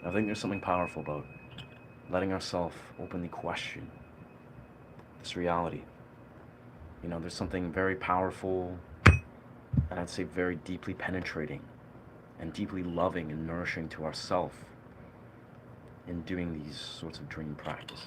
I think there's something powerful about letting ourselves openly question this reality. There's something very powerful and I'd say very deeply penetrating and deeply loving and nourishing to ourself in doing these sorts of dream practices.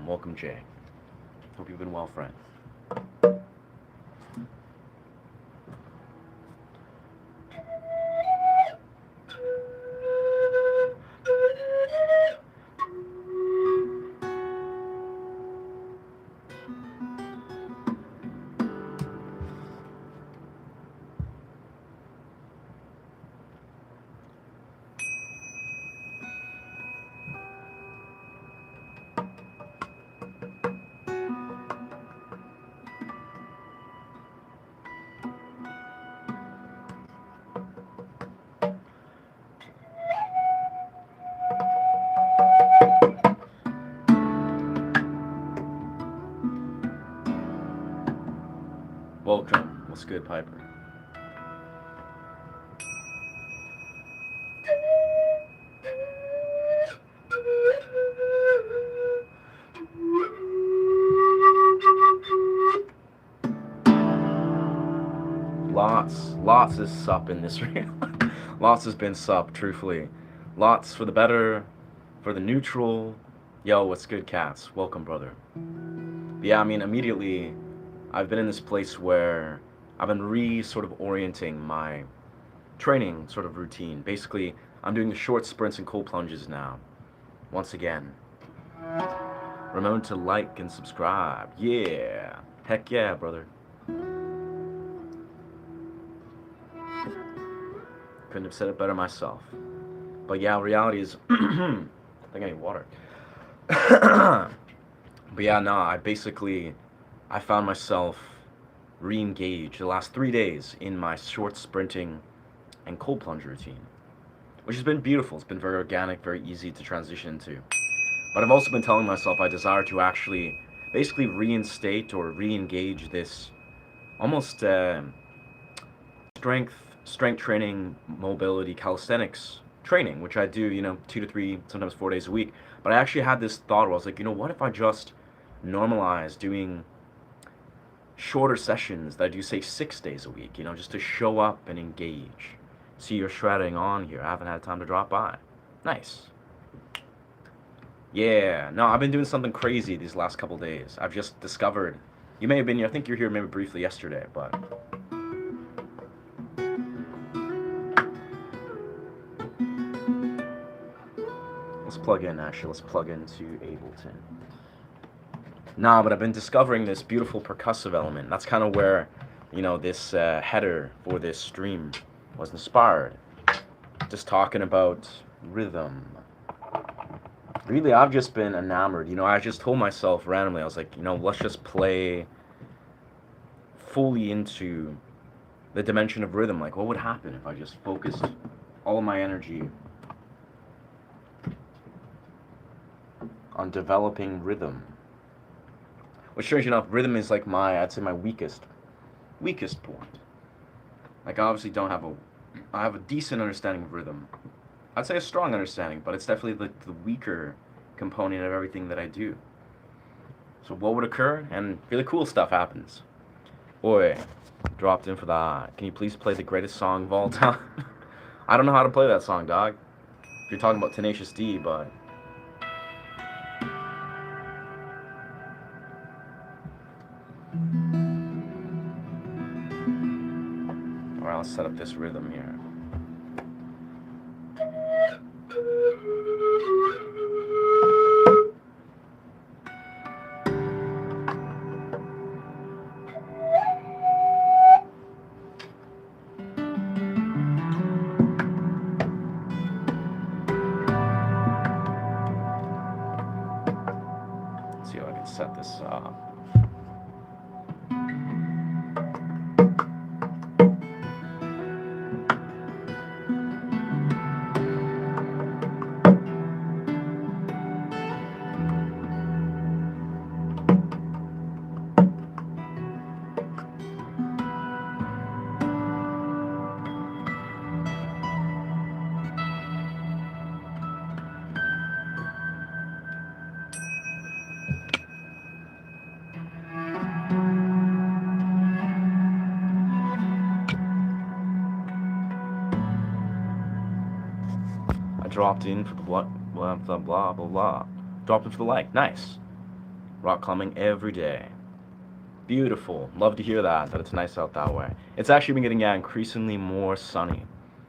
Welcome, Jay. Hope you've been well, friend. Welcome. What's good, Piper? Lots is sup in this reel. Lots has been sup, truthfully. Lots for the better, for the neutral. Yo, what's good, cats? Welcome, brother. But yeah, I mean, immediately, I've been in this place where I've been sort of orienting my training sort of routine. Basically, I'm doing the short sprints and cold plunges now. Once again, remember to like and subscribe. Yeah. Heck yeah, brother. Couldn't have said it better myself. But yeah, reality is. I think I need water. But yeah, nah, I found myself re-engaged the last 3 days in my short sprinting and cold plunge routine, which has been beautiful. It's been very organic, very easy to transition into. But I've also been telling myself I desire to actually basically reinstate or re-engage this almost strength training, mobility, calisthenics training, which I do, 2 to 3, sometimes 4 days a week. But I actually had this thought where I was like, what if I just normalize doing shorter sessions that I do, say, 6 days a week, just to show up and engage. See, you're shredding on here. I haven't had time to drop by. Nice. Yeah, no, I've been doing something crazy these last couple days. I've just discovered. You may have been, I think you're here maybe briefly yesterday, but let's plug in, actually. Let's plug into Ableton. Nah, but I've been discovering this beautiful percussive element. That's kind of where, this header for this stream was inspired. Just talking about rhythm. Really, I've just been enamored. I just told myself randomly, I was like, let's just play fully into the dimension of rhythm. Like, what would happen if I just focused all of my energy on developing rhythm? Which, strange enough, rhythm is like I'd say my weakest weakest point. Like I obviously don't have a, I have a decent understanding of rhythm. I'd say a strong understanding, but it's definitely the weaker component of everything that I do. So what would occur? And really cool stuff happens. Boy, dropped in for that. Can you please play the greatest song of all time? I don't know how to play that song, dog. If you're talking about Tenacious D, but alright, let's set up this rhythm here. Let's see how I can set this up. I dropped in for the blah blah blah blah blah. Dropped in for the like. Nice. Rock climbing every day. Beautiful. Love to hear that. That it's nice out that way. It's actually been getting increasingly more sunny.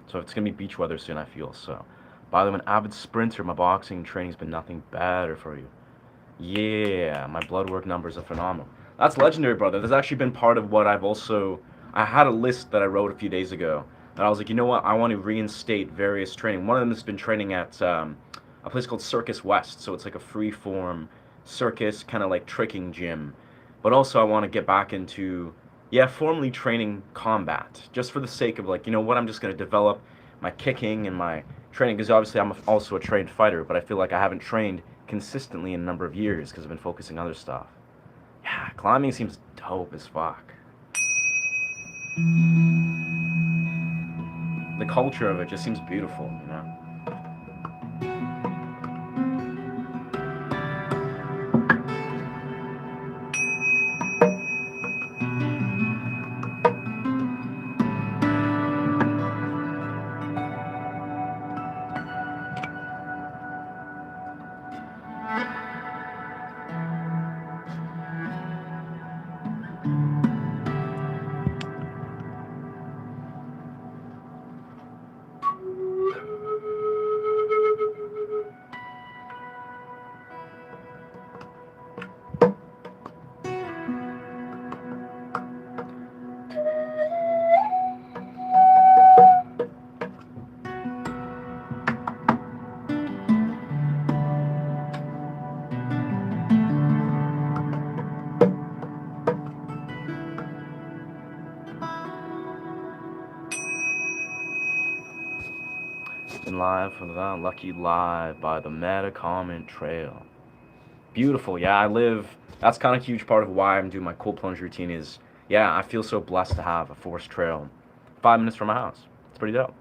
So it's gonna be beach weather soon, I feel. So, by the way, I'm an avid sprinter. My boxing training's been nothing better for you. Yeah, my blood work numbers are phenomenal. That's legendary, brother. That's actually been part of what I've also. I had a list that I wrote a few days ago, and I was like, you know what? I want to reinstate various training. One of them has been training at a place called Circus West, so it's like a free-form circus, kind of like tricking gym. But also, I want to get back into, yeah, formally training combat, just for the sake of like, you know what? I'm just gonna develop my kicking and my training, because obviously also a trained fighter, but I feel like I haven't trained consistently in a number of years because I've been focusing on other stuff. Yeah, climbing seems dope as fuck. The culture of it just seems beautiful, you know? Been live for the lucky live by the Metacomet Trail. Beautiful, yeah, I live, that's kind of a huge part of why I'm doing my cold plunge routine is, yeah, I feel so blessed to have a forest trail 5 minutes from my house. It's pretty dope.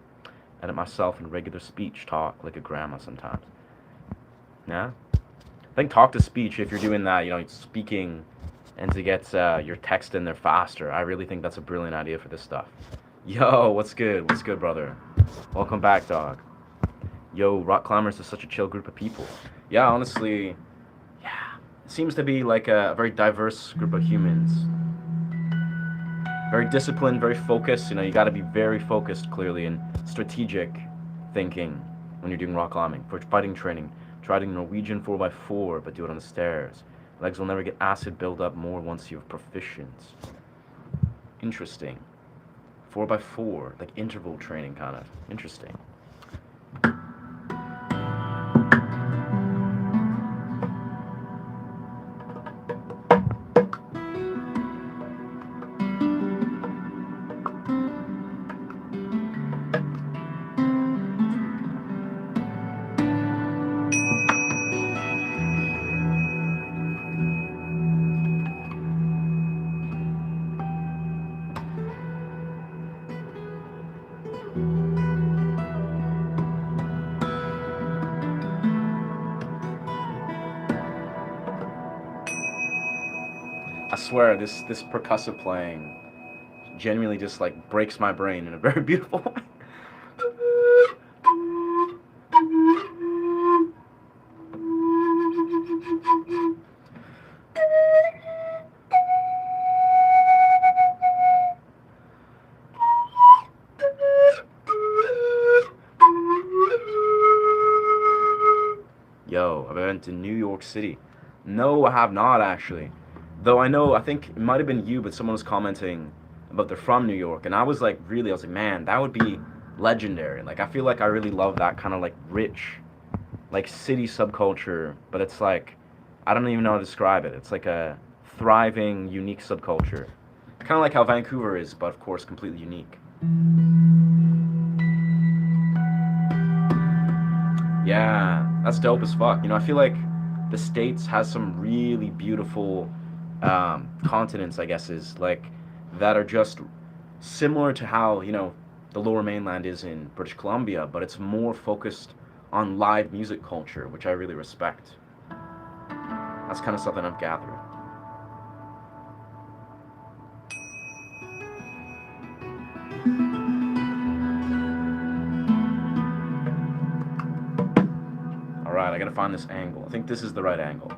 Edit myself in regular speech, talk like a grandma sometimes. Yeah? I think talk to speech, if you're doing that, you know, speaking and to get your text in there faster, I really think that's a brilliant idea for this stuff. Yo, what's good? What's good, brother? Welcome back, dog. Yo, rock climbers are such a chill group of people. Yeah, honestly, yeah, it seems to be like a very diverse group of humans. Very disciplined, very focused. You know, you got to be very focused, clearly, and strategic thinking when you're doing rock climbing. For fighting training, try doing Norwegian 4x4, but do it on the stairs. Legs will never get acid buildup more once you have proficiency. Interesting. 4x4, like interval training, kind of. Interesting. I swear, this percussive playing genuinely just like breaks my brain in a very beautiful way. Yo, I've been to New York City. No, I have not actually. Though I know, I think it might have been you, but someone was commenting about they're from New York, and I was like, really, I was like, man, that would be legendary. Like, I feel like I really love that kind of like rich, like city subculture, but it's like, I don't even know how to describe it. It's like a thriving, unique subculture. Kind of like how Vancouver is, but of course, completely unique. Yeah, that's dope as fuck. I feel like the States has some really beautiful continents, I guess, is like that are just similar to how, the lower mainland is in British Columbia, but it's more focused on live music culture, which I really respect. That's kind of something I've gathered. All right, I gotta find this angle. I think this is the right angle.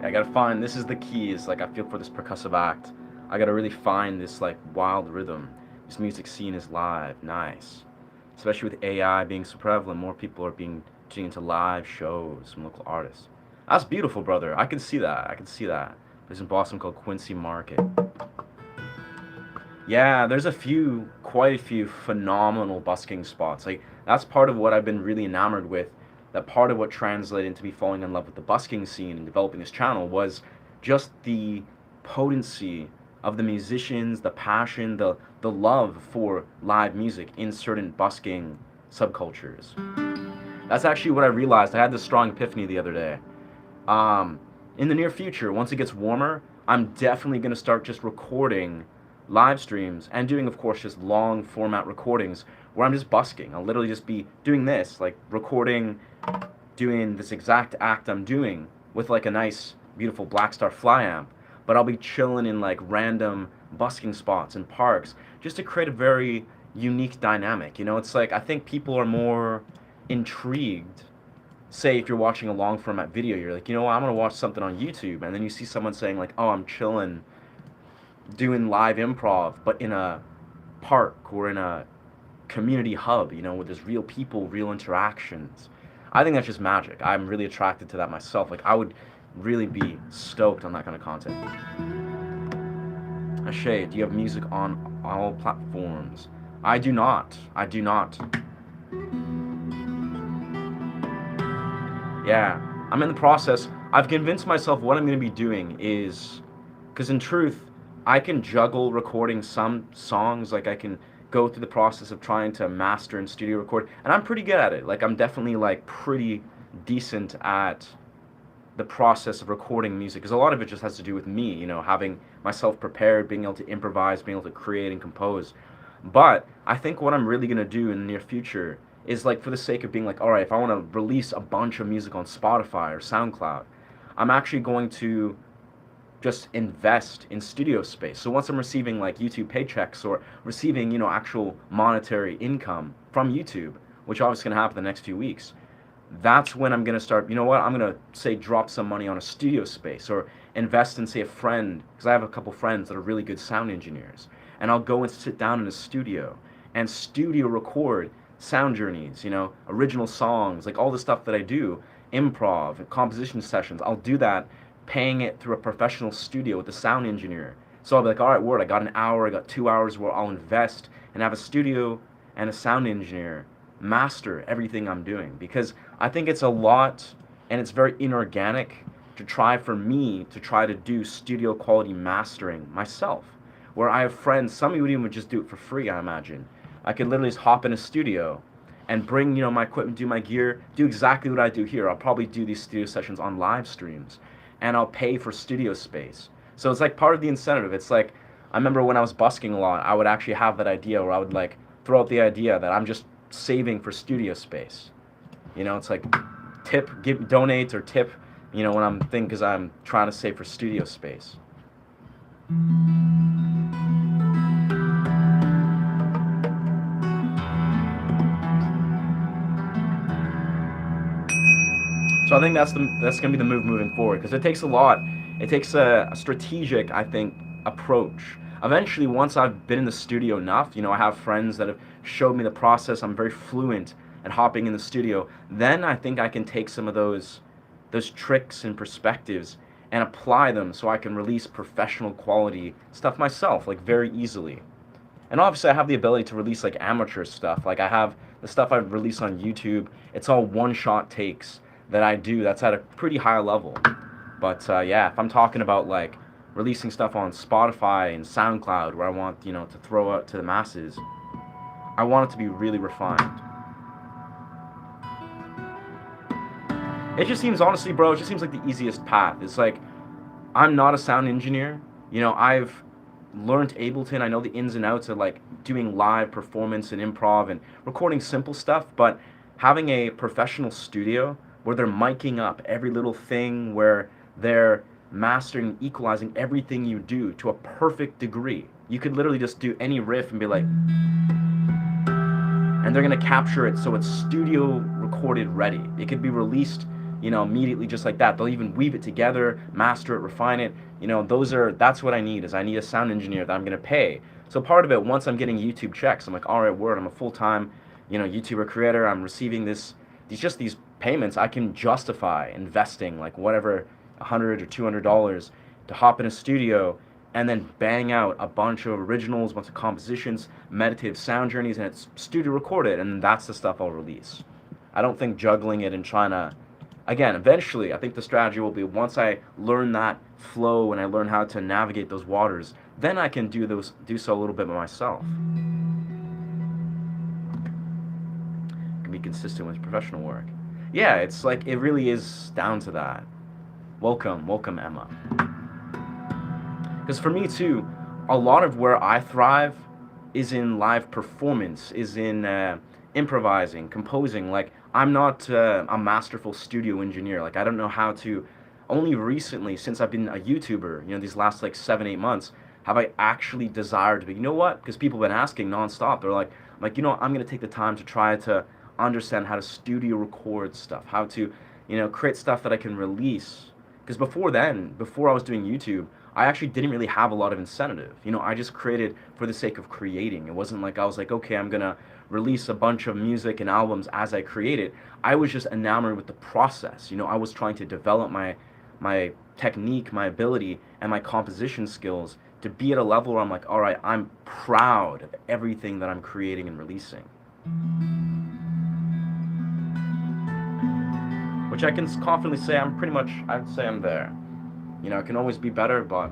I gotta find, this is the key, is like I feel for this percussive act. I gotta really find this like wild rhythm. This music scene is live, nice. Especially with AI being so prevalent, more people are being tuning into live shows from local artists. That's beautiful, brother. I can see that. I can see that. There's in Boston called Quincy Market. Yeah, there's quite a few phenomenal busking spots. Like that's part of what I've been really enamored with. That part of what translated into me falling in love with the busking scene and developing this channel was just the potency of the musicians, the passion, the love for live music in certain busking subcultures. That's actually what I realized. I had this strong epiphany the other day. Um, in the near future, once it gets warmer, I'm definitely going to start just recording live streams and doing, of course, just long format recordings where I'm just busking. I'll literally just be doing this, like recording, doing this exact act I'm doing with like a nice, beautiful Blackstar fly amp, but I'll be chilling in like random busking spots and parks just to create a very unique dynamic. It's like I think people are more intrigued. Say if you're watching a long format video, you're like, I'm gonna watch something on YouTube, and then you see someone saying like, oh, I'm chilling doing live improv, but in a park or in a community hub, where there's real people, real interactions. I think that's just magic. I'm really attracted to that myself. Like, I would really be stoked on that kind of content. Ashay, do you have music on all platforms? I do not. I do not. Yeah, I'm in the process. I've convinced myself what I'm going to be doing is, because in truth, I can juggle recording some songs. Like I can go through the process of trying to master and studio record, and I'm pretty good at it. Like I'm definitely like pretty decent at the process of recording music, because a lot of it just has to do with me, having myself prepared, being able to improvise, being able to create and compose. But I think what I'm really going to do in the near future is like for the sake of being like, all right, if I want to release a bunch of music on Spotify or SoundCloud, I'm actually going to just invest in studio space. So once I'm receiving like YouTube paychecks or receiving, actual monetary income from YouTube, which obviously going to happen the next few weeks, that's when I'm going to start, I'm going to say drop some money on a studio space or invest in, say, a friend, because I have a couple friends that are really good sound engineers, and I'll go and sit down in a studio and studio record sound journeys, original songs, like all the stuff that I do, improv, composition sessions. I'll do that paying it through a professional studio with a sound engineer. So I'll be like, all right, word, I got an hour, I got 2 hours where I'll invest and have a studio and a sound engineer master everything I'm doing. Because I think it's a lot and it's very inorganic to try for me to try to do studio quality mastering myself. Where I have friends, some of you would even just do it for free, I imagine. I could literally just hop in a studio and bring, my equipment, do my gear, do exactly what I do here. I'll probably do these studio sessions on live streams and I'll pay for studio space. So it's like part of the incentive. It's like, I remember when I was busking a lot, I would actually have that idea where I would like throw out the idea that I'm just saving for studio space. It's like donate or tip, when I'm thinking, because I'm trying to save for studio space. So I think that's gonna be the move moving forward, because it takes a lot. It takes a strategic, I think, approach. Eventually, once I've been in the studio enough, I have friends that have showed me the process. I'm very fluent at hopping in the studio. Then I think I can take some of those tricks and perspectives and apply them so I can release professional quality stuff myself, like very easily. And obviously, I have the ability to release like amateur stuff. Like I have the stuff I release on YouTube. It's all one-shot takes that I do. That's at a pretty high level. But yeah, if I'm talking about like releasing stuff on Spotify and SoundCloud, where I want to throw out to the masses, I want it to be really refined. It just seems, honestly, bro, it just seems like the easiest path. It's like, I'm not a sound engineer. I've learned Ableton. I know the ins and outs of like doing live performance and improv and recording simple stuff, but having a professional studio where they're miking up every little thing, where they're mastering, equalizing everything you do to a perfect degree. You could literally just do any riff and be like, and they're gonna capture it so it's studio recorded ready. It could be released, immediately just like that. They'll even weave it together, master it, refine it. That's what I need. Is I need a sound engineer that I'm gonna pay. So part of it, once I'm getting YouTube checks, I'm like, all right, word, I'm a full-time, YouTuber creator. I'm receiving these payments. I can justify investing like whatever, $100 or $200 to hop in a studio and then bang out a bunch of originals, a bunch of compositions, meditative sound journeys, and it's studio recorded, and that's the stuff I'll release. I don't think juggling it and trying to, again, eventually, I think the strategy will be once I learn that flow and I learn how to navigate those waters, then I can do so a little bit by myself. Can be consistent with professional work. Yeah, it's like, it really is down to that. Welcome, Emma. Because for me too, a lot of where I thrive is in live performance, is in improvising, composing. Like, I'm not a masterful studio engineer. Like, I don't know how to. Only recently, since I've been a YouTuber, these last like 7-8 months, have I actually desired to be. You know what? Because people have been asking nonstop. They're like, I'm gonna take the time to try to understand how to studio record stuff, how to, create stuff that I can release. Because before I was doing YouTube, I actually didn't really have a lot of incentive. I just created for the sake of creating. It wasn't like I was like, okay, I'm gonna release a bunch of music and albums as I create it. I was just enamored with the process. I was trying to develop my technique, my ability, and my composition skills to be at a level where I'm like, all right, I'm proud of everything that I'm creating and releasing. Which I can confidently say I'd say I'm there. It can always be better, but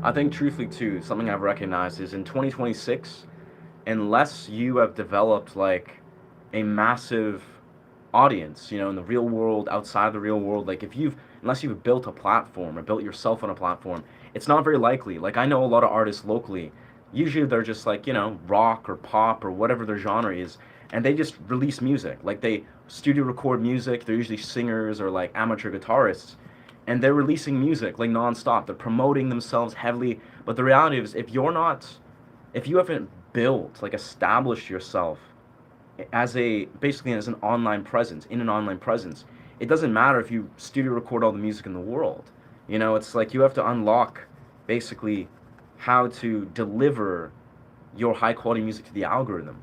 I think truthfully too, something I've recognized is in 2026, unless you have developed like a massive audience, in the real world, outside the real world, like unless you've built a platform or built yourself on a platform, it's not very likely. Like, I know a lot of artists locally, usually they're just like, you know, rock or pop or whatever their genre is, and they just release music. Like, they studio record music, they're usually singers or like amateur guitarists, and they're releasing music like nonstop. They're promoting themselves heavily, but the reality is, if you haven't built, like established yourself as a basically as an online presence, in an online presence, it doesn't matter if you studio record all the music in the world. You know, it's like you have to unlock basically how to deliver your high quality music to the algorithm.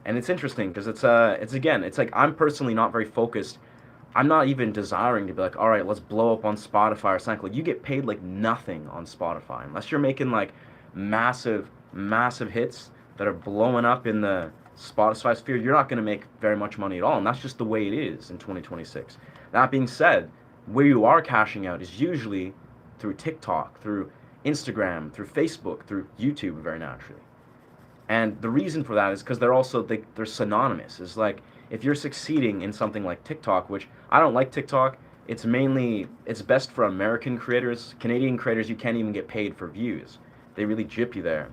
And it's interesting because it's again, it's like I'm personally not very focused. I'm not even desiring to be like, all right, let's blow up on Spotify or something. Like, you get paid like nothing on Spotify unless you're making like massive hits that are blowing up in the Spotify sphere. You're not going to make very much money at all, and that's just the way it is in 2026. That being said, where you are cashing out is usually through TikTok, through Instagram, through Facebook, through YouTube, very naturally. And the reason for that is because they're synonymous. It's like if you're succeeding in something like TikTok, which I don't like TikTok. It's best for American creators. Canadian creators, you can't even get paid for views. They really gyp you there.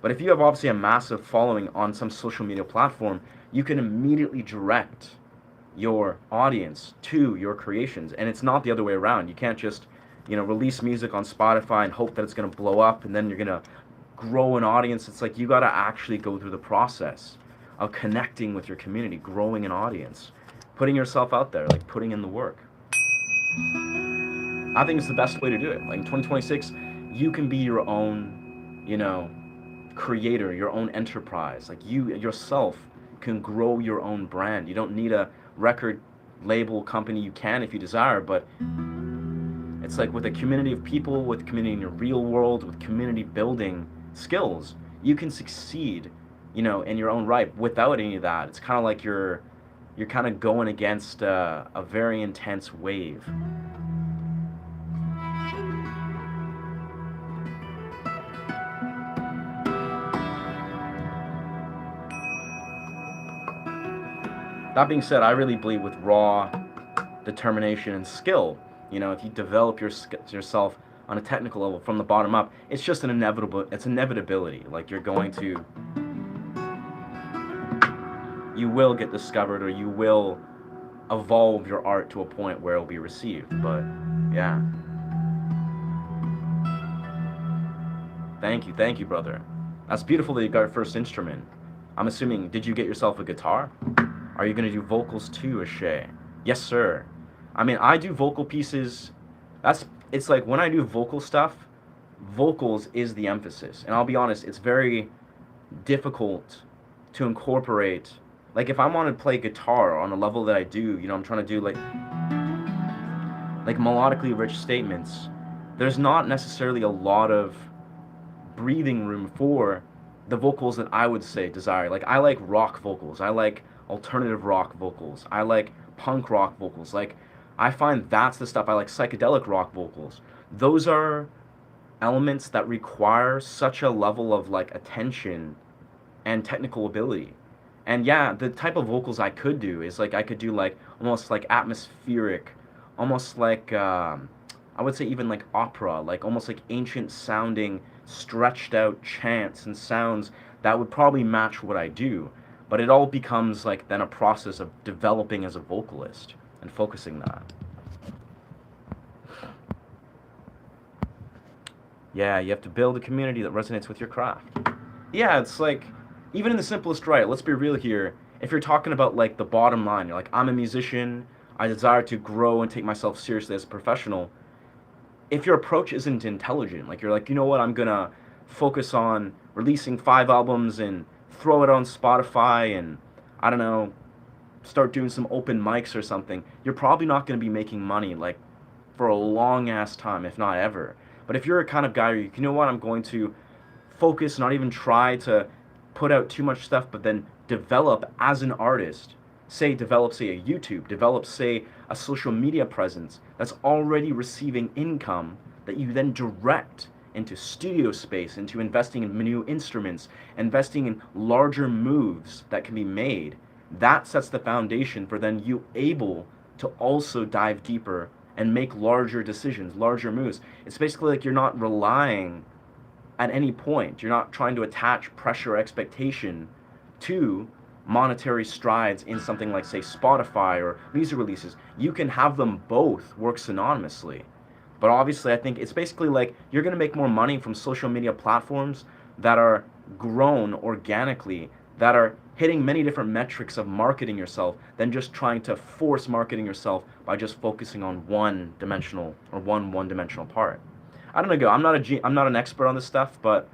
But if you have obviously a massive following on some social media platform, you can immediately direct your audience to your creations, and it's not the other way around. You can't just, you know, release music on Spotify and hope that it's going to blow up and then you're going to grow an audience. It's like you got to actually go through the process of connecting with your community, growing an audience, putting yourself out there, like putting in the work. I think it's the best way to do it. Like in 2026, you can be your own, you know, creator, your own enterprise. Like, you yourself can grow your own brand. You don't need a record label company. You can if you desire, but it's like with a community of people, with community in your real world, with community building skills, you can succeed, you know, in your own right. Without any of that, it's kind of like you're kind of going against a very intense wave. That being said, I really believe with raw determination and skill, you know, if you develop yourself on a technical level from the bottom up, it's just it's inevitability. Like, you will get discovered, or you will evolve your art to a point where it'll be received. But yeah, thank you, brother. That's beautiful that you got your first instrument. I'm assuming, did you get yourself a guitar? Are you gonna do vocals too, Ashay? Yes, sir. I mean, I do vocal pieces. It's like when I do vocal stuff, vocals is the emphasis. And I'll be honest, it's very difficult to incorporate. Like, if I want to play guitar on a level that I do, you know, I'm trying to do like melodically rich statements, there's not necessarily a lot of breathing room for the vocals that I would say desire. Like, I like rock vocals. I like alternative rock vocals. I like punk rock vocals. Like, I find that's the stuff I like. Psychedelic rock vocals. Those are elements that require such a level of like attention and technical ability. And yeah, the type of vocals I could do is like I could do like almost like atmospheric, almost like I would say even like opera, like almost like ancient sounding, stretched out chants and sounds that would probably match what I do. But it all becomes like then a process of developing as a vocalist and focusing that. Yeah, you have to build a community that resonates with your craft. Yeah, it's like, even in the simplest right, let's be real here. If you're talking about like the bottom line, you're like, I'm a musician, I desire to grow and take myself seriously as a professional. If your approach isn't intelligent, like you're like, you know what, I'm gonna focus on releasing 5 albums and throw it on Spotify and, I don't know, start doing some open mics or something, you're probably not gonna be making money like for a long ass time, if not ever. But if you're a kind of guy where you know what, I'm going to focus, not even try to put out too much stuff, but then develop as an artist. Develop, say, a YouTube, develop, say, a social media presence that's already receiving income that you then direct into studio space, into investing in new instruments, investing in larger moves that can be made. That sets the foundation for then you able to also dive deeper and make larger decisions, larger moves. It's basically like you're not relying at any point. You're not trying to attach pressure or expectation to monetary strides in something like, say, Spotify or music releases. You can have them both work synonymously. But obviously, I think it's basically like you're going to make more money from social media platforms that are grown organically, that are hitting many different metrics of marketing yourself than just trying to force marketing yourself by just focusing on one dimensional or one dimensional part. I don't know. I'm not an expert on this stuff, but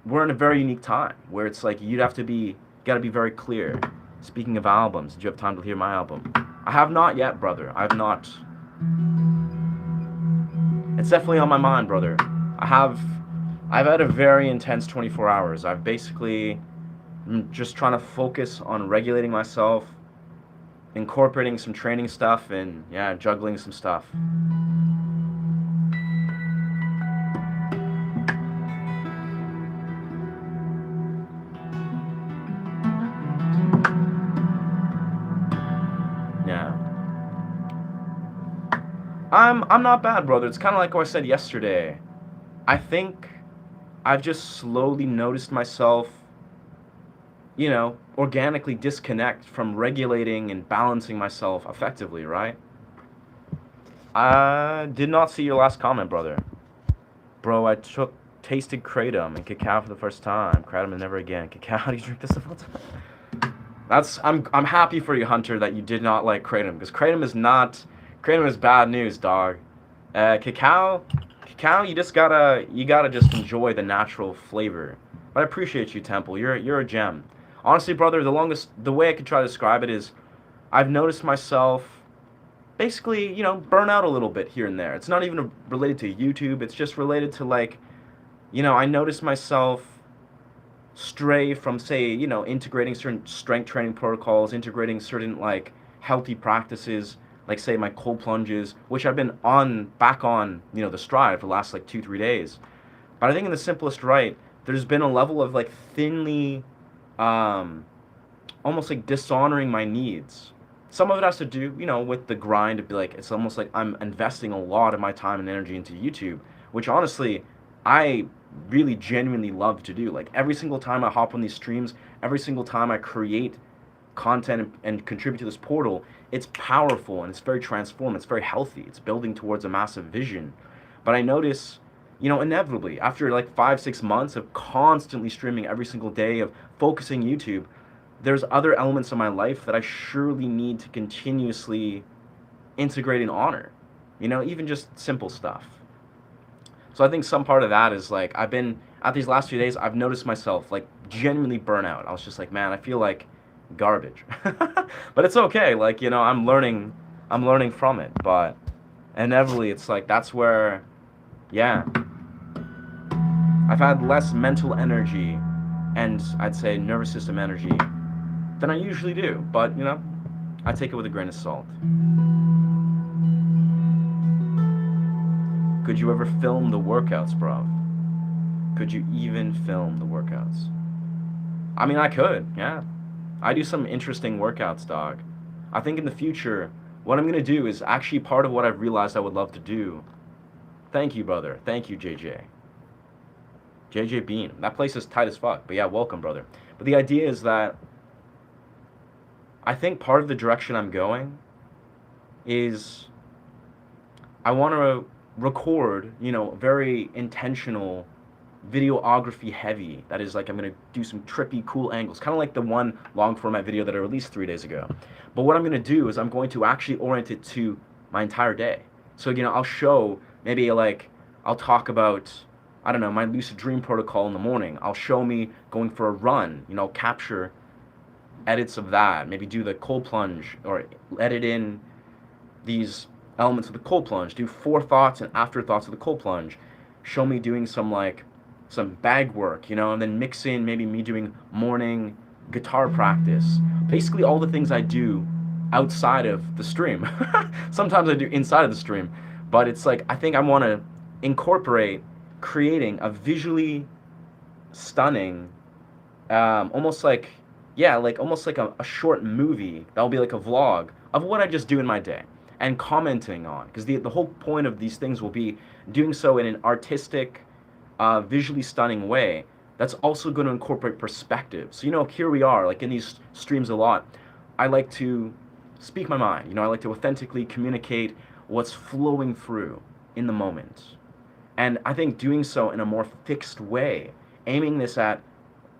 we're in a very unique time where it's like you'd have to be got to be very clear. Speaking of albums, did you have time to hear my album? I have not yet, brother. I have not. It's definitely on my mind, brother. I've had a very intense 24 hours. I've basically just trying to focus on regulating myself, incorporating some training stuff, and yeah, juggling some stuff. Yeah. I'm not bad, brother. It's kind of like what I said yesterday. I think I've just slowly noticed myself, organically disconnect from regulating and balancing myself effectively, right? I did not see your last comment, brother. Bro, I tasted kratom and cacao for the first time. Kratom and never again. Cacao, how do you drink this the full time? I'm happy for you, Hunter, that you did not like kratom, because kratom is bad news, dog. Cacao, you gotta just enjoy the natural flavor. But I appreciate you, Temple. You're a gem. Honestly, brother, the way I could try to describe it is, I've noticed myself basically, burn out a little bit here and there. It's not even related to YouTube. It's just related to like, I noticed myself stray from, say, integrating certain strength training protocols, integrating certain like healthy practices, like say my cold plunges, which I've been back on, the stride for the last like 2-3 days. But I think in the simplest right, there's been a level of like thinly, almost like dishonoring my needs. Some of it has to do, with the grind to be like, it's almost like I'm investing a lot of my time and energy into YouTube, which honestly, I really genuinely love to do. Like every single time I hop on these streams, every single time I create content and contribute to this portal, it's powerful and it's very transformed. It's very healthy. It's building towards a massive vision. But I notice, inevitably, after like 5-6 months of constantly streaming every single day, of focusing YouTube, there's other elements of my life that I surely need to continuously integrate and honor. Even just simple stuff. So I think some part of that is like I've been at these last few days, I've noticed myself like genuinely burnout. I was just like, man, I feel like garbage. But it's okay. Like, I'm learning from it. But inevitably it's like that's where, yeah, I've had less mental energy and I'd say nervous system energy than I usually do. But, I take it with a grain of salt. Could you ever film the workouts, bro? Could you even film the workouts? I mean, I could, yeah. I do some interesting workouts, dog. I think in the future, what I'm going to do is actually part of what I've realized I would love to do. Thank you, brother. Thank you, JJ. JJ Bean. That place is tight as fuck. But yeah, welcome, brother. But the idea is that I think part of the direction I'm going is I want to record, very intentional videography heavy. That is like I'm going to do some trippy, cool angles, kind of like the one long format video that I released 3 days ago. But what I'm going to do is I'm going to actually orient it to my entire day. So, I'll show maybe like, I'll talk about, I don't know, my lucid dream protocol in the morning. I'll show me going for a run, capture edits of that, maybe do the cold plunge or edit in these elements of the cold plunge, do forethoughts and afterthoughts of the cold plunge, show me doing some bag work, and then mix in maybe me doing morning guitar practice. Basically all the things I do outside of the stream. Sometimes I do inside of the stream, but it's like I think I want to incorporate creating a visually stunning, almost like, yeah, like almost like a short movie that'll be like a vlog of what I just do in my day. and commenting on, because the whole point of these things will be doing so in an artistic, visually stunning way that's also going to incorporate perspective. So, here we are, like in these streams a lot. I like to speak my mind. I like to authentically communicate what's flowing through in the moment. And I think doing so in a more fixed way, aiming this at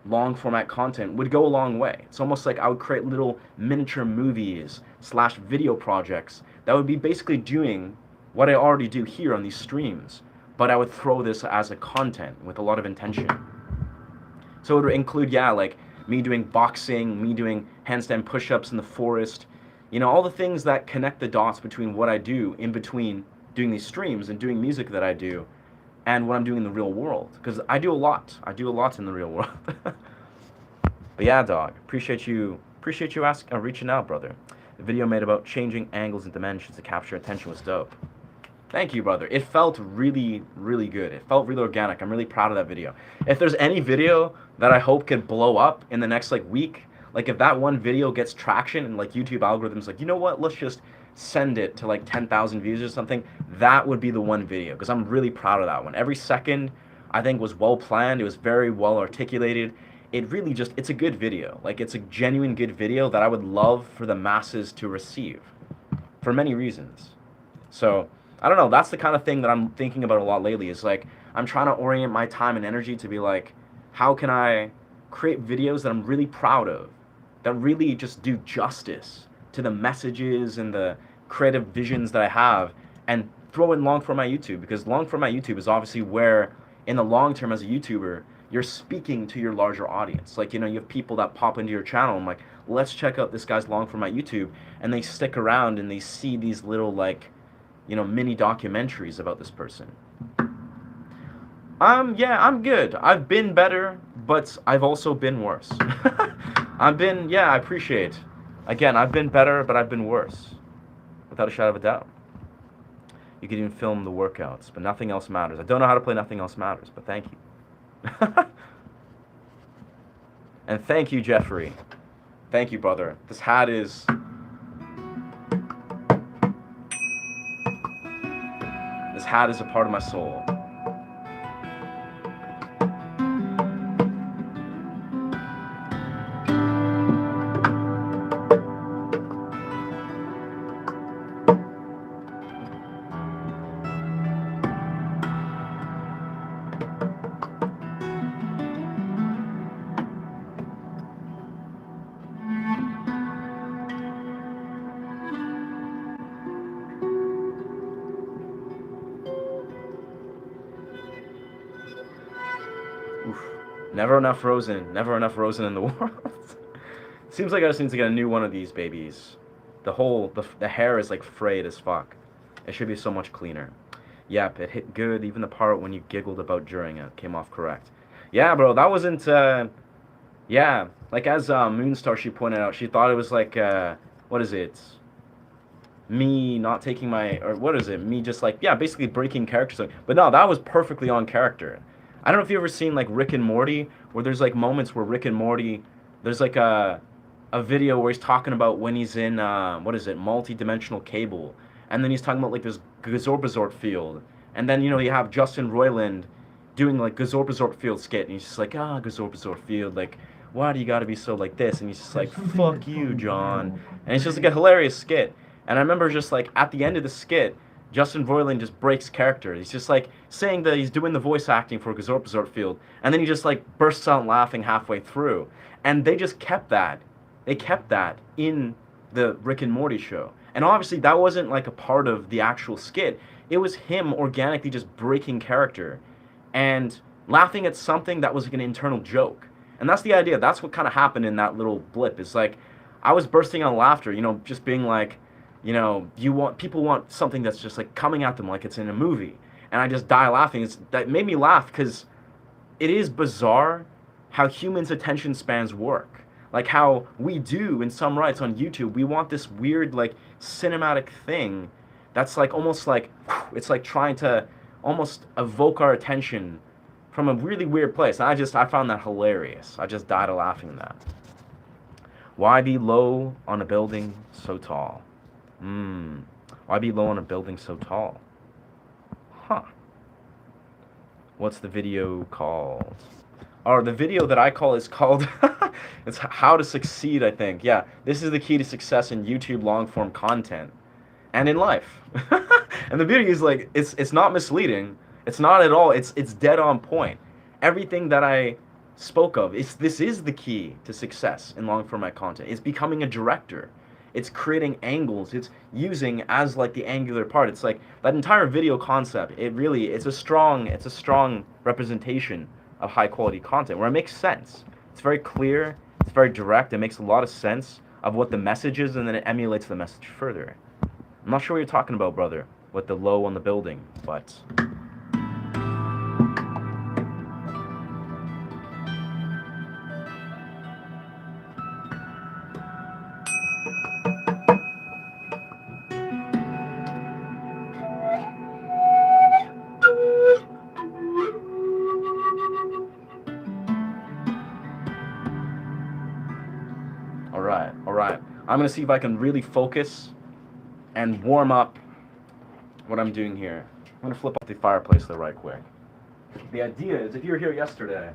long format content would go a long way. It's almost like I would create little miniature movies / video projects that would be basically doing what I already do here on these streams, but I would throw this as a content with a lot of intention. So it would include, like me doing boxing, me doing handstand push-ups in the forest, all the things that connect the dots between what I do in between doing these streams and doing music that I do and what I'm doing in the real world. Because I do a lot. I do a lot in the real world. But yeah, dog, appreciate you reaching out, brother. The video made about changing angles and dimensions to capture attention was dope. Thank you, brother. It felt really, really good. It felt really organic. I'm really proud of that video. If there's any video that I hope could blow up in the next week, if that one video gets traction and YouTube algorithms you know what, let's just send it to 10,000 views or something, that would be the one video, because I'm really proud of that one. Every second I think was well planned. It was very well articulated. It really it's a good video. It's a genuine good video that I would love for the masses to receive for many reasons. So I don't know, that's the kind of thing that I'm thinking about a lot lately, is I'm trying to orient my time and energy to be how can I create videos that I'm really proud of, that really just do justice to the messages and the creative visions that I have, and throw in long format YouTube, because long format YouTube is obviously where, in the long term as a YouTuber, you're speaking to your larger audience. You have people that pop into your channel and let's check out this guy's long format YouTube, and they stick around and they see these little mini documentaries about this person. I'm good. I've been better, but I've also been worse. I appreciate. Again, I've been better, but I've been worse. Without a shadow of a doubt. You can even film the workouts, but nothing else matters. I don't know how to play Nothing Else Matters, but thank you. And thank you, Jeffrey. Thank you, brother. This hat is... This hat is a part of my soul. Never enough Rosen in the world. Seems like I just need to get a new one of these babies. The hair is frayed as fuck. It should be so much cleaner. Yep, it hit good. Even the part when you giggled about during it came off correct. Yeah, bro, that wasn't, yeah, as Moonstar, she pointed out, she thought it was what is it? Me not taking me just basically breaking characters. But no, that was perfectly on character. I don't know if you've ever seen Rick and Morty, where there's moments where Rick and Morty, there's a video where he's talking about when he's in multi-dimensional cable, and then he's talking about this Gazorbazort field, and then you have Justin Roiland doing Gazorbazort field skit, and he's just Gazorbazort field, why do you gotta be so this? And he's just fuck you, John, and it's just a hilarious skit. And I remember just at the end of the skit, Justin Roiland just breaks character. He's just saying that he's doing the voice acting for Gazorbazort field, and then he just bursts out laughing halfway through. And they just kept that. They kept that in the Rick and Morty show. And obviously that wasn't a part of the actual skit. It was him organically just breaking character and laughing at something that was an internal joke. And that's the idea. That's what kind of happened in that little blip. It's I was bursting out laughter, just being people want something that's just coming at them like it's in a movie, and I just die laughing. That made me laugh because it is bizarre how humans' attention spans work. How we do in some rights on YouTube, we want this weird cinematic thing that's almost it's trying to almost evoke our attention from a really weird place. And I found that hilarious. I just died of laughing at that. Why be low on a building so tall? Why be low on a building so tall? Huh. What's the video called? Or the video that I call is called it's how to succeed, I think. Yeah, this is the key to success in YouTube long form content and in life. And the beauty is like it's not misleading. It's not at all. It's dead on point. Everything that I spoke of, this is the key to success in long format content. It's becoming a director. It's creating angles. It's using as like the angular part. It's like that entire video concept. It's a strong representation of high quality content where it makes sense. It's very clear. It's very direct. It makes a lot of sense of what the message is, and then it emulates the message further. I'm not sure what you're talking about, brother, with the low on the building, but all right. I'm gonna see if I can really focus and warm up what I'm doing here. I'm gonna flip off the fireplace though right quick. The idea is, if you were here yesterday,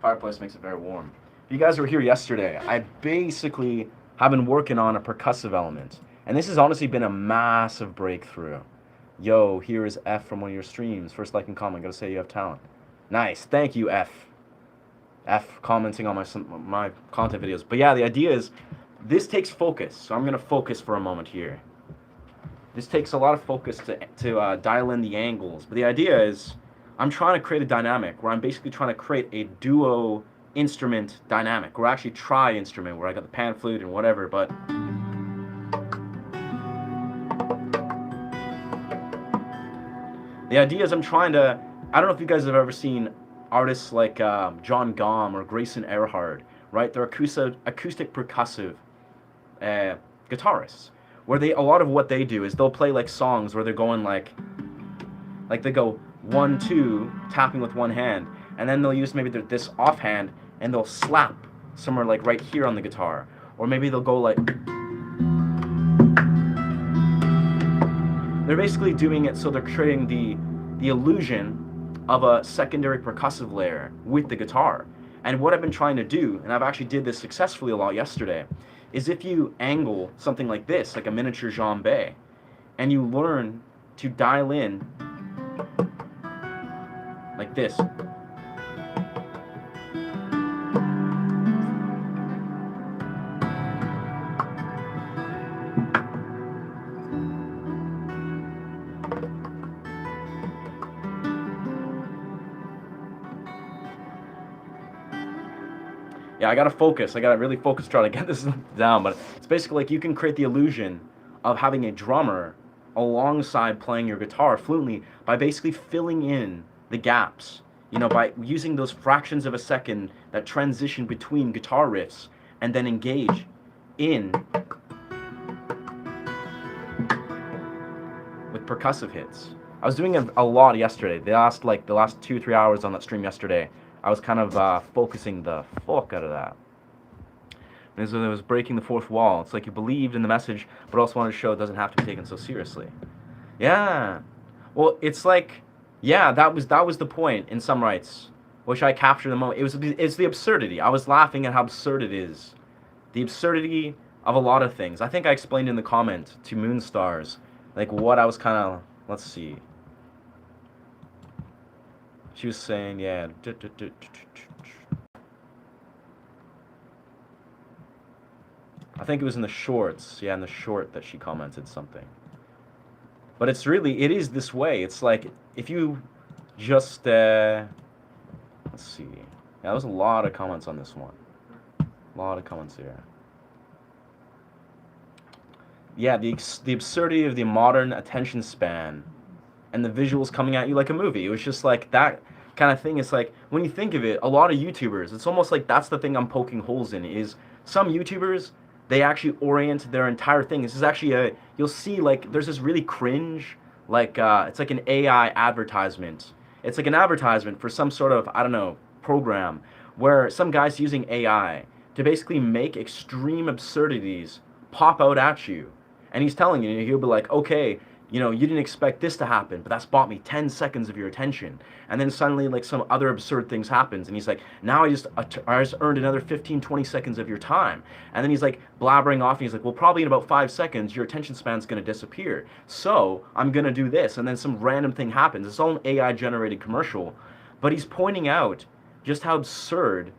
fireplace makes it very warm. If you guys were here yesterday, I basically have been working on a percussive element. And this has honestly been a massive breakthrough. Yo, here is F from one of your streams. First like and comment, gotta say you have talent. Nice, thank you, F. F commenting on my content videos. But yeah, the idea is, this takes focus. So I'm gonna focus for a moment here. This takes a lot of focus to dial in the angles. But the idea is, I'm trying to create a dynamic where I'm basically trying to create a duo instrument dynamic, or actually tri-instrument, where I got the pan flute and whatever, but the idea is I don't know if you guys have ever seen artists like John Gom or Grayson Earhart, right? They're acoustic percussive guitarists, where a lot of what they do is they'll play like songs where they're going like they go 1 2 tapping with one hand, and then they'll use maybe this offhand and they'll slap somewhere like right here on the guitar, or maybe they'll go like, they're basically doing it so they're creating the illusion of a secondary percussive layer with the guitar. And what I've been trying to do, and I've actually did this successfully a lot yesterday, is if you angle something like this, like a miniature djembe, and you learn to dial in like this. Yeah, I gotta focus. I gotta really focus, try to get this down. But it's basically like you can create the illusion of having a drummer alongside playing your guitar fluently by basically filling in the gaps. You know, by using those fractions of a second that transition between guitar riffs and then engage in with percussive hits. I was doing a lot yesterday. The last 2-3 hours on that stream yesterday, I was kind of focusing the fuck out of that. And so it was breaking the fourth wall. It's like you believed in the message, but also wanted to show it doesn't have to be taken so seriously. Yeah. Well, it's like, yeah, that was the point in some rights, which I captured the moment. It's the absurdity. I was laughing at how absurd it is. The absurdity of a lot of things. I think I explained in the comment to Moonstars, like what I was kind of, let's see. She was saying, yeah. I think it was in the shorts. Yeah, in the short that she commented something. But it is this way. It's like, if you just, let's see. Yeah, there was a lot of comments on this one. A lot of comments here. Yeah, the absurdity of the modern attention span and the visuals coming at you like a movie. It was just like that kind of thing. It's like, when you think of it, a lot of YouTubers, it's almost like that's the thing I'm poking holes in, is some YouTubers, they actually orient their entire thing. This is actually you'll see like, there's this really cringe, like, it's like an AI advertisement. It's like an advertisement for some sort of, I don't know, program, where some guy's using AI to basically make extreme absurdities pop out at you. And he's telling you, he'll be like, okay, you didn't expect this to happen, but that's bought me 10 seconds of your attention. And then suddenly, like, some other absurd things happens, and he's like, now I just earned another 15, 20 seconds of your time. And then he's like blabbering off, and he's like, well, probably in about 5 seconds, your attention span's gonna disappear. So I'm gonna do this, and then some random thing happens. It's all an AI generated commercial, but he's pointing out just how absurd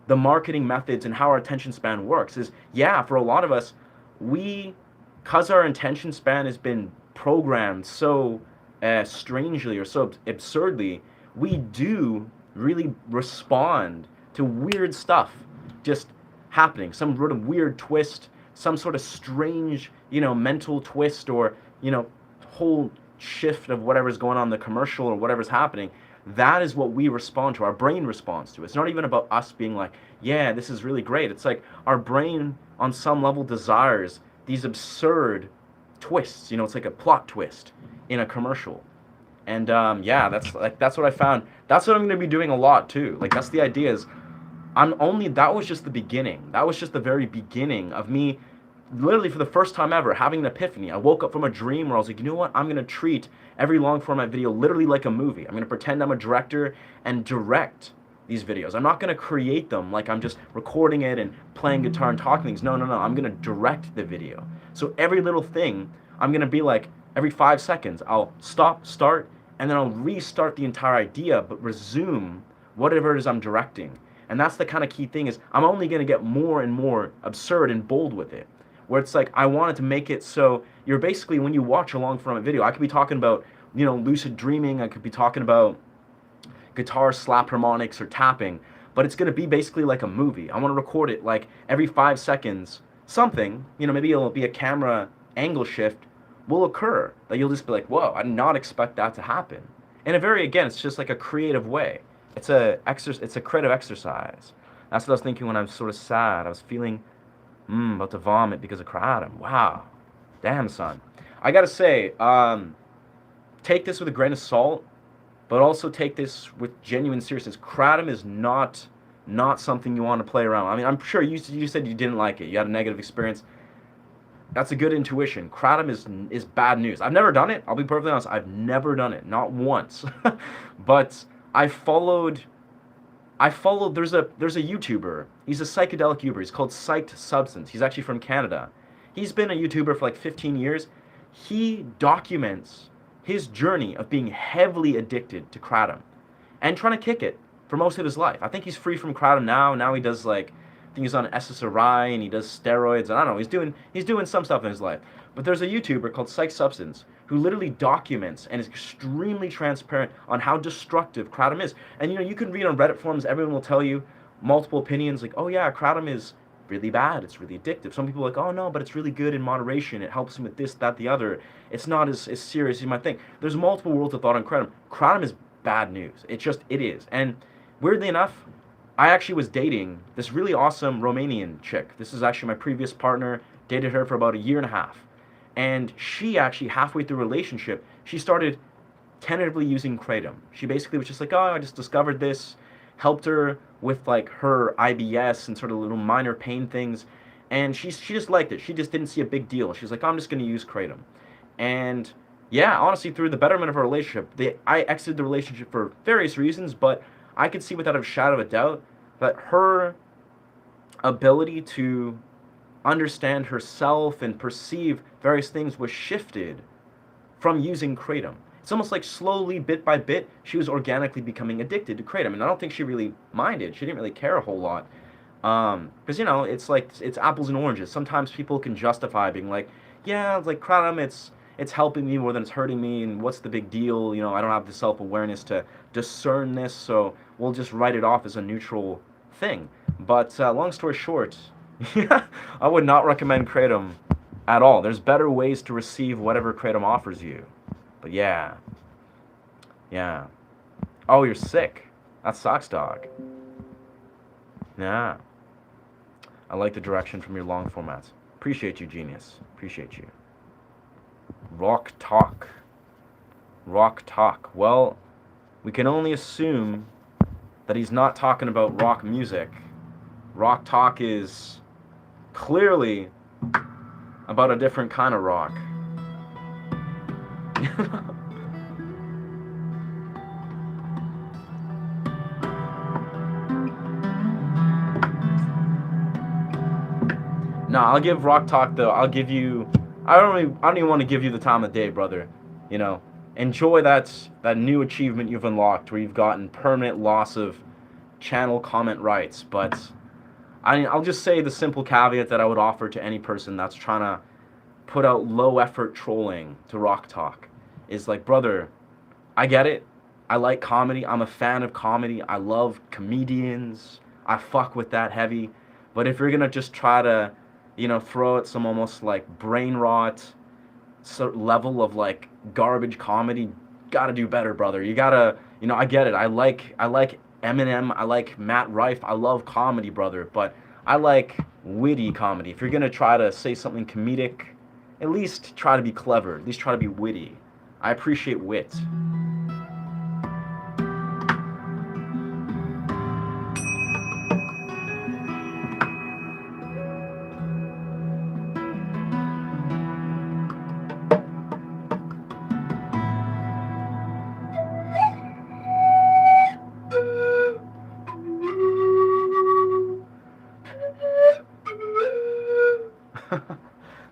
the marketing methods and how our attention span works. Is, yeah, for a lot of us, because our attention span has been programmed so strangely or so absurdly, we do really respond to weird stuff just happening, some sort of weird twist, some sort of strange, mental twist, or, whole shift of whatever's going on in the commercial or whatever's happening. That is what we respond to. Our brain responds to. It's not even about us being like, yeah, this is really great. It's like our brain on some level desires these absurd twists. It's like a plot twist in a commercial. And yeah, that's what I found. That's what I'm going to be doing a lot too. Like, that's the idea. Is that was just the beginning. That was just the very beginning of me, literally for the first time ever, having an epiphany. I woke up from a dream where I was like, you know what? I'm going to treat every long format video literally like a movie. I'm going to pretend I'm a director and direct these videos. I'm not going to create them like I'm just recording it and playing guitar and talking things. No, no, no. I'm going to direct the video. So every little thing, I'm going to be like, every 5 seconds, I'll stop, start, and then I'll restart the entire idea, but resume whatever it is I'm directing. And that's the kind of key thing, is I'm only going to get more and more absurd and bold with it. Where it's like, I wanted to make it so you're basically, when you watch a long format video, I could be talking about, lucid dreaming, I could be talking about guitar slap harmonics or tapping, but it's going to be basically like a movie. I want to record it like every 5 seconds, something, maybe it'll be a camera angle shift will occur that you'll just be like, whoa, I did not expect that to happen. And again, it's just like a creative way. It's a creative exercise. That's what I was thinking when I was sort of sad. I was feeling about to vomit because of kratom. Wow. Damn, son. I gotta say, take this with a grain of salt, but also take this with genuine seriousness. Kratom is not something you want to play around with. I mean, I'm sure you said you didn't like it. You had a negative experience. That's a good intuition. Kratom is bad news. I've never done it. I'll be perfectly honest. I've never done it. Not once. But I followed. There's a YouTuber. He's a psychedelic YouTuber. He's called Psyched Substance. He's actually from Canada. He's been a YouTuber for like 15 years. He documents his journey of being heavily addicted to kratom and trying to kick it for most of his life. I think he's free from kratom now. Now he does, like, I think he's on SSRI and he does steroids, and I don't know, he's doing some stuff in his life. But there's a YouTuber called Psyched Substance who literally documents and is extremely transparent on how destructive kratom is. And you can read on Reddit forums, everyone will tell you multiple opinions, like, oh yeah, kratom is really bad, it's really addictive. Some people are like, oh no, but it's really good in moderation, it helps him with this, that, the other, it's not as serious as you might think. There's multiple worlds of thought on kratom. Kratom is bad news. It is. And weirdly enough, I actually was dating this really awesome Romanian chick. This is actually my previous partner, dated her for about a year and a half. And she actually, halfway through a relationship, she started tentatively using kratom. She basically was just like, oh, I just discovered this, helped her with like her IBS and sort of little minor pain things, and she just liked it. She just didn't see a big deal. She's like, oh, I'm just going to use kratom. And yeah, honestly, through the betterment of our relationship, I exited the relationship for various reasons, but I could see without a shadow of a doubt that her ability to understand herself and perceive various things was shifted from using kratom. It's almost like slowly, bit by bit, she was organically becoming addicted to kratom. And I don't think she really minded. She didn't really care a whole lot. Because, it's like, it's apples and oranges. Sometimes people can justify being like, yeah, it's like kratom, it's helping me more than it's hurting me, and what's the big deal? I don't have the self-awareness to discern this, so we'll just write it off as a neutral thing. But long story short, I would not recommend kratom at all. There's better ways to receive whatever kratom offers you. But yeah. Oh, you're sick. That sucks, dog. Yeah. I like the direction from your long formats. Appreciate you, genius. Appreciate you. Rock talk. Well, we can only assume that he's not talking about rock music. Rock talk is clearly about a different kind of rock. Nah, I'll give Rock Talk though. I'll give you. I don't even want to give you the time of day, brother. You know, enjoy that new achievement you've unlocked, where you've gotten permanent loss of channel comment rights. But I'll just say the simple caveat that I would offer to any person that's trying to put out low effort trolling to Rock Talk is like, brother, I get it. I like comedy. I'm a fan of comedy. I love comedians. I fuck with that heavy. But if you're gonna just try to, throw out some almost like brain rot sort level of like garbage comedy, gotta do better, brother. You gotta, I get it. I like Eminem. I like Matt Rife. I love comedy, brother. But I like witty comedy. If you're gonna try to say something comedic, at least try to be clever. At least try to be witty. I appreciate wit.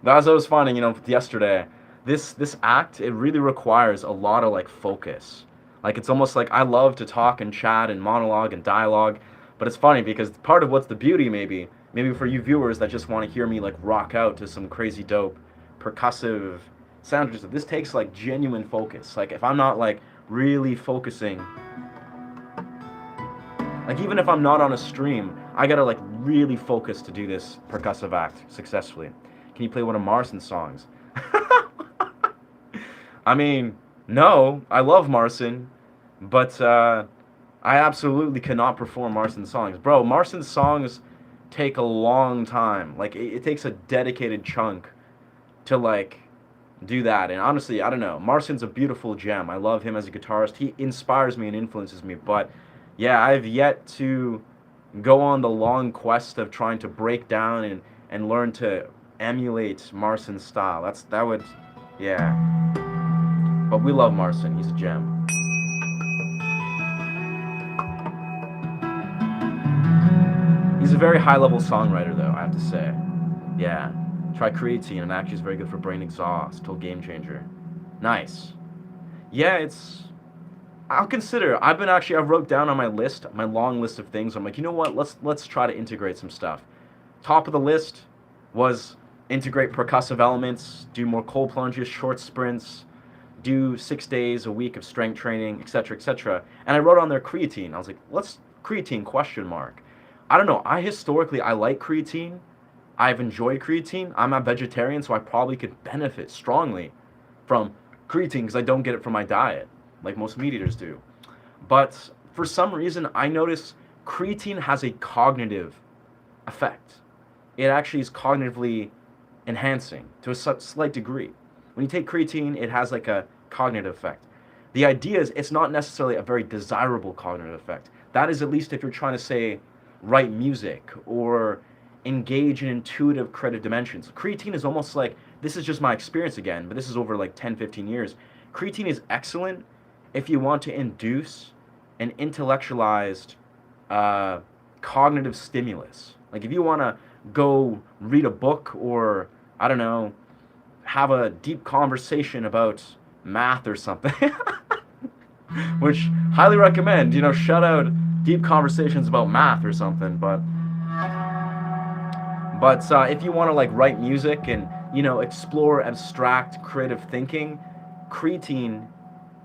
As I was finding, yesterday, this act, it really requires a lot of like focus. Like it's almost like I love to talk and chat and monologue and dialogue, but it's funny because part of what's the beauty maybe for you viewers that just want to hear me like rock out to some crazy dope percussive sound, this takes like genuine focus. Like if I'm not like really focusing, like even if I'm not on a stream, I gotta like really focus to do this percussive act successfully. Can you play one of Marston's songs? I mean, no, I love Marson, but I absolutely cannot perform Marston's songs. Bro, Marston's songs take a long time. Like it takes a dedicated chunk to like do that. And honestly, I don't know. Marston's a beautiful gem. I love him as a guitarist. He inspires me and influences me. But yeah, I've yet to go on the long quest of trying to break down and learn to emulate Marston's style. That would, yeah. But we love Marston. He's a gem. He's a very high-level songwriter, though, I have to say. Yeah. Try Creatine, and actually is very good for brain exhaust. Total game changer. Nice. Yeah, I'll consider. I've wrote down on my list, my long list of things. I'm like, you know what? Let's try to integrate some stuff. Top of the list was integrate percussive elements, do more cold plunges, short sprints, do 6 days a week of strength training, etc., etc. And I wrote on there creatine. I was like, let's creatine question mark. I don't know. I like creatine. I've enjoyed creatine. I'm a vegetarian, so I probably could benefit strongly from creatine because I don't get it from my diet like most meat eaters do. But for some reason, I notice creatine has a cognitive effect. It actually is cognitively enhancing to a slight degree. When you take creatine, it has like a cognitive effect. The idea is it's not necessarily a very desirable cognitive effect. That is at least if you're trying to say write music or engage in intuitive creative dimensions. Creatine is almost like, this is just my experience again, but this is over like 10, 15 years. Creatine is excellent if you want to induce an intellectualized cognitive stimulus. Like if you want to go read a book or, I don't know, have a deep conversation about math or something, which highly recommend, shout out deep conversations about math or something, but if you want to like write music and, explore abstract creative thinking, creatine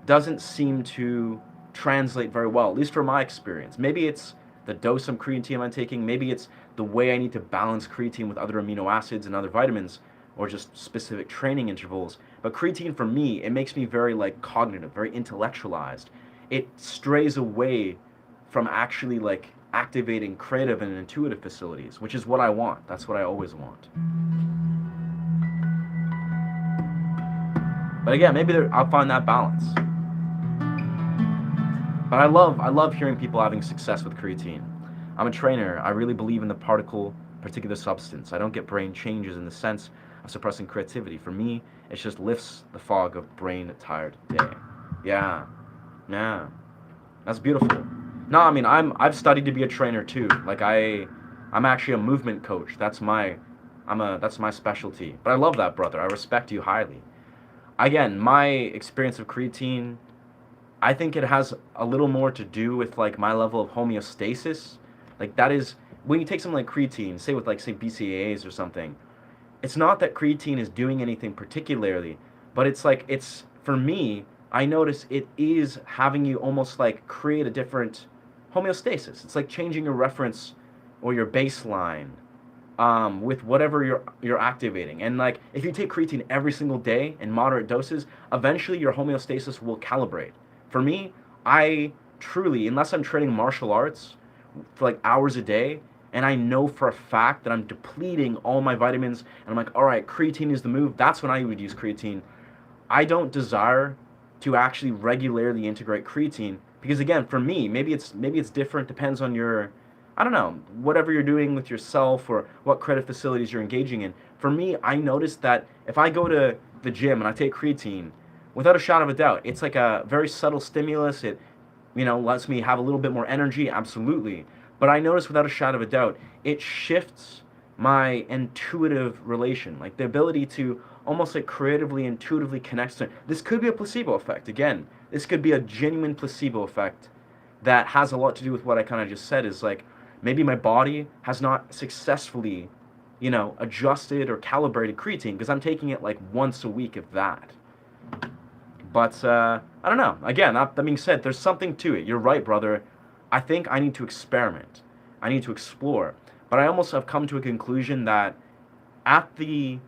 doesn't seem to translate very well, at least from my experience. Maybe it's the dose of creatine I'm taking, maybe it's the way I need to balance creatine with other amino acids and other vitamins, or just specific training intervals. But creatine for me, it makes me very like cognitive, very intellectualized. It strays away from actually like activating creative and intuitive facilities, which is what I want. That's what I always want. But again, maybe I'll find that balance. But I love hearing people having success with creatine. I'm a trainer. I really believe in the particle particular substance. I don't get brain changes in the sense of suppressing creativity. For me, it just lifts the fog of brain tired day. Yeah, yeah, that's beautiful. No, I mean I've studied to be a trainer too. Like I'm actually a movement coach. That's my specialty. But I love that, brother. I respect you highly. Again, my experience of creatine, I think it has a little more to do with like my level of homeostasis. Like that is when you take something like creatine, say with like say BCAAs or something, it's not that creatine is doing anything particularly, but it's like it's for me, I notice it is having you almost like create a different homeostasis. It's like changing your reference or your baseline with whatever you're activating. And like if you take creatine every single day in moderate doses, eventually your homeostasis will calibrate. For me, I truly, unless I'm training martial arts for like hours a day, and I know for a fact that I'm depleting all my vitamins, and I'm like, all right, creatine is the move. That's when I would use creatine. I don't desire to actually regularly integrate creatine because again, for me, maybe it's different. Depends on your, I don't know, whatever you're doing with yourself or what credit facilities you're engaging in. For me, I noticed that if I go to the gym and I take creatine, without a shadow of a doubt, it's like a very subtle stimulus. It lets me have a little bit more energy, absolutely. But I notice without a shadow of a doubt, it shifts my intuitive relation, like the ability to almost like creatively, intuitively connect to. This could be a placebo effect. Again, this could be a genuine placebo effect that has a lot to do with what I kind of just said. Is like maybe my body has not successfully, adjusted or calibrated creatine because I'm taking it like once a week, if that. But I don't know. Again, that being said, there's something to it. You're right, brother. I think I need to experiment. I need to explore. But I almost have come to a conclusion that at the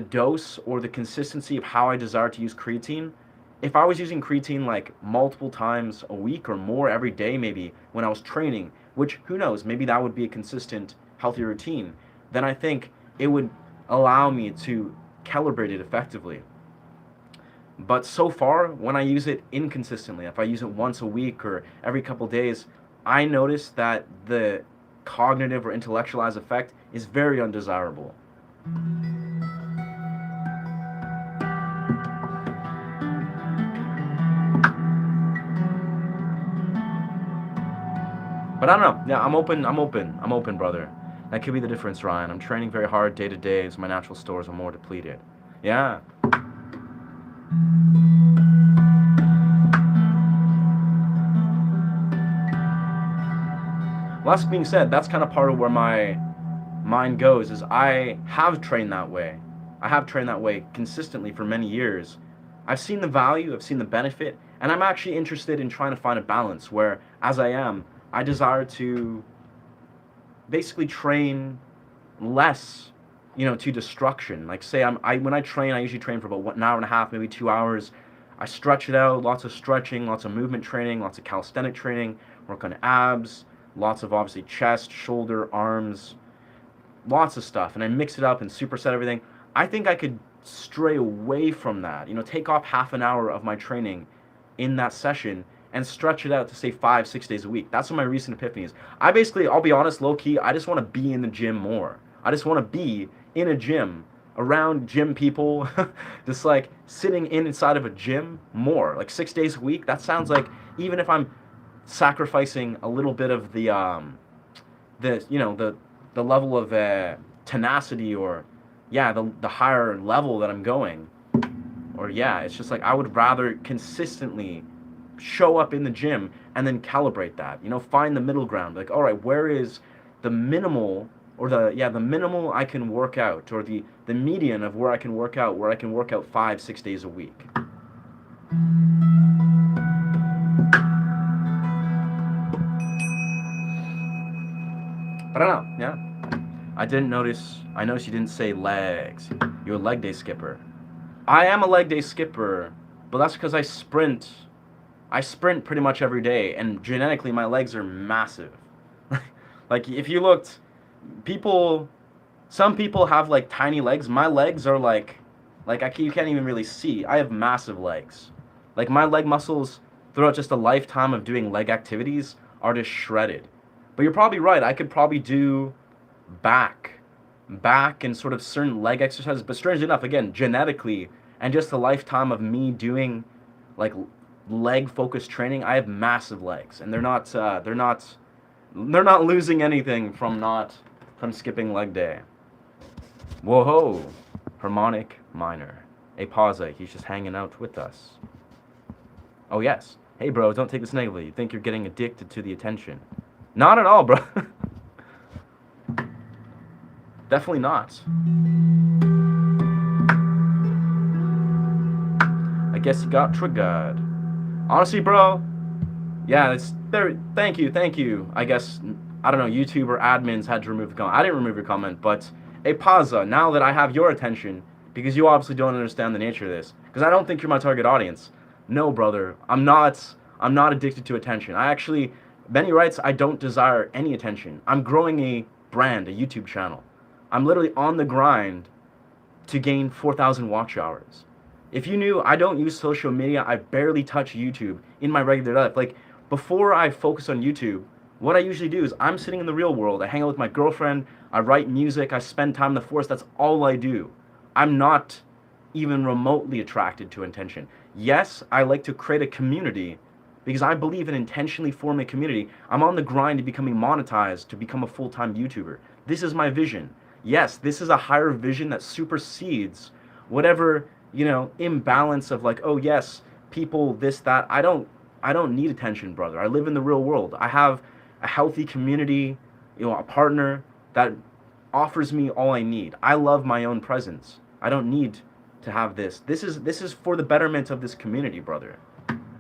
dose or the consistency of how I desire to use creatine, if I was using creatine like multiple times a week or more every day, maybe when I was training, which who knows, maybe that would be a consistent, healthy routine, then I think it would allow me to calibrate it effectively. But so far, when I use it inconsistently, if I use it once a week or every couple days, I notice that the cognitive or intellectualized effect is very undesirable. But I don't know. Yeah, I'm open. I'm open. I'm open, brother. That could be the difference, Ryan. I'm training very hard day to day, so my natural stores are more depleted. Yeah. Well, that's being said, that's kind of part of where my mind goes. Is I have trained that way. I have trained that way consistently for many years. I've seen the value. I've seen the benefit, and I'm actually interested in trying to find a balance where, as I am, I desire to basically train less, to destruction. Like say I when I train, I usually train for about an hour and a half, maybe 2 hours. I stretch it out, lots of stretching, lots of movement training, lots of calisthenic training, work on abs, lots of obviously chest, shoulder, arms, lots of stuff, and I mix it up and superset everything. I think I could stray away from that. Take off half an hour of my training in that session and stretch it out to say 5, 6 days a week. That's what my recent epiphany is. I'll be honest, low key, I just want to be in the gym more. I just want to be in a gym around gym people, just like sitting inside of a gym more, like 6 days a week. That sounds like even if I'm sacrificing a little bit of the level of tenacity or the higher level that I'm going, or it's just like I would rather consistently show up in the gym and then calibrate that. Find the middle ground. Like, all right, where is the minimal or the minimal I can work out, or the median of where I can work out, 5, 6 days a week. But I don't know, yeah. I noticed you didn't say legs. You're a leg day skipper. I am a leg day skipper, but that's because I sprint pretty much every day, and genetically my legs are massive. Like if you looked, people, some people have like tiny legs. My legs are you can't even really see. I have massive legs. Like my leg muscles throughout just a lifetime of doing leg activities are just shredded. But you're probably right. I could probably do back and sort of certain leg exercises. But strangely enough, again, genetically and just a lifetime of me doing like leg focused training, I have massive legs, and they're not losing anything from skipping leg day. Whoa, harmonic minor. A pausa. He's just hanging out with us. Oh yes. Hey bro, don't take this negatively. You think you're getting addicted to the attention? Not at all, bro. Definitely not. I guess you got triggered. Honestly, bro. Yeah, it's there. Thank you. I guess I don't know. YouTube or admins had to remove the comment. I didn't remove your comment, but a pausa. Now that I have your attention, because you obviously don't understand the nature of this, because I don't think you're my target audience. No, brother, I'm not. I'm not addicted to attention. I actually, Benny writes, I don't desire any attention. I'm growing a brand, a YouTube channel. I'm literally on the grind to gain 4,000 watch hours. If you knew, I don't use social media. I barely touch YouTube in my regular life. Like, before I focus on YouTube, what I usually do is I'm sitting in the real world. I hang out with my girlfriend. I write music. I spend time in the forest. That's all I do. I'm not even remotely attracted to attention. Yes, I like to create a community because I believe in intentionally forming a community. I'm on the grind to becoming monetized, to become a full-time YouTuber. This is my vision. Yes, this is a higher vision that supersedes whatever, imbalance of like, oh yes, people, this, that. I don't need attention, brother. I live in the real world. I have a healthy community, a partner that offers me all I need. I love my own presence. I don't need to have this. This is for the betterment of this community, brother.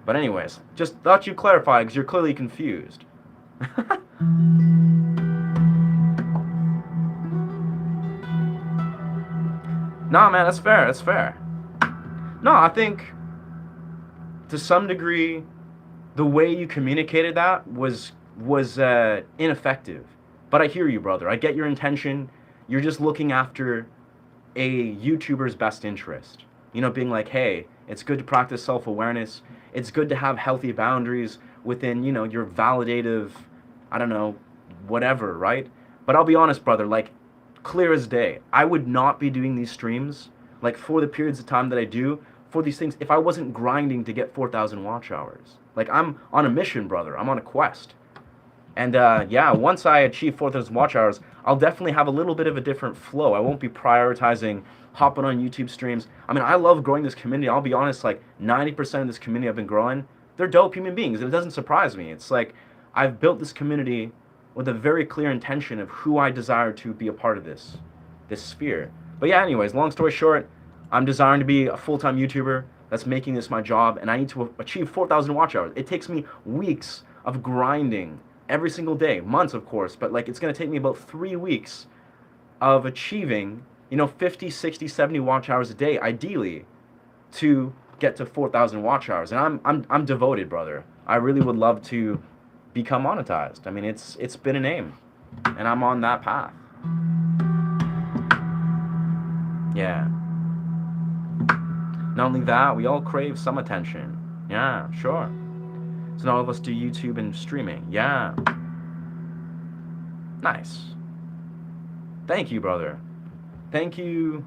But anyways, just thought you'd clarify because you're clearly confused. Nah, man, that's fair. That's fair. No, I think to some degree, the way you communicated that was ineffective. But I hear you, brother. I get your intention. You're just looking after a YouTuber's best interest. Being like, hey, it's good to practice self-awareness. It's good to have healthy boundaries within, your validative, I don't know, whatever, right? But I'll be honest, brother, like, clear as day, I would not be doing these streams, like, for the periods of time that I do, for these things, if I wasn't grinding to get 4,000 watch hours. Like, I'm on a mission, brother. I'm on a quest. And yeah, once I achieve 4,000 watch hours, I'll definitely have a little bit of a different flow. I won't be prioritizing hopping on YouTube streams. I mean, I love growing this community. I'll be honest, like 90% of this community I've been growing, they're dope human beings. It doesn't surprise me. It's like I've built this community with a very clear intention of who I desire to be a part of this sphere. But yeah, anyways, long story short, I'm desiring to be a full-time YouTuber that's making this my job, and I need to achieve 4,000 watch hours. It takes me weeks of grinding every single day, months of course, but like it's going to take me about 3 weeks of achieving, 50, 60, 70 watch hours a day, ideally, to get to 4,000 watch hours. And I'm devoted, brother. I really would love to become monetized. I mean, it's been an aim, and I'm on that path. Yeah. Not only that, we all crave some attention. Yeah, sure. So not all of us do YouTube and streaming. Yeah. Nice. Thank you, brother. Thank you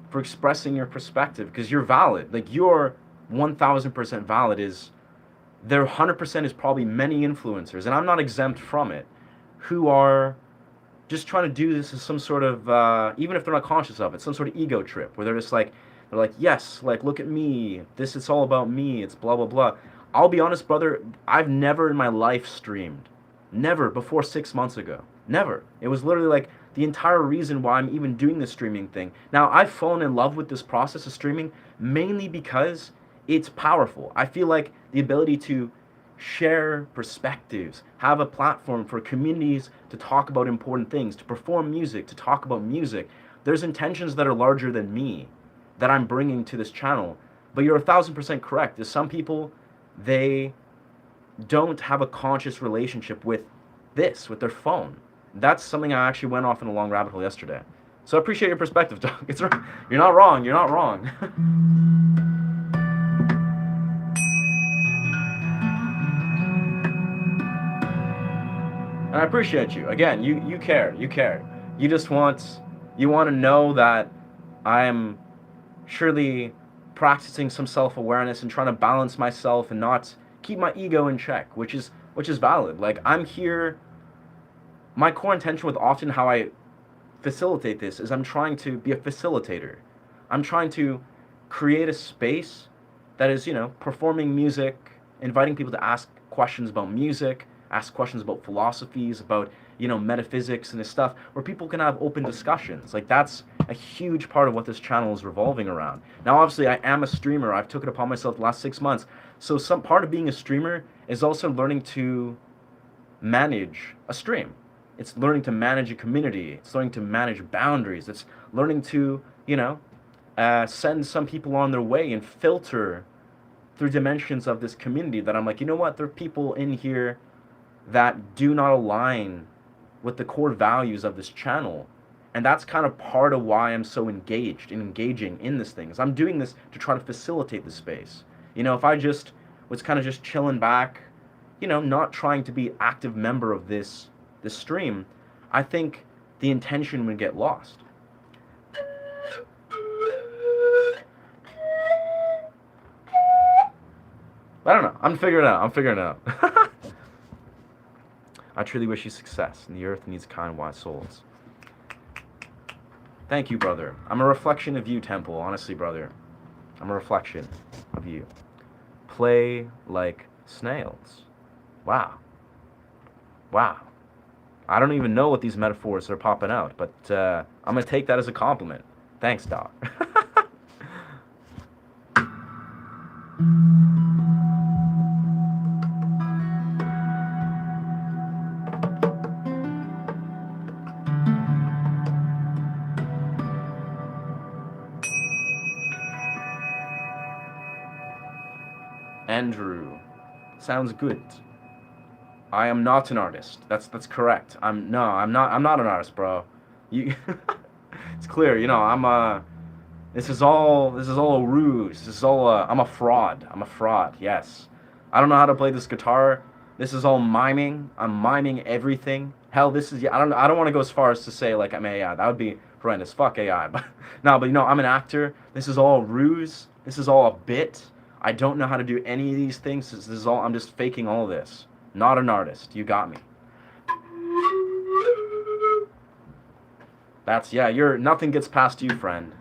for expressing your perspective, because you're valid. Like, you're 1,000% valid. There 100% is probably many influencers, and I'm not exempt from it, who are just trying to do this as some sort of, even if they're not conscious of it, some sort of ego trip, where they're just like, yes, like, look at me. It's all about me. It's blah, blah, blah. I'll be honest, brother, I've never in my life streamed. Never before 6 months ago. Never. It was literally like the entire reason why I'm even doing this streaming thing. Now, I've fallen in love with this process of streaming mainly because it's powerful. I feel like the ability to share perspectives, have a platform for communities to talk about important things, to perform music, to talk about music. There's intentions that are larger than me that I'm bringing to this channel. But you're 1,000% correct. There's some people, they don't have a conscious relationship with with their phone. That's something I actually went off in a long rabbit hole yesterday. So I appreciate your perspective, Doc. You're not wrong. You're not wrong. And I appreciate you. Again, you care. You care. You just want to know that I'm surely practicing some self-awareness and trying to balance myself and not keep my ego in check, which is valid. Like I'm here, my core intention with often how I facilitate this is I'm trying to be a facilitator. I'm trying to create a space that is, performing music, inviting people to ask questions about music, ask questions about philosophies, about, metaphysics and this stuff, where people can have open discussions. Like that's a huge part of what this channel is revolving around. Now, obviously, I am a streamer. I've took it upon myself the last 6 months. So some part of being a streamer is also learning to manage a stream. It's learning to manage a community. It's learning to manage boundaries. It's learning to, send some people on their way and filter through dimensions of this community that I'm like, you know what? There are people in here that do not align with the core values of this channel. And that's kind of part of why I'm so engaged and engaging in this thing. Is I'm doing this to try to facilitate the space. If I just was kind of just chilling back, not trying to be active member of this stream, I think the intention would get lost. I don't know. I'm figuring it out. I truly wish you success, and the earth needs kind, wise souls. Thank you, brother. I'm a reflection of you, Temple. Honestly, brother. I'm a reflection of you. Play like snails. Wow. I don't even know what these metaphors are popping out, but I'm going to take that as a compliment. Thanks, Doc. Andrew. Sounds good. I am not an artist. That's correct. I'm not an artist, bro. You It's clear, this is all a ruse. This is all I'm a fraud. Yes. I don't know how to play this guitar. This is all miming. I'm miming everything. Hell, this is I don't want to go as far as to say like I'm AI. That would be horrendous. Fuck AI. But no, but I'm an actor. This is all a ruse. This is all a bit. I don't know how to do any of these things. This is all I'm just faking all of this. Not an artist. You got me. That's you're nothing gets past you, friend.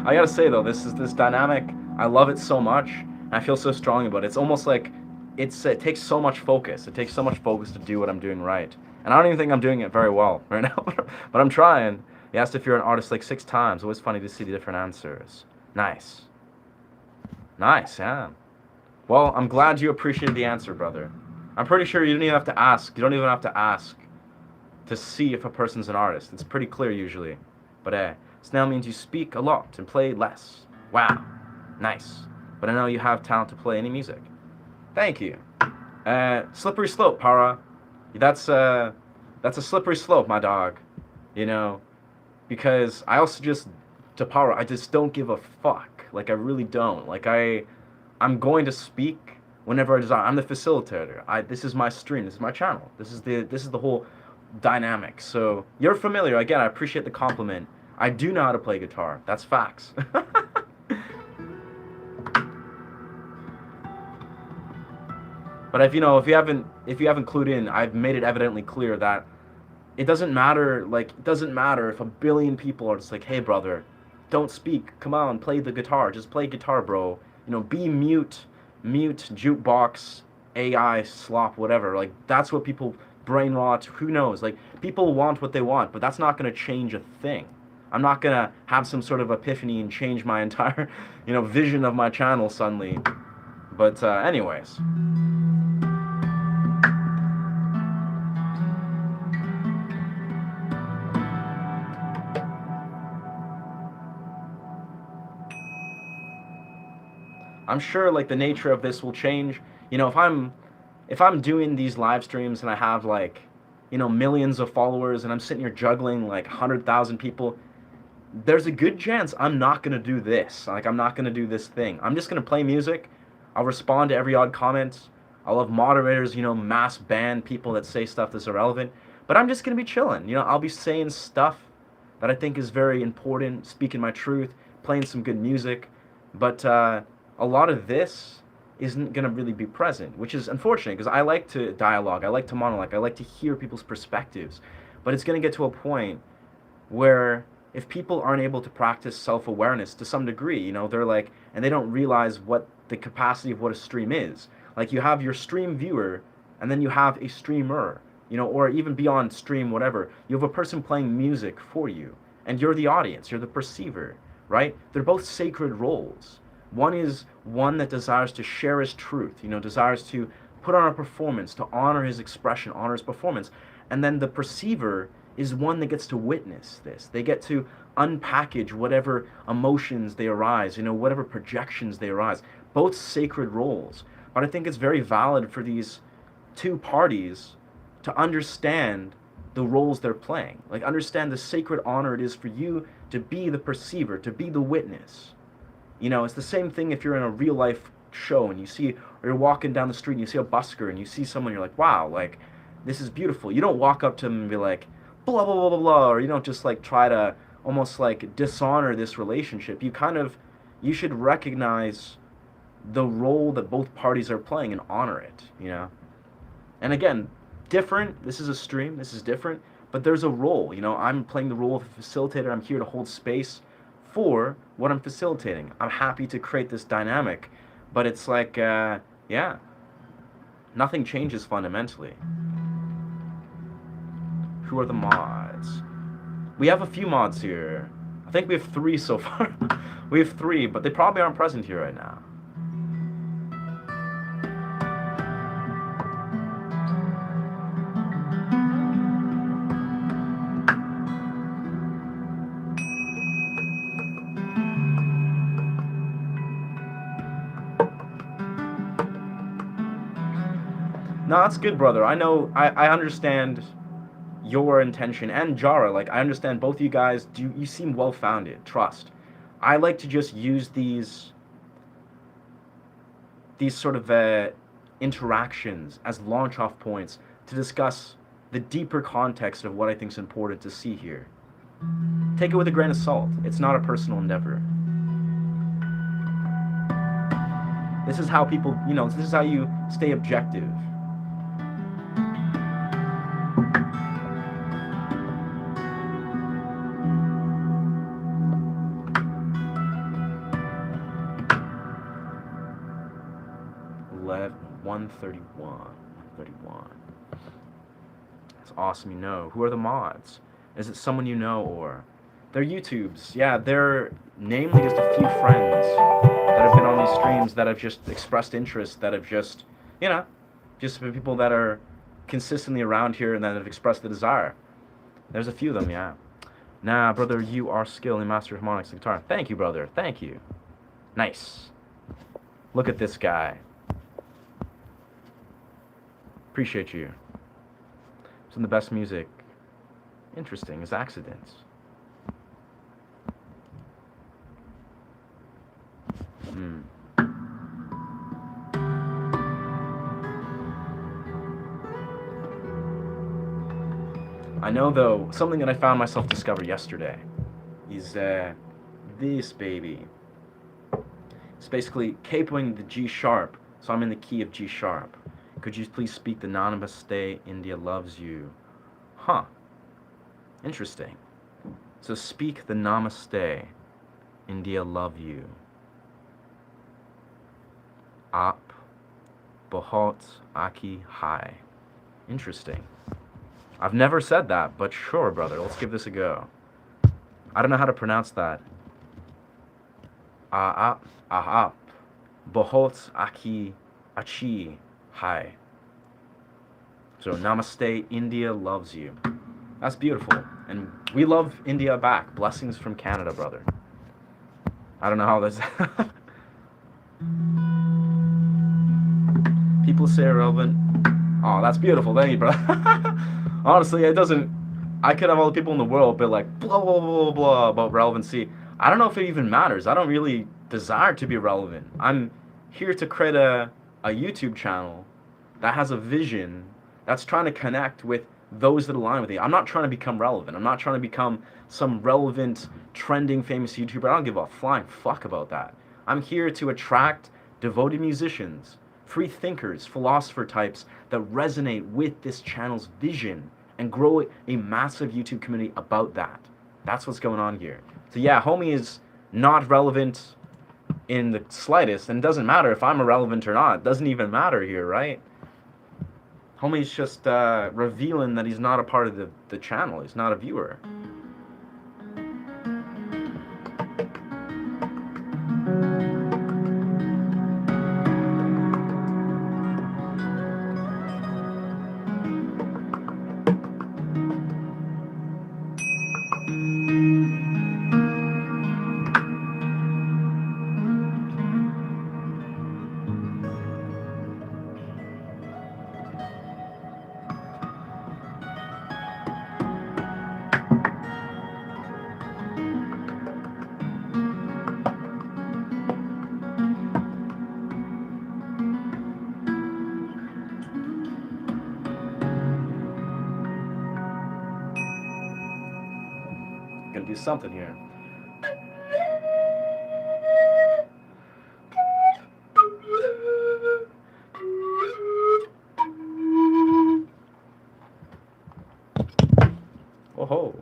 I gotta say though, this dynamic. I love it so much. And I feel so strongly about it. It's almost like it takes so much focus. It takes so much focus to do what I'm doing right. And I don't even think I'm doing it very well right now, but I'm trying. He asked if you're an artist like 6 times. Always funny to see the different answers. Nice, yeah. Well, I'm glad you appreciated the answer, brother. I'm pretty sure you don't even have to ask. You don't even have to ask to see if a person's an artist. It's pretty clear usually. But snail means you speak a lot and play less. Wow. Nice. But I know you have talent to play any music. Thank you. Slippery slope, Para. That's a slippery slope, my dog. Because I also to Para, I just don't give a fuck. Like, I really don't. Like, I'm going to speak whenever I desire. I'm the facilitator. This is my stream. This is my channel. This is the whole dynamic. So, you're familiar. Again, I appreciate the compliment. I do know how to play guitar. That's facts. But if you haven't clued in, I've made it evidently clear that it doesn't matter. Like, it doesn't matter if a billion people are just like, "Hey, brother, don't speak. Come on, play the guitar. Just play guitar, bro. Be mute, jukebox, AI, slop, whatever." Like, that's what people brain rot. Who knows? Like, people want what they want, but that's not going to change a thing. I'm not going to have some sort of epiphany and change my entire, vision of my channel suddenly. But anyways. I'm sure like the nature of this will change. You know, if I'm doing these live streams and I have like, millions of followers and I'm sitting here juggling like 100,000 people, there's a good chance I'm not going to do this. Like I'm not going to do this thing. I'm just going to play music. I'll respond to every odd comment. I'll have moderators, mass ban people that say stuff that's irrelevant. But I'm just going to be chilling. I'll be saying stuff that I think is very important, speaking my truth, playing some good music. But a lot of this isn't going to really be present, which is unfortunate because I like to dialogue, I like to monologue, I like to hear people's perspectives. But it's going to get to a point where if people aren't able to practice self-awareness to some degree, they're like, and they don't realize what the capacity of what a stream is. Like you have your stream viewer and then you have a streamer, or even beyond stream, whatever. You have a person playing music for you and you're the audience, you're the perceiver, right? They're both sacred roles. One is one that desires to share his truth, desires to put on a performance, to honor his expression, honor his performance. And then the perceiver is one that gets to witness this. They get to unpackage whatever emotions they arise, whatever projections they arise. Both sacred roles. But I think it's very valid for these two parties to understand the roles they're playing. Like understand the sacred honor it is for you to be the perceiver, to be the witness. It's the same thing if you're in a real life show and you see, or you're walking down the street and you see a busker and you see someone, you're like, wow, like, this is beautiful. You don't walk up to them and be like, blah, blah, blah, blah, blah, or you don't just like try to almost like dishonor this relationship. You should recognize the role that both parties are playing and honor it. And again, different, this is a stream, this is different, but there's a role, I'm playing the role of a facilitator, I'm here to hold space for what I'm facilitating. I'm happy to create this dynamic, but it's like, yeah, nothing changes fundamentally. Who are the mods? We have a few mods here. I think we have 3 so far. We have 3, but they probably aren't present here right now. No, that's good, brother. I know, I understand your intention, and Jara, like, I understand both of you guys, you seem well-founded, trust. I like to just use these sort of interactions as launch-off points to discuss the deeper context of what I think is important to see here. Take it with a grain of salt. It's not a personal endeavor. This is how people, this is how you stay objective. Lev 131. That's awesome, Who are the mods? Is it someone you know, or they're YouTubes? Yeah, they're namely just a few friends that have been on these streams that have just expressed interest, that have just, just people that are consistently around here and that have expressed the desire. There's a few of them, yeah. Nah, brother, you are skilled in master harmonics and guitar. Thank you, brother. Thank you. Nice. Look at this guy. Appreciate you. Some of the best music. Interesting is accidents. I know, though, something that I found myself discover yesterday is this baby. It's basically capoing the G sharp, so I'm in the key of G sharp. Could you please speak the Namaste, India loves you? Huh. Interesting. So speak the Namaste, India love you. Aap, Bahut, Aki, Hai. Interesting. I've never said that, but sure, brother. Let's give this a go. I don't know how to pronounce that. Aap, Ahap. Bohot Aki Achi Hai. So namaste, India loves you. That's beautiful. And we love India back. Blessings from Canada, brother. I don't know how this... People say irrelevant. Oh, that's beautiful. Thank you, bro. Honestly, it doesn't... I could have all the people in the world be like, blah, blah, blah, blah, blah, about relevancy. I don't know if it even matters. I don't really desire to be relevant. I'm here to create a YouTube channel that has a vision that's trying to connect with those that align with you. I'm not trying to become relevant. I'm not trying to become some relevant, trending, famous YouTuber. I don't give a flying fuck about that. I'm here to attract devoted musicians, free thinkers, philosopher types that resonate with this channel's vision and grow a massive YouTube community about that. That's what's going on here. So yeah, homie is not relevant in the slightest, and it doesn't matter if I'm irrelevant or not. It doesn't even matter here, right? Homie's just revealing that he's not a part of the channel. He's not a viewer. Gonna do something here. Whoa.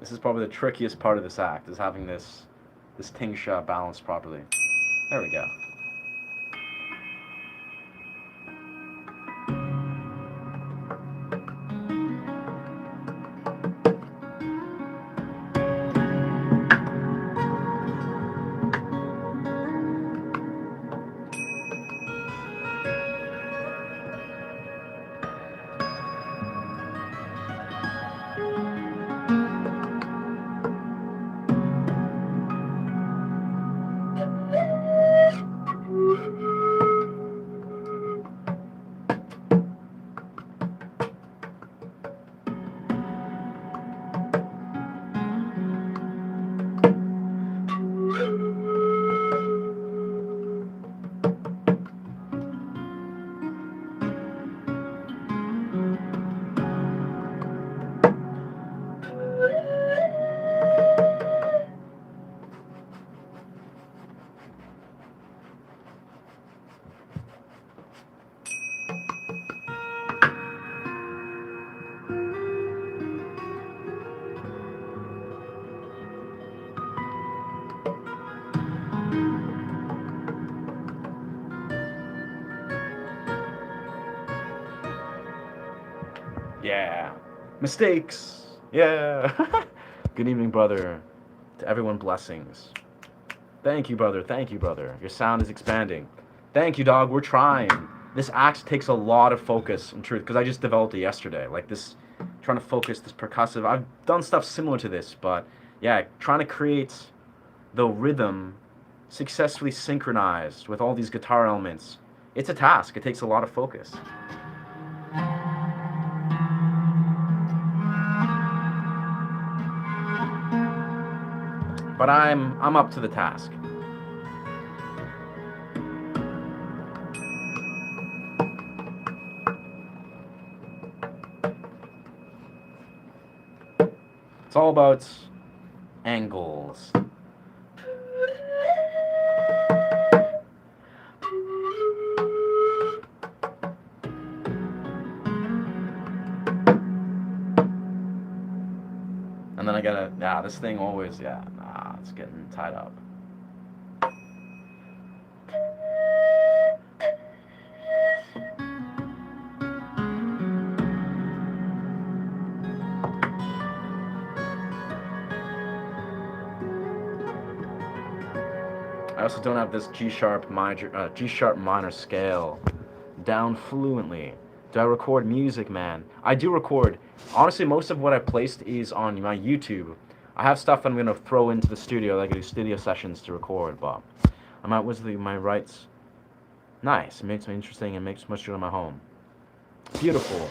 This is probably the trickiest part of this act, is having this tingsha balanced properly. There we go. Yeah. Mistakes. Yeah. Good evening, brother. To everyone, blessings. Thank you, brother. Thank you, brother. Your sound is expanding. Thank you, dog. We're trying. This act takes a lot of focus, in truth, because I just developed it yesterday. Like this, trying to focus this percussive. I've done stuff similar to this, but yeah, trying to create the rhythm successfully synchronized with all these guitar elements. It's a task. It takes a lot of focus. But I'm up to the task. It's all about angles. And then I gotta, nah, this thing always, yeah, nah, it's getting tied up. I also don't have this G sharp minor scale down fluently. Do I record music, man? I do record. Honestly, most of what I placed is on my YouTube. I have stuff I'm gonna throw into the studio, like I do studio sessions to record, but I might was my rights. Nice. It makes me interesting and makes much of my home. Beautiful.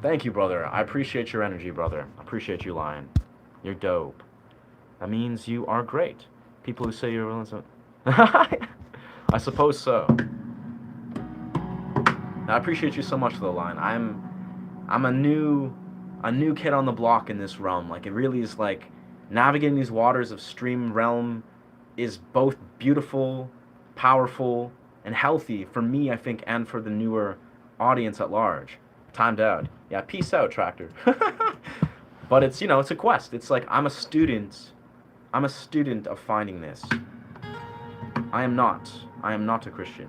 Thank you, brother. I appreciate your energy, brother. I appreciate you, Lion. You're dope. That means you are great. People who say you're I suppose so. I appreciate you so much, though, Lion. I'm a new kid on the block in this realm. Like, it really is like navigating these waters of stream realm is both beautiful, powerful, and healthy for me, I think, and for the newer audience at large. Timed out. Yeah, peace out, Tractor. But it's, it's a quest. It's like I'm a student. I'm a student of finding this. I am not. I am not a Christian.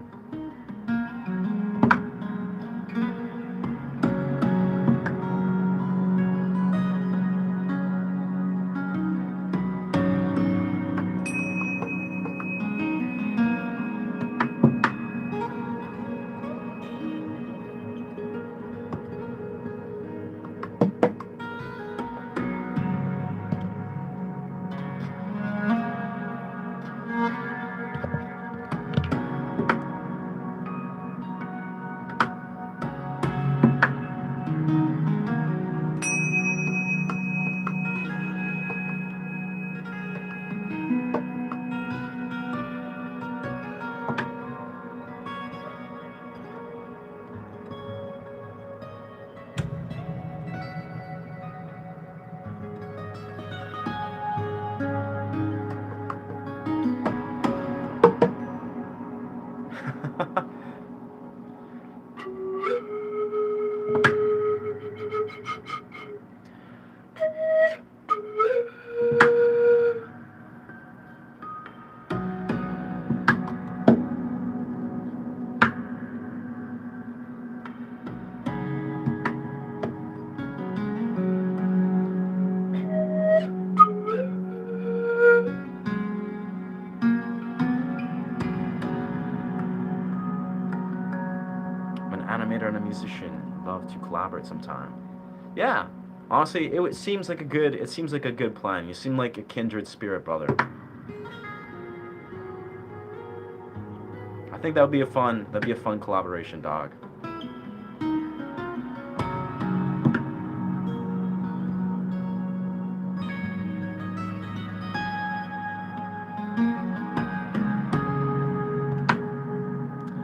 Animator and a musician love to collaborate sometime. Yeah, honestly, it seems like a good plan. You seem like a kindred spirit, brother. I think that'd be a fun collaboration, dog.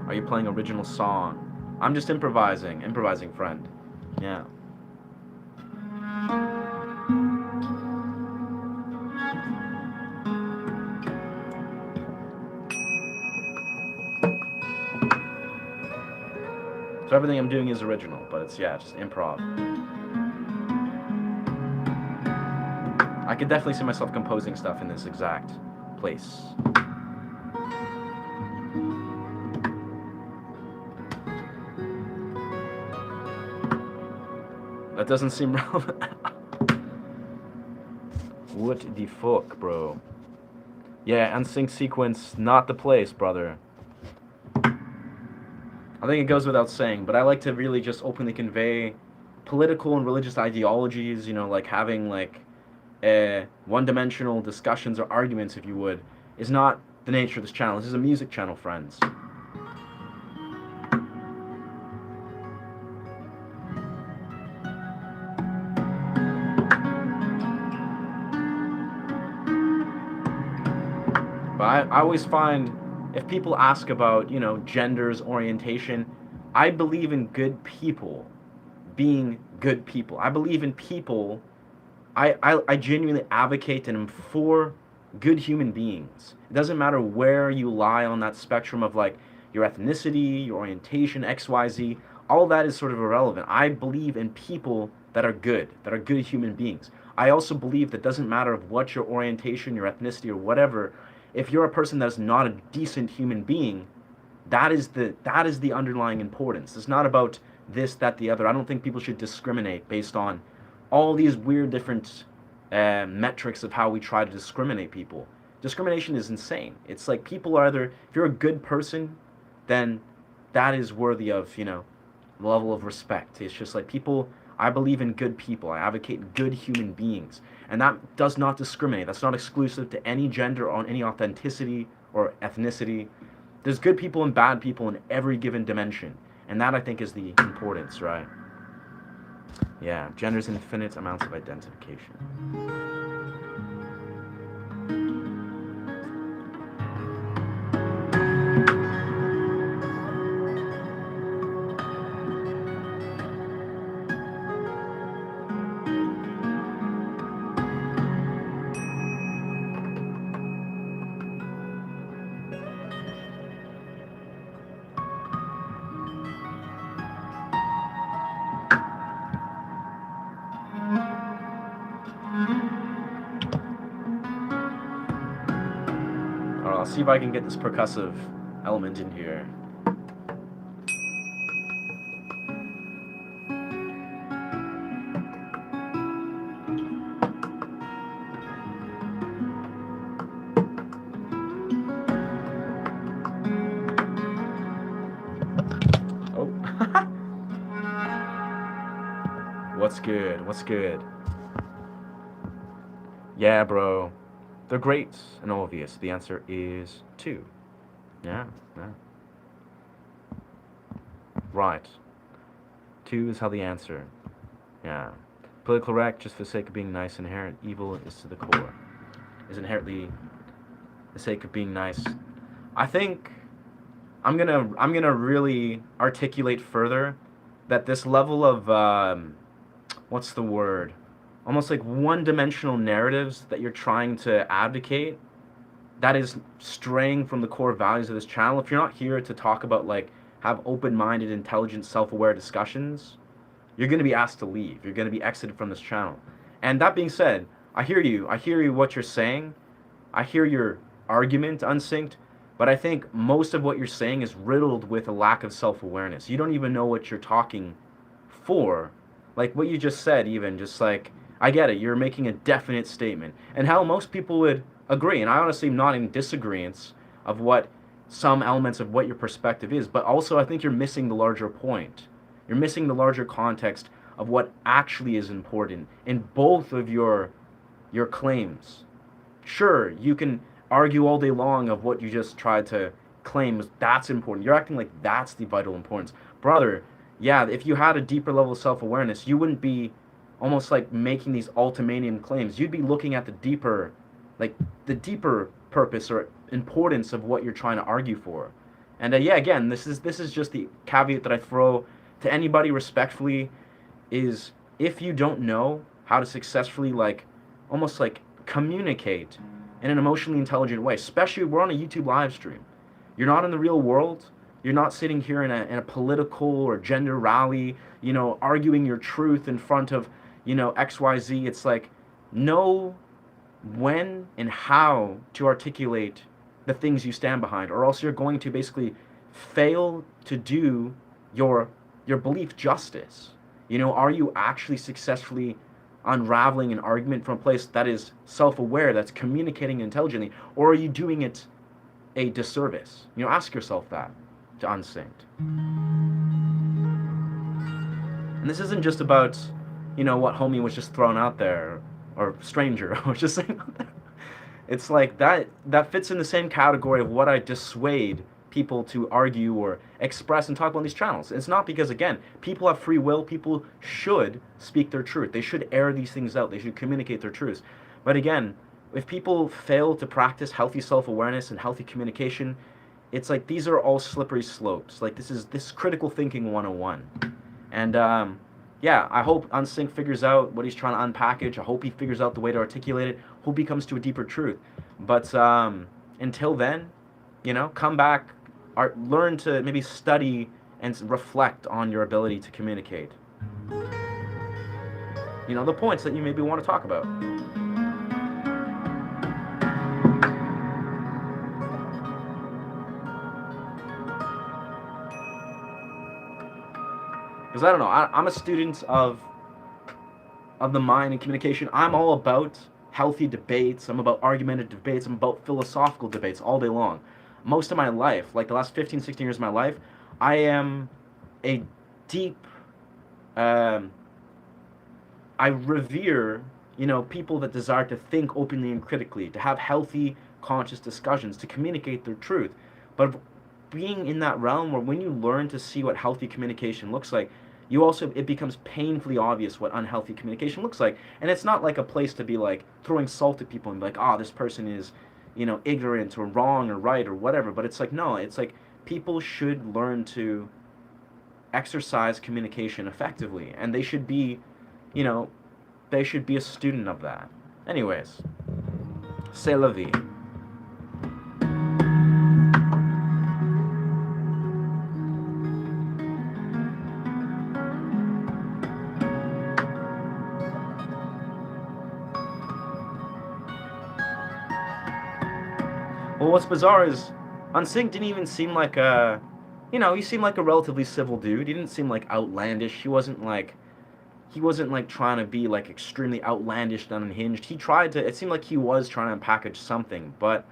Are you playing original song? I'm just improvising, friend. Yeah. So everything I'm doing is original, but it's, yeah, just improv. I could definitely see myself composing stuff in this exact place. That doesn't seem relevant. What the fuck, bro? Yeah, unsync sequence, not the place, brother. I think it goes without saying, but I like to really just openly convey political and religious ideologies, like having like one-dimensional discussions or arguments, if you would, is not the nature of this channel. This is a music channel, friends. But I always find if people ask about, gender's orientation, I believe in good people being good people. I believe in people. I genuinely advocate and am for good human beings. It doesn't matter where you lie on that spectrum of like your ethnicity, your orientation, XYZ. All that is sort of irrelevant. I believe in people that are good human beings. I also believe that doesn't matter of what your orientation, your ethnicity, or whatever, if you're a person that's not a decent human being, that is the underlying importance. It's not about this, that, the other. I don't think people should discriminate based on all these weird different metrics of how we try to discriminate people. Discrimination is insane. It's like people are either, if you're a good person, then that is worthy of, level of respect. It's just like people, I believe in good people. I advocate good human beings. And that does not discriminate. That's not exclusive to any gender or any authenticity or ethnicity. There's good people and bad people in every given dimension. And that, I think, is the importance, right? Yeah, gender's infinite amounts of identification. Alright, I'll see if I can get this percussive element in here. Oh. What's good? What's good? Yeah, bro. They're great and obvious. The answer is 2. Yeah, yeah. Right. 2 is how the answer. Yeah. Politically correct, just for the sake of being nice. Inherent evil is to the core. Is inherently the sake of being nice. I think I'm gonna really articulate further that this level of what's the word? Almost like one-dimensional narratives that you're trying to advocate, that is straying from the core values of this channel. If you're not here to talk about, like, have open-minded, intelligent, self-aware discussions, you're going to be asked to leave. You're going to be exited from this channel. And that being said, I hear you. I hear you what you're saying. I hear your argument unsynced. But I think most of what you're saying is riddled with a lack of self-awareness. You don't even know what you're talking for. Like what you just said, even, just like, I get it. You're making a definite statement. And how most people would agree. And I honestly am not in disagreement of what some elements of what your perspective is. But also, I think you're missing the larger point. You're missing the larger context of what actually is important in both of your claims. Sure, you can argue all day long of what you just tried to claim that's important. You're acting like that's the vital importance. Brother, yeah, if you had a deeper level of self-awareness, you wouldn't be almost like making these ultimanium claims. You'd be looking at the deeper purpose or importance of what you're trying to argue for. And yeah, again, this is just the caveat that I throw to anybody respectfully, is if you don't know how to successfully, like, almost like communicate in an emotionally intelligent way, especially we're on a YouTube live stream. You're not in the real world. You're not sitting here in a political or gender rally, arguing your truth in front of, XYZ. It's like, know when and how to articulate the things you stand behind, or else you're going to basically fail to do your belief justice. Are you actually successfully unraveling an argument from a place that is self-aware, that's communicating intelligently, or are you doing it a disservice? Ask yourself that to unsynced. And this isn't just about, what homie was just thrown out there, or stranger was just saying out there. It's like that fits in the same category of what I dissuade people to argue or express and talk about on these channels. It's not because, again, people have free will. People should speak their truth. They should air these things out. They should communicate their truths. But again, if people fail to practice healthy self-awareness and healthy communication, it's like these are all slippery slopes. Like this critical thinking 101. And yeah, I hope Unsync figures out what he's trying to unpackage. I hope he figures out the way to articulate it. Hope he comes to a deeper truth. But until then, come back, learn to maybe study and reflect on your ability to communicate. the points that you maybe want to talk about. Because I don't know, I'm a student of the mind and communication. I'm all about healthy debates. I'm about argumentative debates. I'm about philosophical debates all day long. Most of my life, like the last 15, 16 years of my life, I am a deep, um, I revere, people that desire to think openly and critically, to have healthy, conscious discussions, to communicate their truth. But being in that realm where when you learn to see what healthy communication looks like, it becomes painfully obvious what unhealthy communication looks like. And it's not like a place to be like throwing salt at people and be like, oh, this person is, ignorant or wrong or right or whatever. But it's like, no, it's like people should learn to exercise communication effectively, and you know, they should be a student of that. Anyways, c'est la vie. Well, what's bizarre is Unsync didn't even seem like he seemed like a relatively civil dude. He didn't seem like outlandish. He wasn't like trying to be like extremely outlandish and unhinged. It seemed like he was trying to package something, but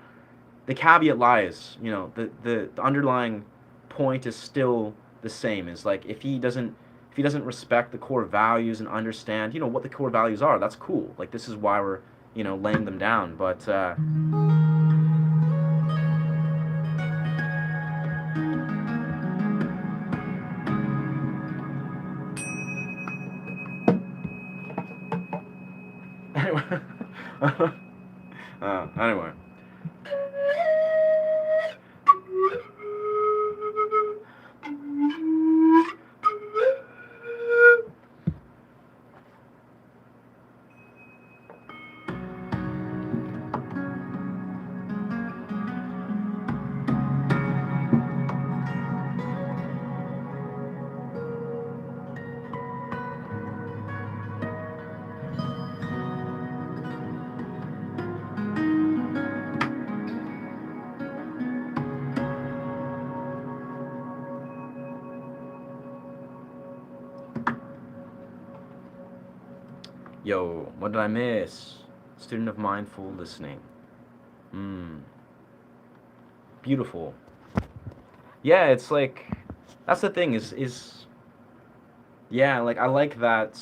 the caveat lies, the underlying point is still the same. Is like if he doesn't respect the core values and understand, what the core values are, that's cool. Like this is why we're, laying them down. But anyway, anyway. Yo, what did I miss? Student of mindful listening. Hmm. Beautiful. Yeah, it's like that's the thing is yeah, like I like that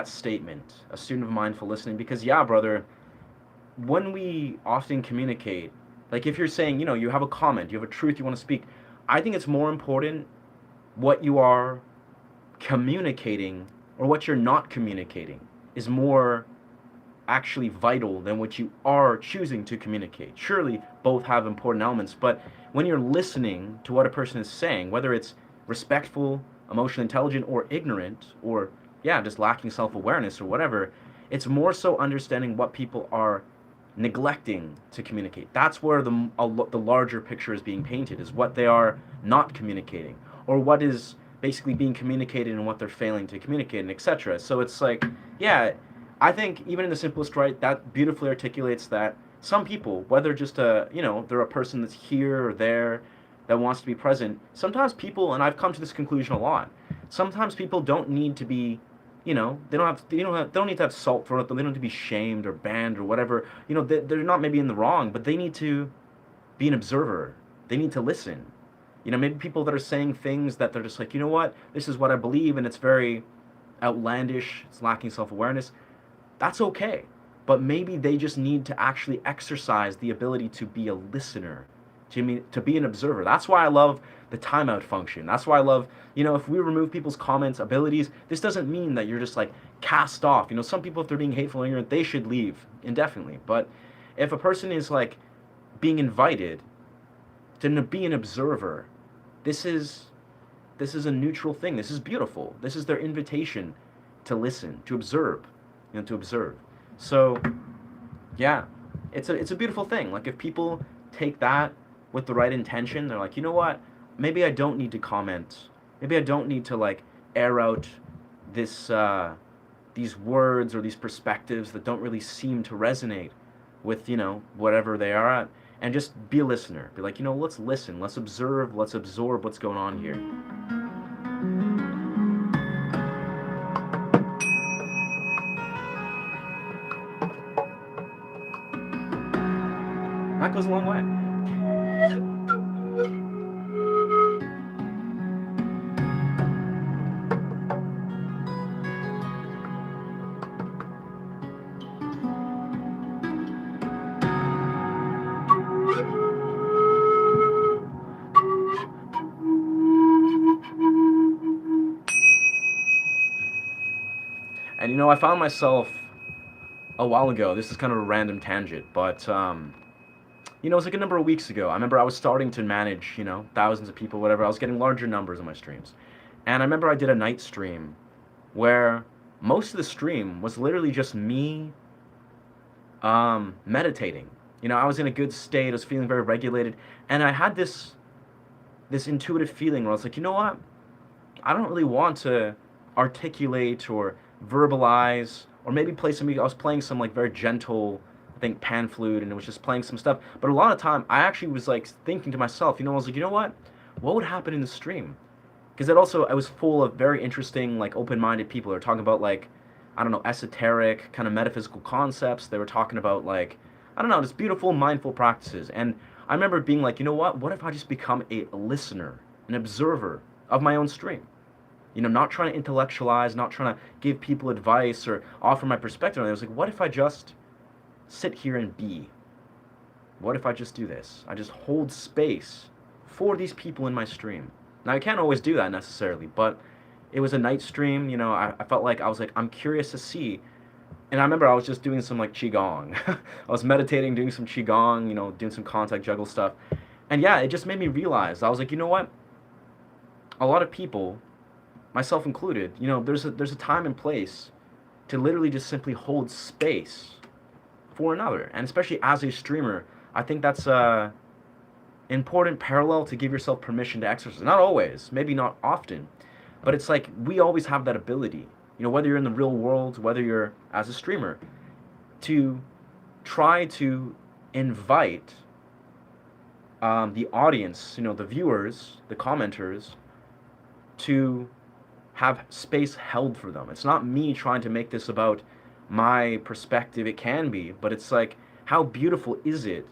statement, a student of mindful listening, because yeah, brother, when we often communicate, like if you're saying, you have a comment, you have a truth you want to speak, I think it's more important what you are communicating or what you're not communicating is more actually vital than what you are choosing to communicate. Surely both have important elements, but when you're listening to what a person is saying, whether it's respectful, emotionally intelligent, or ignorant, or yeah, just lacking self awareness or whatever, it's more so understanding what people are neglecting to communicate. That's where the larger picture is being painted, is what they are not communicating, or what is basically being communicated and what they're failing to communicate, and etc. So it's like, yeah, I think even in the simplest right, that beautifully articulates that some people, whether just they're a person that's here or there that wants to be present, sometimes people, and I've come to this conclusion a lot, sometimes people don't need to be, they don't need to have salt thrown at them. They don't need to be shamed or banned or whatever. They're not maybe in the wrong, but they need to be an observer. They need to listen. Maybe people that are saying things that they're just like, what, this is what I believe, and it's very outlandish, it's lacking self awareness. That's okay. But maybe they just need to actually exercise the ability to be a listener, to be an observer. That's why I love the timeout function. That's why I love, if we remove people's comments, abilities, this doesn't mean that you're just like cast off. Some people, if they're being hateful and ignorant, they should leave indefinitely. But if a person is like being invited to be an observer, this is a neutral thing. This is beautiful. This is their invitation to listen, to observe, to observe. So, yeah, it's a beautiful thing. Like if people take that with the right intention, they're like, what? Maybe I don't need to comment. Maybe I don't need to like air out this these words or these perspectives that don't really seem to resonate with, whatever they are at, and just be a listener. Be like, let's listen, let's observe, let's absorb what's going on here. That goes a long way. And I found myself a while ago, this is kind of a random tangent, but it was like a number of weeks ago. I remember I was starting to manage, thousands of people, whatever. I was getting larger numbers on my streams. And I remember I did a night stream where most of the stream was literally just me meditating. I was in a good state. I was feeling very regulated. And I had this intuitive feeling where I was like, you know what? I don't really want to articulate or verbalize or maybe play some music. I was playing some like very gentle, I think, pan flute, and it was just playing some stuff. But a lot of time, I actually was like thinking to myself, I was like, you know what would happen in the stream? Because I was full of very interesting, like, open-minded people. They were talking about, like, I don't know, esoteric, kind of metaphysical concepts. They were talking about, like, I don't know, just beautiful, mindful practices. And I remember being like, you know what if I just become a listener, an observer of my own stream? Not trying to intellectualize, not trying to give people advice or offer my perspective. And I was like, what if I just sit here and be? What if I just do this? I just hold space for these people in my stream. Now, I can't always do that necessarily, but it was a night stream. I felt like I'm curious to see. And I remember I was just doing some like Qigong. I was meditating, doing some Qigong, doing some contact juggle stuff. And yeah, it just made me realize, I was like, you know what? A lot of people, myself included, there's a time and place to literally just simply hold space for another. And especially as a streamer, I think that's a important parallel to give yourself permission to exercise. Not always, maybe not often, but it's like we always have that ability, whether you're in the real world, whether you're as a streamer, to try to invite the audience, the viewers, the commenters, to have space held for them. It's not me trying to make this about my perspective. It can be, but it's like, how beautiful is it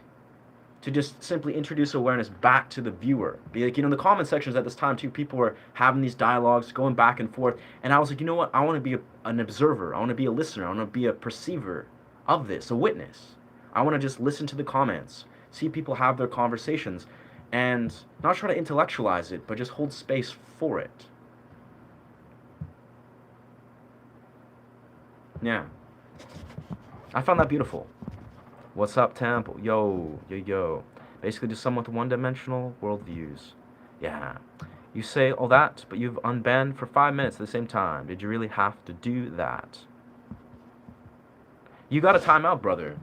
to just simply introduce awareness back to the viewer? Be like, the comment sections at this time too, people were having these dialogues, going back and forth, and I was like, you know what? I want to be an observer. I want to be a listener. I want to be a perceiver of this, a witness. I want to just listen to the comments, see people have their conversations, and not try to intellectualize it, but just hold space for it. Yeah. I found that beautiful. What's up, Temple? Yo. Basically just someone with one-dimensional worldviews. Yeah. You say all that, but you've unbanned for 5 minutes at the same time. Did you really have to do that? You got a timeout, brother.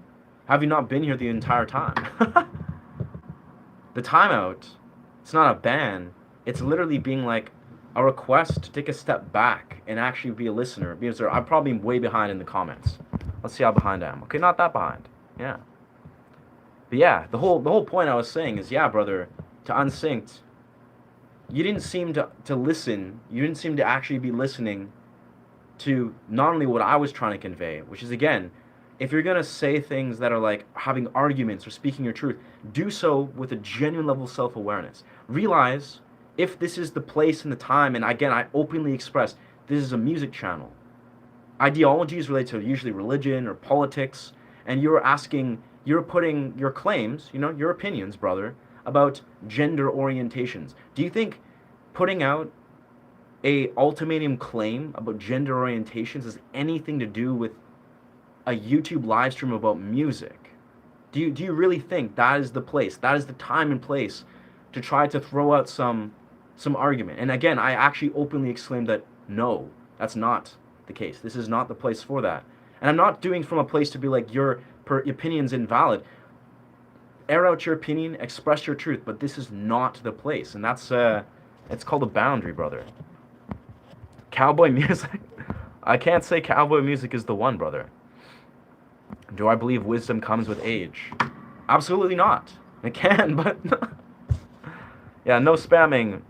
Have you not been here the entire time? The timeout, it's not a ban. It's literally being like a request to take a step back and actually be a listener. Because I'm probably way behind in the comments. Let's see how behind I am. Okay, not that behind. Yeah. But yeah, the whole point I was saying is, yeah, brother, to Unsynced, you didn't seem to listen. You didn't seem to actually be listening to not only what I was trying to convey, which is, again, if you're going to say things that are like having arguments or speaking your truth, do so with a genuine level of self-awareness. Realize if this is the place and the time, and again, I openly express, this is a music channel. Ideologies relate to usually religion or politics, and you're putting your claims, your opinions, brother, about gender orientations. Do you think putting out a ultimatum claim about gender orientations has anything to do with a YouTube live stream about music? Do you really think that is the place, that is the time and place to try to throw out some argument? And again, I actually openly exclaim that no, that's not the case. This is not the place for that. And I'm not doing from a place to be like your opinion's invalid. Air out your opinion, express your truth, but this is not the place. And that's it's called a boundary, brother. Cowboy music. I can't say cowboy music is the one, brother. Do I believe wisdom comes with age? Absolutely not. It can, but yeah, no spamming.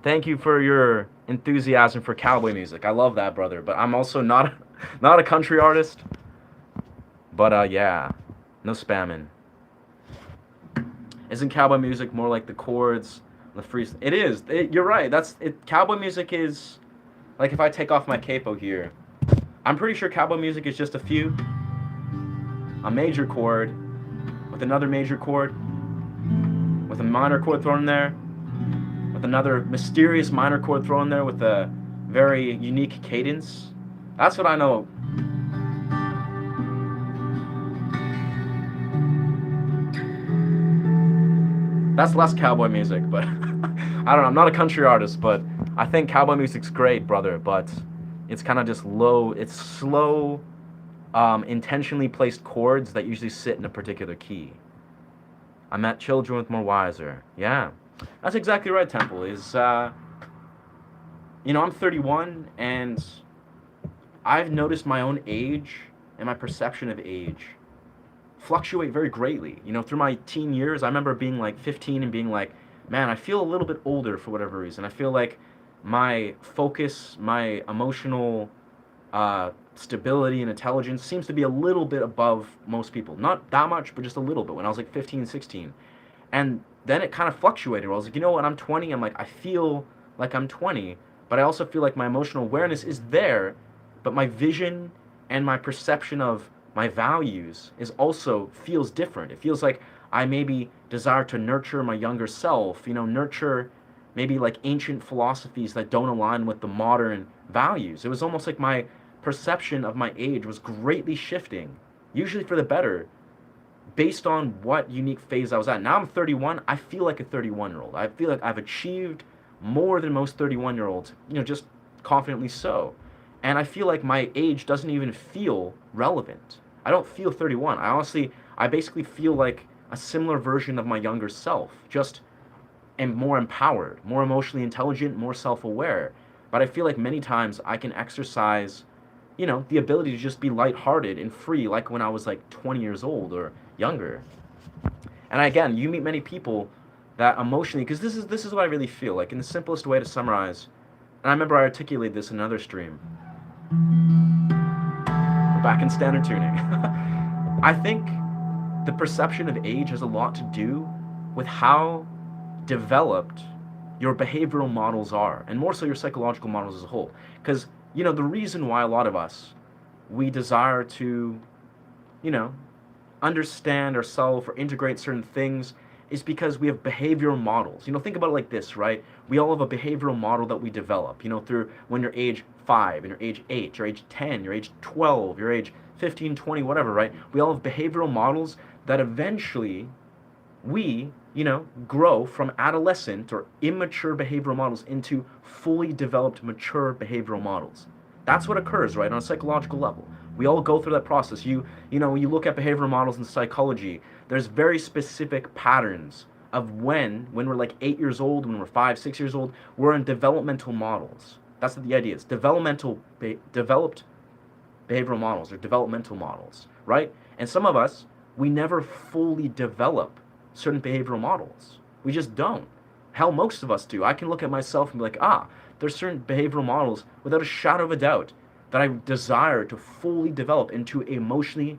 Thank you for your enthusiasm for cowboy music. I love that, brother. But I'm also not not a country artist. But yeah, no spamming. Isn't cowboy music more like the chords, the free? It is. You're right. That's it. Cowboy music is like if I take off my capo here, I'm pretty sure cowboy music is just a major chord with another major chord with a minor chord thrown in there with another mysterious minor chord thrown in there with a very unique cadence. That's what I know. That's less cowboy music, but I don't know. I'm not a country artist, but I think cowboy music's great, brother. But it's kind of just low. It's slow, intentionally placed chords that usually sit in a particular key. I met children with more wiser. Yeah, that's exactly right. Temple is, I'm 31, and I've noticed my own age and my perception of age fluctuate very greatly. Through my teen years, I remember being like 15 and being like, man, I feel a little bit older for whatever reason. I feel like my focus, my emotional stability and intelligence seems to be a little bit above most people. Not that much, but just a little bit when I was like 15, 16. And then it kind of fluctuated where I was like, when I'm 20, I'm like, I feel like I'm 20, but I also feel like my emotional awareness is there, but my vision and my perception of my values is also feels different. It feels like I maybe desire to nurture my younger self, nurture maybe like ancient philosophies that don't align with the modern values. It was almost like my perception of my age was greatly shifting, usually for the better, based on what unique phase I was at. Now I'm 31. I feel like a 31-year-old. I feel like I've achieved more than most 31-year-olds, just confidently so. And I feel like my age doesn't even feel relevant. I don't feel 31. I basically feel like a similar version of my younger self, just am more empowered, more emotionally intelligent, more self-aware. But I feel like many times I can exercise, the ability to just be lighthearted and free, like when I was like 20 years old or younger. And again, you meet many people that emotionally, because this is what I really feel like in the simplest way to summarize. And I remember I articulated this in another stream. We're back in standard tuning. I think the perception of age has a lot to do with how developed your behavioral models are, and more so your psychological models as a whole. Because, the reason why a lot of us, we desire to, you know, understand ourselves or integrate certain things is because we have behavioral models. Think about it like this, right? We all have a behavioral model that we develop, through when you're age 5, and you're age 8, you're age 10, you're age 12, you're age 15, 20, whatever, right? We all have behavioral models that eventually we, grow from adolescent or immature behavioral models into fully developed, mature behavioral models. That's what occurs, right, on a psychological level. We all go through that process. You look at behavioral models in psychology, there's very specific patterns of when we're like 8 years old, when we're 5, 6 years old, we're in developmental models. That's what the idea is. Developed behavioral models or developmental models, right? And some of us, we never fully develop certain behavioral models. We just don't. Hell, most of us do. I can look at myself and be like, there's certain behavioral models without a shadow of a doubt that I desire to fully develop into a emotionally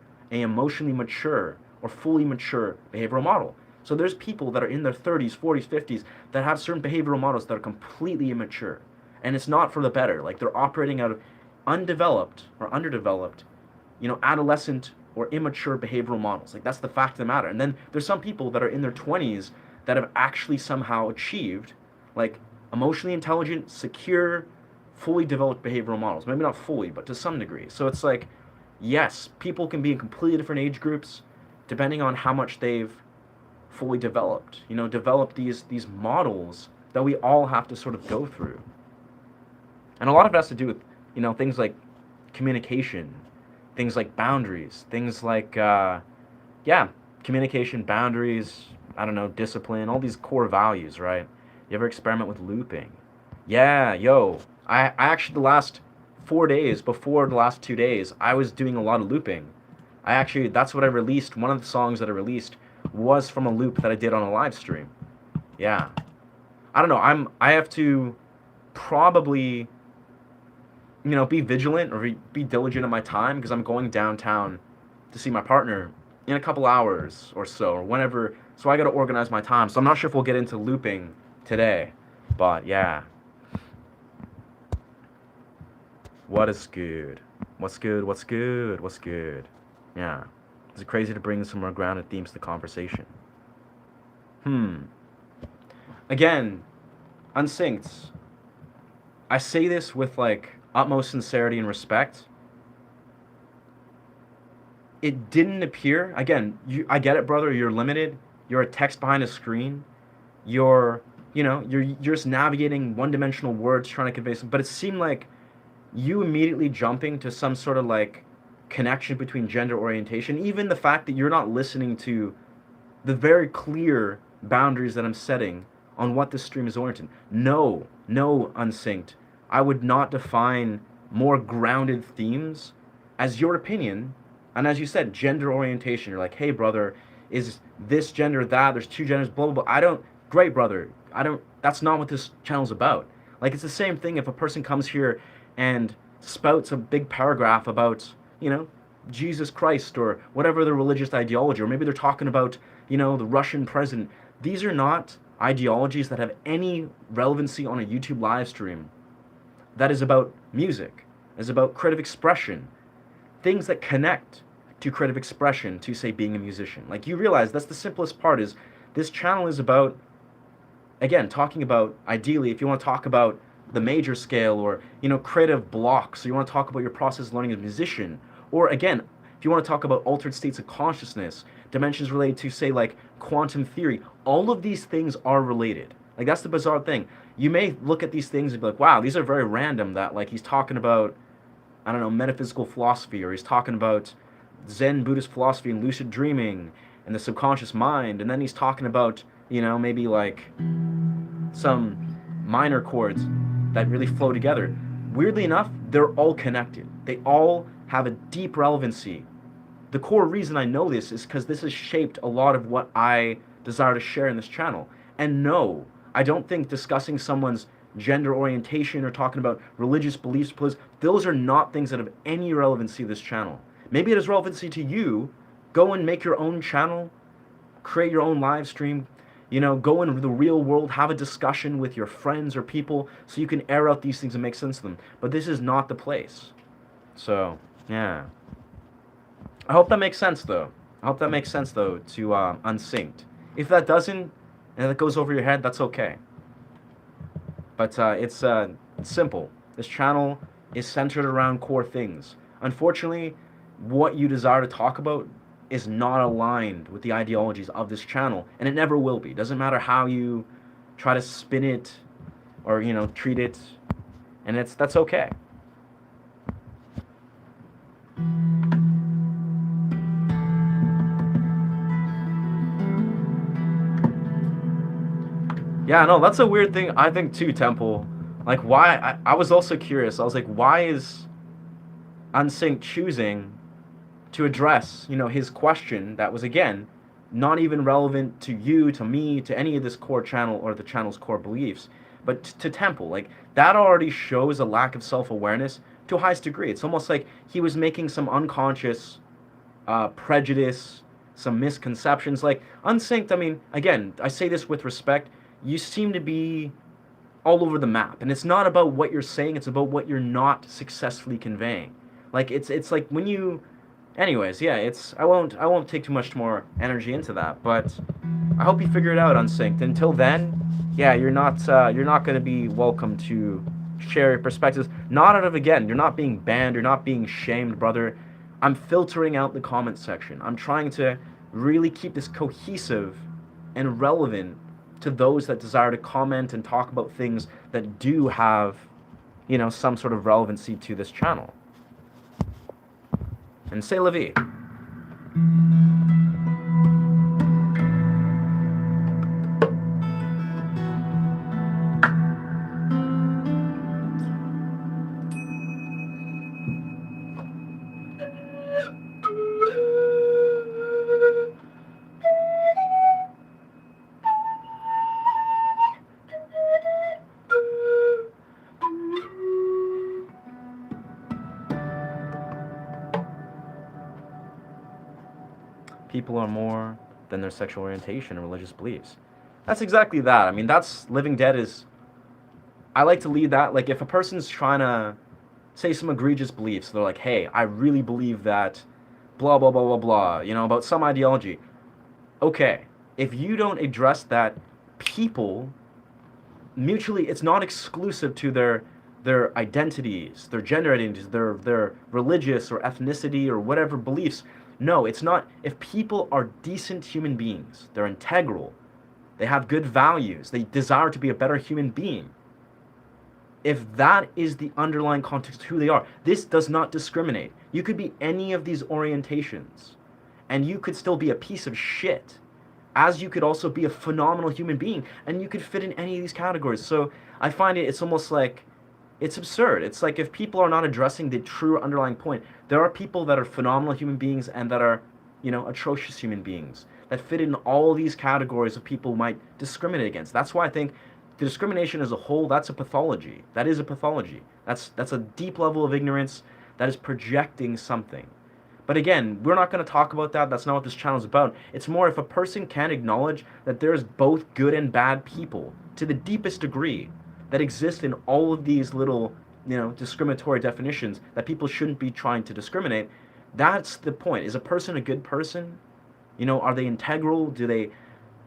mature or fully mature behavioral model. So there's people that are in their 30s, 40s, 50s that have certain behavioral models that are completely immature. And it's not for the better. Like they're operating out of undeveloped or underdeveloped, adolescent or immature behavioral models. Like that's the fact of the matter. And then there's some people that are in their 20s that have actually somehow achieved like emotionally intelligent, secure, fully developed behavioral models. Maybe not fully, but to some degree. So it's like, yes, people can be in completely different age groups depending on how much they've fully developed. Developed these models that we all have to sort of go through. And a lot of it has to do with, things like communication, things like boundaries, things like, communication, boundaries, I don't know, discipline, all these core values, right? You ever experiment with looping? Yeah, yo, I actually, the last 4 days before the last 2 days, I was doing a lot of looping. That's what I released. One of the songs that I released was from a loop that I did on a live stream. Yeah. I don't know. I have to probably, be vigilant or be diligent in my time because I'm going downtown to see my partner in a couple hours or so, or whenever. So I got to organize my time. So I'm not sure if we'll get into looping today, but yeah. What is good? What's good? What's good? What's good? Yeah. Is it crazy to bring some more grounded themes to the conversation? Again, unsynced. I say this with like utmost sincerity and respect. It didn't appear. Again, I get it, brother. You're limited. You're a text behind a screen. You're just navigating one-dimensional words trying to convey something. But it seemed like you immediately jumping to some sort of like connection between gender orientation. Even the fact that you're not listening to the very clear boundaries that I'm setting on what this stream is oriented. No, unsynced. I would not define more grounded themes as your opinion. And as you said, gender orientation. You're like, hey, brother, is this gender that? There's two genders, blah, blah, blah. Great, brother. That's not what this channel's about. Like, it's the same thing if a person comes here and spouts a big paragraph about, Jesus Christ or whatever their religious ideology, or maybe they're talking about, the Russian president. These are not ideologies that have any relevancy on a YouTube live stream. That is about music, is about creative expression, things that connect to creative expression, to say being a musician. Like, you realize that's the simplest part, is this channel is about, again, talking about, ideally, if you want to talk about the major scale or, creative blocks, so you want to talk about your process of learning as a musician, or again, if you want to talk about altered states of consciousness, dimensions related to, say, like quantum theory, all of these things are related. Like, that's the bizarre thing. You may look at these things and be like, wow, these are very random, that like he's talking about, I don't know, metaphysical philosophy, or he's talking about Zen Buddhist philosophy and lucid dreaming and the subconscious mind, and then he's talking about, maybe like some minor chords that really flow together. Weirdly enough, they're all connected. They all have a deep relevancy. The core reason I know this is because this has shaped a lot of what I desire to share in this channel. And no, I don't think discussing someone's gender orientation or talking about religious beliefs, those are not things that have any relevancy to this channel. Maybe it has relevancy to you. Go and make your own channel, create your own live stream, go into the real world, have a discussion with your friends or people so you can air out these things and make sense of them. But this is not the place. So, yeah. I hope that makes sense, though. To unsynced. If that doesn't, and that goes over your head, that's okay. But it's simple. This channel is centered around core things. Unfortunately, what you desire to talk about is not aligned with the ideologies of this channel, and it never will be. Doesn't matter how you try to spin it or, treat it, and that's okay. Yeah, no, that's a weird thing, I think, too, Temple. Like, why? I was also curious. I was like, why is Unsynced choosing to address, his question that was, again, not even relevant to you, to me, to any of this core channel or the channel's core beliefs, but to Temple. Like, that already shows a lack of self-awareness to a highest degree. It's almost like he was making some unconscious prejudice, some misconceptions. Like, Unsynced, I mean, again, I say this with respect, you seem to be all over the map, and it's not about what you're saying, it's about what you're not successfully conveying. Like, it's like when you, anyways, yeah, I won't take too much more energy into that, but I hope you figure it out, Unsynced. Until then, yeah, you're not going to be welcome to share your perspectives. Not out of, again, you're not being banned, you're not being shamed, brother. I'm filtering out the comment section. I'm trying to really keep this cohesive and relevant to those that desire to comment and talk about things that do have, some sort of relevancy to this channel. And c'est la vie. people are more than their sexual orientation and religious beliefs. That's exactly that. I mean, that's Living Dead is. I like to lead that. Like, if a person's trying to say some egregious beliefs, they're like, hey, I really believe that blah, blah, blah, blah, blah, about some ideology. Okay, if you don't address that, people mutually, it's not exclusive to their identities, their gender identities, their religious or ethnicity or whatever beliefs. No, it's not. If people are decent human beings, they're integral, they have good values, they desire to be a better human being. If that is the underlying context of who they are, this does not discriminate. You could be any of these orientations, and you could still be a piece of shit, as you could also be a phenomenal human being, and you could fit in any of these categories. So I find it's almost like it's absurd. It's like if people are not addressing the true underlying point, there are people that are phenomenal human beings and that are, atrocious human beings that fit in all these categories of people might discriminate against. That's why I think the discrimination as a whole, that's a pathology. That is a pathology. That's a deep level of ignorance that is projecting something. But again, we're not going to talk about that. That's not what this channel is about. It's more if a person can acknowledge that there's both good and bad people to the deepest degree that exist in all of these little, discriminatory definitions that people shouldn't be trying to discriminate. That's the point. Is a person a good person? Are they integral? Do they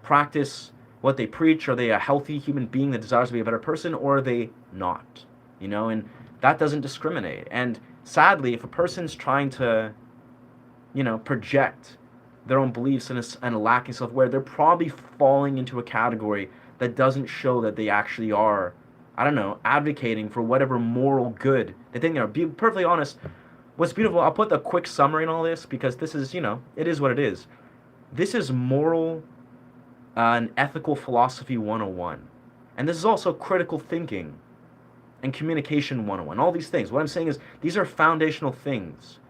practice what they preach? Are they a healthy human being that desires to be a better person, or are they not? And that doesn't discriminate. And sadly, if a person's trying to, project their own beliefs and a lacking self-aware, they're probably falling into a category that doesn't show that they actually are, I don't know, advocating for whatever moral good they think they are. Be perfectly honest, what's beautiful, I'll put the quick summary in all this because this is, it is what it is. This is moral and ethical philosophy 101. And this is also critical thinking and communication 101. All these things. What I'm saying is these are foundational things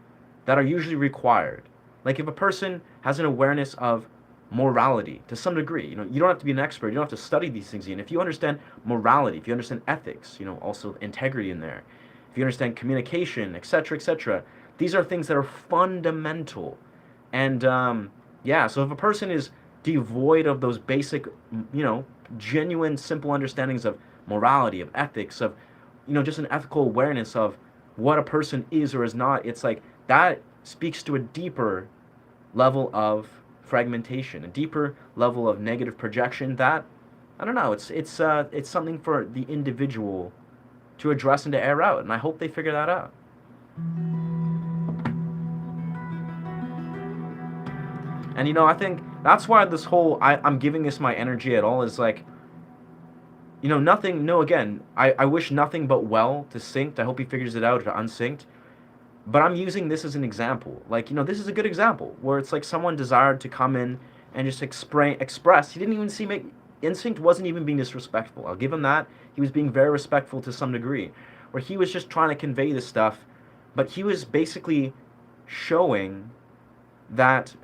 that are usually required. Like if a person has an awareness of morality to some degree, you don't have to be an expert, you don't have to study these things. And if you understand morality, if you understand ethics, also integrity in there, if you understand communication, etc., these are things that are fundamental. And so if a person is devoid of those basic, genuine, simple understandings of morality, of ethics, of, just an ethical awareness of what a person is or is not, it's like that speaks to a deeper level of fragmentation, a deeper level of negative projection that, I don't know, it's something for the individual to address and to air out, and I hope they figure that out. And I think that's why this whole I'm giving this my energy at all is like, nothing, no, again, I wish nothing but well to Synced. I hope he figures it out, to Unsynced. But I'm using this as an example. Like, this is a good example where it's like someone desired to come in and just express. He didn't even seem, Instinct wasn't even being disrespectful. I'll give him that. He was being very respectful to some degree, where he was just trying to convey this stuff, but he was basically showing that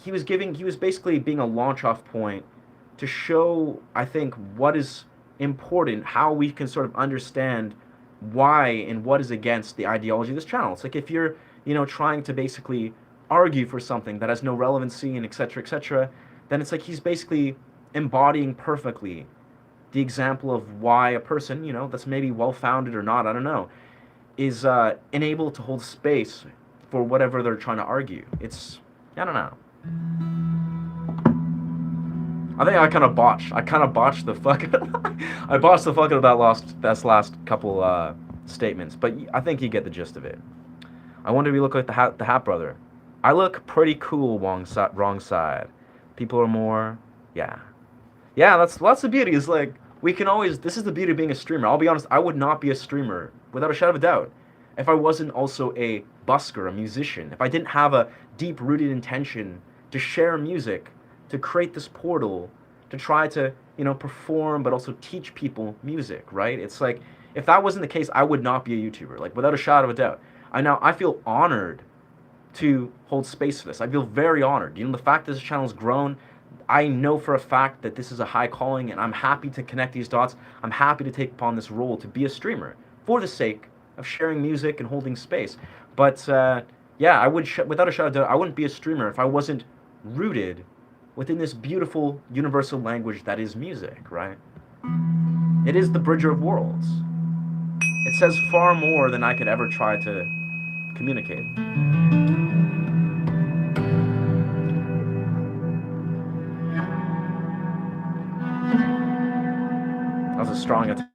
he was basically being a launch off point to show, I think, what is important, how we can sort of understand why and what is against the ideology of this channel. It's like if you're, trying to basically argue for something that has no relevancy and etc., then it's like he's basically embodying perfectly the example of why a person, that's maybe well-founded or not, I don't know, is unable to hold space for whatever they're trying to argue. It's, I don't know. I think I kind of botched the fuck. I botched the fuck out of that last couple statements, but I think you get the gist of it. I wonder if you look like the Hat Brother. I look pretty cool, wrong side. People are more, yeah. That's the beauty. Is like we can always. This is the beauty of being a streamer. I'll be honest. I would not be a streamer without a shadow of a doubt if I wasn't also a busker, a musician. If I didn't have a deep-rooted intention to share music, to create this portal, to try to, perform, but also teach people music, right? It's like, if that wasn't the case, I would not be a YouTuber, like, without a shadow of a doubt. I feel honored to hold space for this. I feel very honored. The fact that this channel's grown, I know for a fact that this is a high calling, and I'm happy to connect these dots. I'm happy to take upon this role to be a streamer for the sake of sharing music and holding space. But yeah, I would, without a shadow of doubt, I wouldn't be a streamer if I wasn't rooted within this beautiful universal language that is music, right? It is the bridger of worlds. It says far more than I could ever try to communicate. That was a strong attack.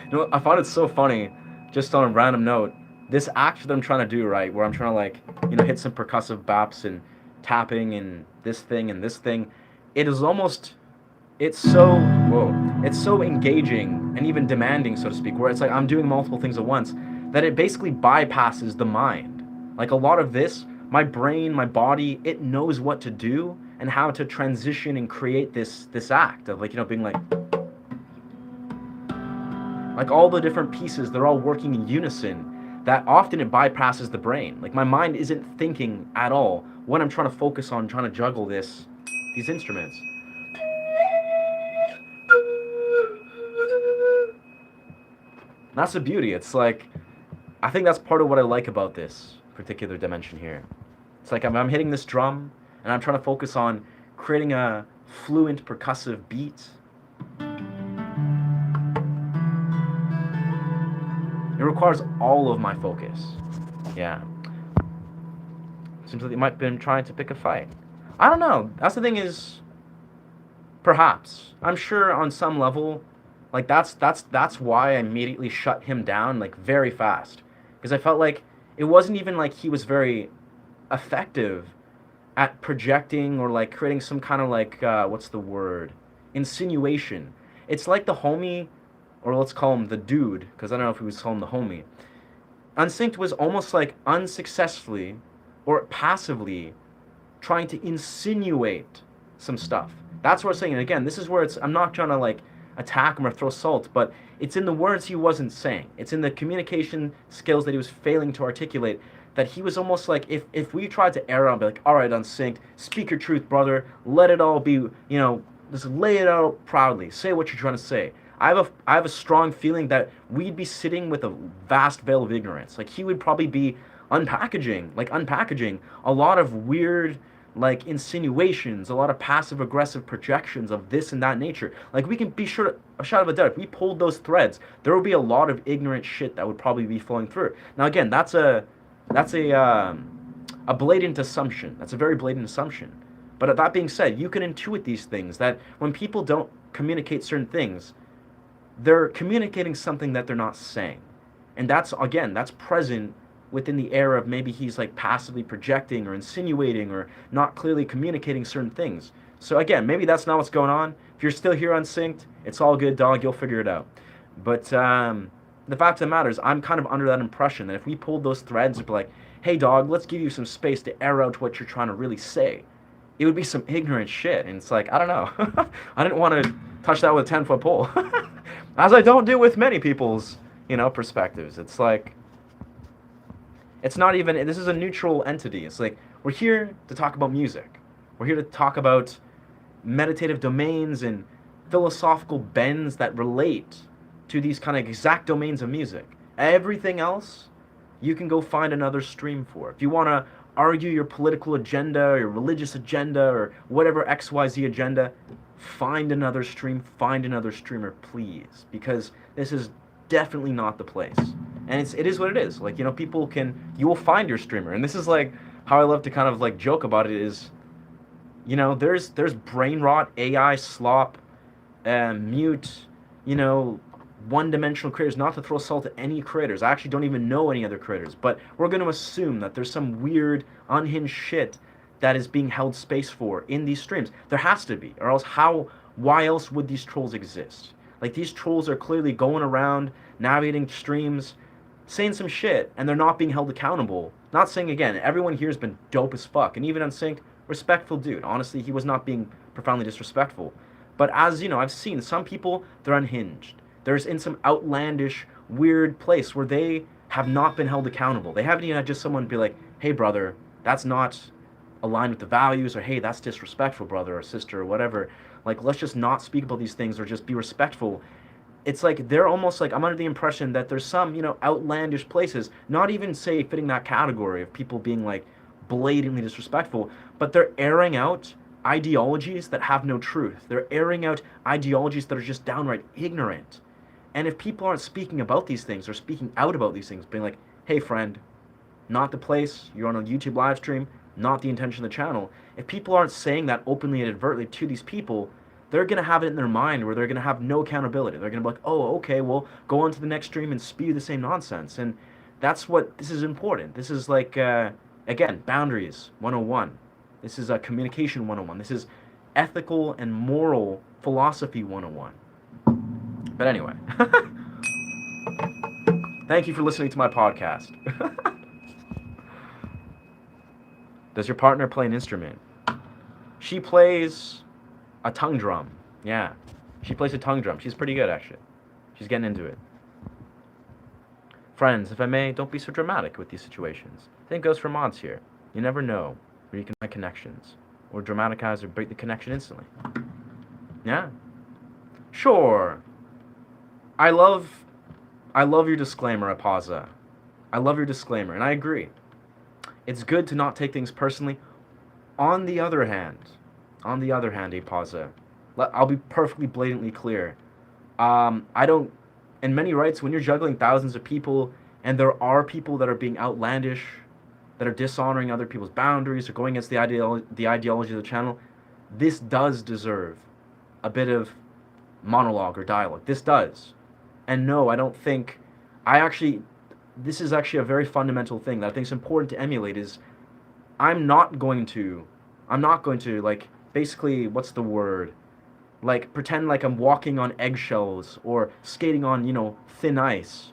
You know, I find it so funny, just on a random note, this act that I'm trying to do, right, where I'm trying to like, hit some percussive baps and tapping and this thing, it is almost, it's so, whoa, it's so engaging and even demanding, so to speak, where it's like I'm doing multiple things at once, that it basically bypasses the mind. Like a lot of this, my brain, my body, it knows what to do and how to transition and create this act of like, being like all the different pieces, they're all working in unison, that often it bypasses the brain. Like my mind isn't thinking at all when I'm trying to focus on trying to juggle these instruments. That's the beauty. It's like, I think that's part of what I like about this particular dimension here. It's like I'm hitting this drum and I'm trying to focus on creating a fluent percussive beat. It requires all of my focus. Yeah. Seems like they might have been trying to pick a fight. I don't know. That's the thing is, perhaps. I'm sure on some level, like that's why I immediately shut him down like very fast. Because I felt like it wasn't even like he was very effective at projecting or like creating some kind of like what's the word? Insinuation. It's like the homie, or let's call him the dude, because I don't know if we would call him the homie. Unsynced was almost like unsuccessfully or passively trying to insinuate some stuff. That's what I'm saying. And again, this is where it's, I'm not trying to like attack him or throw salt, but it's in the words he wasn't saying. It's in the communication skills that he was failing to articulate, that he was almost like, if we tried to air out, be like, all right, Unsynced, speak your truth, brother, let it all be, just lay it out proudly, say what you're trying to say. I have a strong feeling that we'd be sitting with a vast veil of ignorance. Like he would probably be unpackaging a lot of weird like insinuations, a lot of passive aggressive projections of this and that nature. Like we can be sure to, a shadow of a doubt, if we pulled those threads, there would be a lot of ignorant shit that would probably be flowing through. Now again, that's a blatant assumption. That's a very blatant assumption. But that being said, you can intuit these things, that when people don't communicate certain things, they're communicating something that they're not saying. And that's present within the era of maybe he's like passively projecting or insinuating or not clearly communicating certain things. So again, maybe that's not what's going on. If you're still here Unsynced, it's all good, dog. You'll figure it out. But the fact of the matter is, I'm kind of under that impression that if we pulled those threads and be like, hey, dog, let's give you some space to air out what you're trying to really say, it would be some ignorant shit. And it's like, I don't know. I didn't want to touch that with a 10-foot pole. As I don't do with many people's, perspectives. It's like, it's not even, this is a neutral entity. It's like, we're here to talk about music. We're here to talk about meditative domains and philosophical bends that relate to these kind of exact domains of music. Everything else, you can go find another stream for. If you want to argue your political agenda or your religious agenda or whatever XYZ agenda, find another stream, find another streamer, please. Because this is definitely not the place. And it is what it is. Like, you will find your streamer. And this is like how I love to kind of like joke about it is, there's brain rot, AI slop, mute, one-dimensional creators. Not to throw salt at any creators. I actually don't even know any other creators. But we're going to assume that there's some weird, unhinged shit that is being held space for in these streams. There has to be. Or else why else would these trolls exist? Like, these trolls are clearly going around, navigating streams, saying some shit, and they're not being held accountable. Not saying, again, everyone here has been dope as fuck. And even Unsynced, respectful dude. Honestly, he was not being profoundly disrespectful. But as, I've seen some people, they're unhinged. There's in some outlandish, weird place where they have not been held accountable. They haven't even had just someone be like, hey, brother, that's not aligned with the values, or hey, that's disrespectful, brother or sister, or whatever. Like, let's just not speak about these things or just be respectful. It's like they're almost like, I'm under the impression that there's some, outlandish places, not even say fitting that category of people being like blatantly disrespectful, but they're airing out ideologies that have no truth. They're airing out ideologies that are just downright ignorant. And if people aren't speaking about these things or speaking out about these things, being like, hey, friend, not the place, you're on a YouTube live stream, not the intention of the channel. If people aren't saying that openly and overtly to these people, they're going to have it in their mind where they're going to have no accountability. They're going to be like, oh, okay, well, go on to the next stream and spew the same nonsense. And that's what, this is important. This is like, again, boundaries 101. This is a communication 101. This is ethical and moral philosophy 101. But anyway, thank you for listening to my podcast. Does your partner play an instrument? She plays a tongue drum. Yeah, she plays a tongue drum. She's pretty good, actually. She's getting into it. Friends, if I may, don't be so dramatic with these situations. Same goes for mods here. You never know where you can find connections, or dramatize or break the connection instantly. Yeah. Sure. I love your disclaimer, Apaza. I love your disclaimer, and I agree. It's good to not take things personally. On the other hand, Apaza, I'll be perfectly blatantly clear. I don't, in many rights, when you're juggling thousands of people, and there are people that are being outlandish, that are dishonoring other people's boundaries, or going against the ideology of the channel, this does deserve a bit of monologue or dialogue. This does. And no, I don't think, this is actually a very fundamental thing that I think is important to emulate is I'm not going to like, basically, what's the word? Like, pretend like I'm walking on eggshells or skating on, thin ice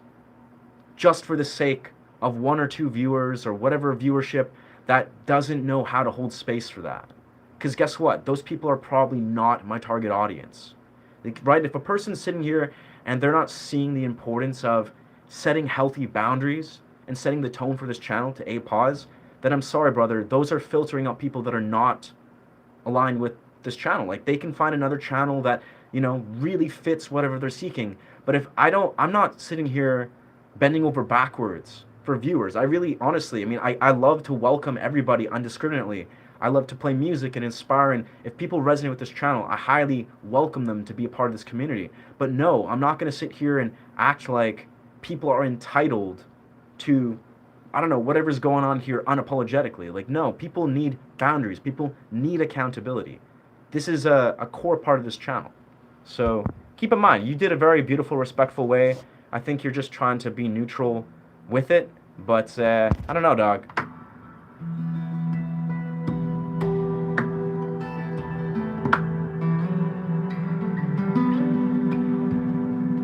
just for the sake of one or two viewers or whatever viewership that doesn't know how to hold space for that. Because guess what? Those people are probably not my target audience. Like, right? If a person's sitting here and they're not seeing the importance of setting healthy boundaries and setting the tone for this channel to a pause, then I'm sorry, brother, those are filtering out people that are not aligned with this channel. Like, they can find another channel that, really fits whatever they're seeking. But if I'm not sitting here bending over backwards for viewers. I really, honestly, I love to welcome everybody indiscriminately. I love to play music and inspire, and if people resonate with this channel, I highly welcome them to be a part of this community. But no, I'm not going to sit here and act like people are entitled to, I don't know, whatever's going on here unapologetically. Like, no, people need boundaries. People need accountability. This is a core part of this channel. So keep in mind, you did a very beautiful, respectful way. I think you're just trying to be neutral with it. But, I don't know, dog.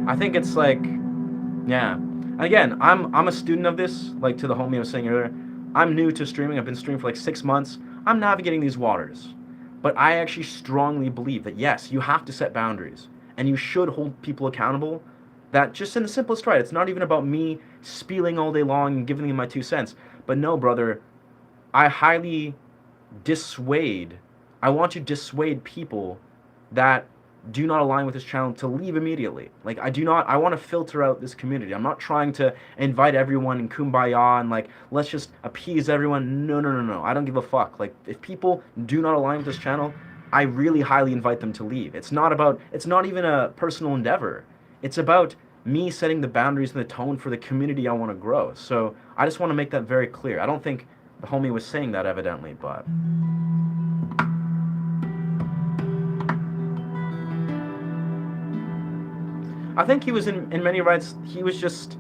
I think it's like, yeah. Again, I'm a student of this, like to the homie I was saying earlier. I'm new to streaming. I've been streaming for like 6 months. I'm navigating these waters. But I actually strongly believe that, yes, you have to set boundaries. And you should hold people accountable. That just in the simplest right. It's not even about me spieling all day long and giving them my 2 cents. But no, brother, I highly dissuade. I want to dissuade people that do not align with this channel to leave immediately. Like, I want to filter out this community. I'm not trying to invite everyone in kumbaya and like, let's just appease everyone. No. I don't give a fuck. Like, if people do not align with this channel, I really highly invite them to leave. It's not even a personal endeavor. It's about me setting the boundaries and the tone for the community I want to grow. So I just want to make that very clear. I don't think the homie was saying that evidently, but I think he was in many rights, he was just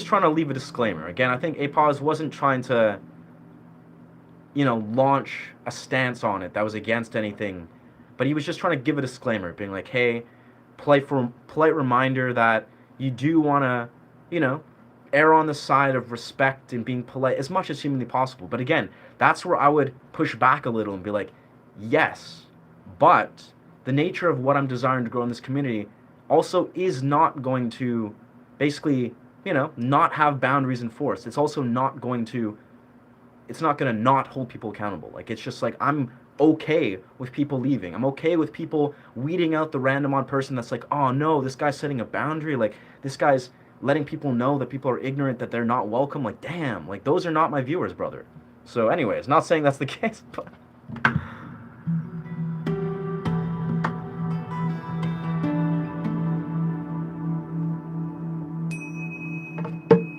trying to leave a disclaimer. Again, I think APOS wasn't trying to, launch a stance on it that was against anything, but he was just trying to give a disclaimer, being like, hey, polite reminder that you do want to, err on the side of respect and being polite as much as humanly possible. But again, that's where I would push back a little and be like, yes, but the nature of what I'm desiring to grow in this community, also is not going to basically, not have boundaries enforced. It's also not going to, it's not going to not hold people accountable. Like, it's just like, I'm okay with people leaving. I'm okay with people weeding out the random odd person that's like, oh no, this guy's setting a boundary. Like, this guy's letting people know that people are ignorant, that they're not welcome. Like, damn, like, those are not my viewers, brother. So, anyways, not saying that's the case, but.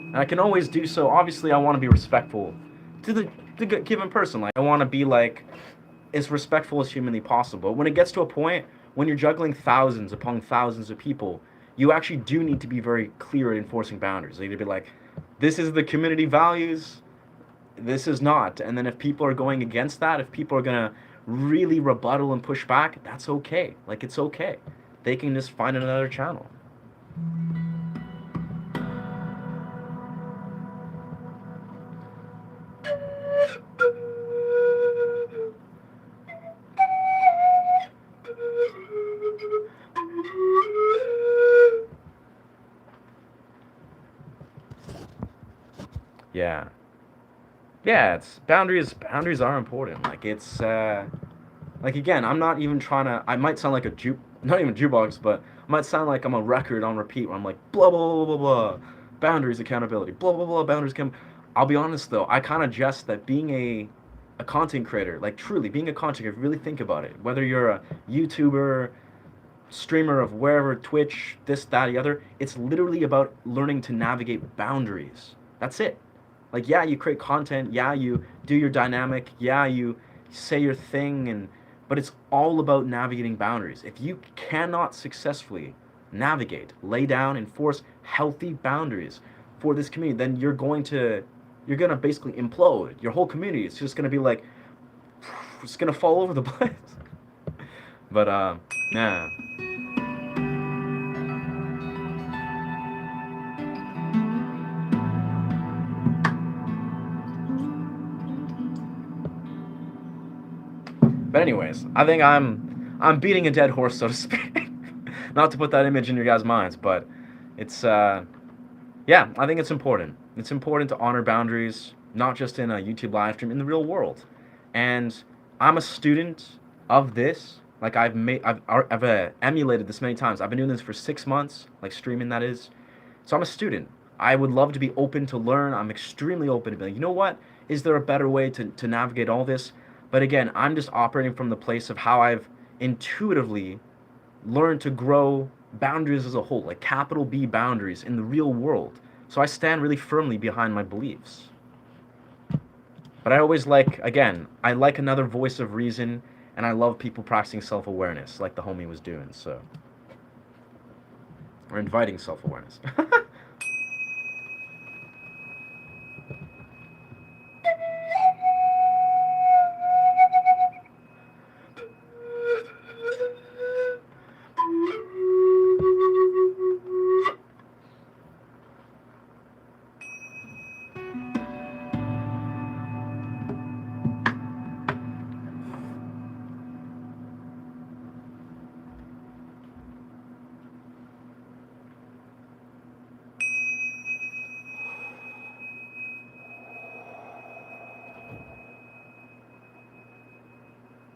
And I can always do so. Obviously, I want to be respectful to the given person. Like, I want to be like as respectful as humanly possible. When it gets to a point when you're juggling thousands upon thousands of people, you actually do need to be very clear at enforcing boundaries. You need to be like, this is the community values, this is not. And then if people are going against that, if people are gonna really rebuttal and push back, that's okay. Like, it's okay. They can just find another channel. Yeah. Yeah, it's boundaries are important. Like, it's like, again, I'm not even trying to, I might sound like a not even jukebox, but I might sound like I'm a record on repeat where I'm like blah blah blah blah blah, boundaries, accountability, blah blah blah, boundaries come. I'll be honest though, I kind of jest that being a content creator, like truly being a content creator, if you really think about it, whether you're a YouTuber, streamer of wherever, Twitch, this, that, the other, it's literally about learning to navigate boundaries. That's it. Like, yeah, you create content, yeah, you do your dynamic, yeah, you say your thing, and but it's all about navigating boundaries. If you cannot successfully navigate, lay down, enforce healthy boundaries for this community, then you're gonna basically implode. Your whole community is just gonna be like, it's gonna fall over the place. But yeah. But anyways, I think I'm beating a dead horse, so to speak. Not to put that image in your guys' minds, but it's yeah, I think it's important. It's important to honor boundaries, not just in a YouTube live stream, in the real world. And I'm a student of this. Like, I've emulated this many times. I've been doing this for 6 months, like streaming, that is. So I'm a student. I would love to be open to learn. I'm extremely open to be like, you know what? Is there a better way to navigate all this? But again, I'm just operating from the place of how I've intuitively learned to grow boundaries as a whole, like capital B boundaries in the real world. So I stand really firmly behind my beliefs. But I always like, again, I like another voice of reason, and I love people practicing self awareness, like the homie was doing, so. Or inviting self awareness.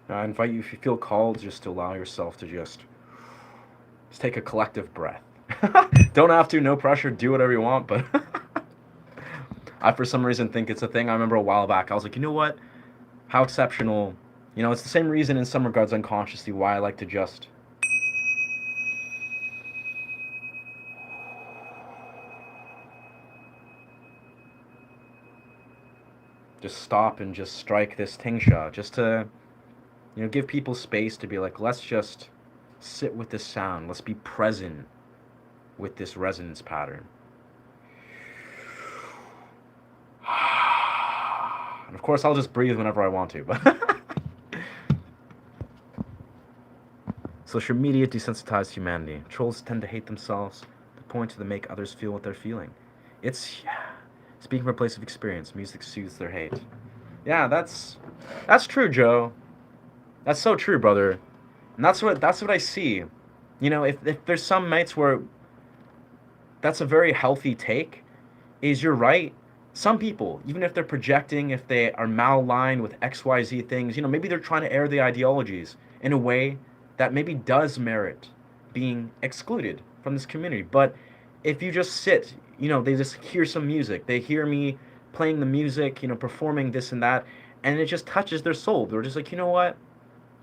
I invite you, if you feel called, just to allow yourself to just take a collective breath. Don't have to, no pressure, do whatever you want, but I, for some reason, think it's a thing. I remember a while back, I was like, you know what? How exceptional. It's the same reason in some regards unconsciously why I like to just stop and just strike this tingsha, just to, give people space to be like, let's just sit with this sound. Let's be present with this resonance pattern. And of course, I'll just breathe whenever I want to, but social media desensitized humanity. Trolls tend to hate themselves to the point to make others feel what they're feeling. Speaking from a place of experience, music soothes their hate. Yeah, that's true, Joe. That's so true, brother. And that's what I see. You know, if there's some nights where that's a very healthy take, is you're right. Some people, even if they're projecting, if they are malaligned with XYZ things, you know, maybe they're trying to air the ideologies in a way that maybe does merit being excluded from this community. But if you just sit, you know, they just hear some music, they hear me playing the music, you know, performing this and that, and it just touches their soul. They're just like, you know what?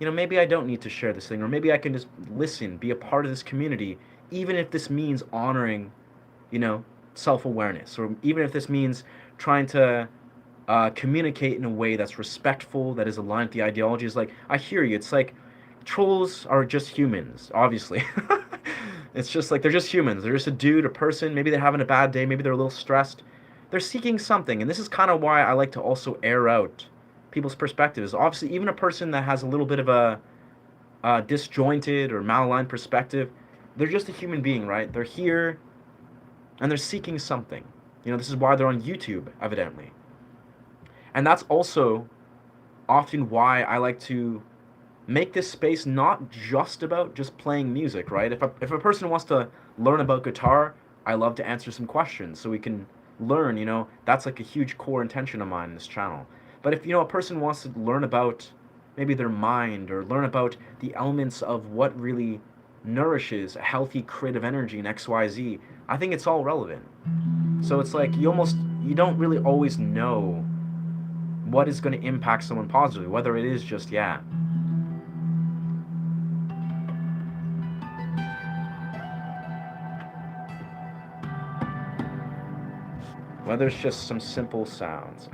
You know, maybe I don't need to share this thing, or maybe I can just listen, be a part of this community, even if this means honoring, you know, self awareness, or even if this means trying to communicate in a way that's respectful, that is aligned with the ideologies. Like, I hear you. It's like trolls are just humans, obviously. It's just like they're just humans. They're just a dude, a person. Maybe they're having a bad day. Maybe they're a little stressed. They're seeking something. And this is kind of why I like to also air out people's perspectives. Obviously, even a person that has a little bit of a disjointed or malaligned perspective, they're just a human being, right? They're here and they're seeking something. You know, this is why they're on YouTube, evidently. And that's also often why I like to make this space not just about just playing music, right? If a person wants to learn about guitar, I love to answer some questions so we can learn, you know, that's like a huge core intention of mine in this channel. But if, you know, a person wants to learn about maybe their mind or learn about the elements of what really nourishes a healthy creative energy in XYZ, I think it's all relevant. So it's like you don't really always know what is going to impact someone positively, whether it is just, yeah, whether it's just some simple sounds.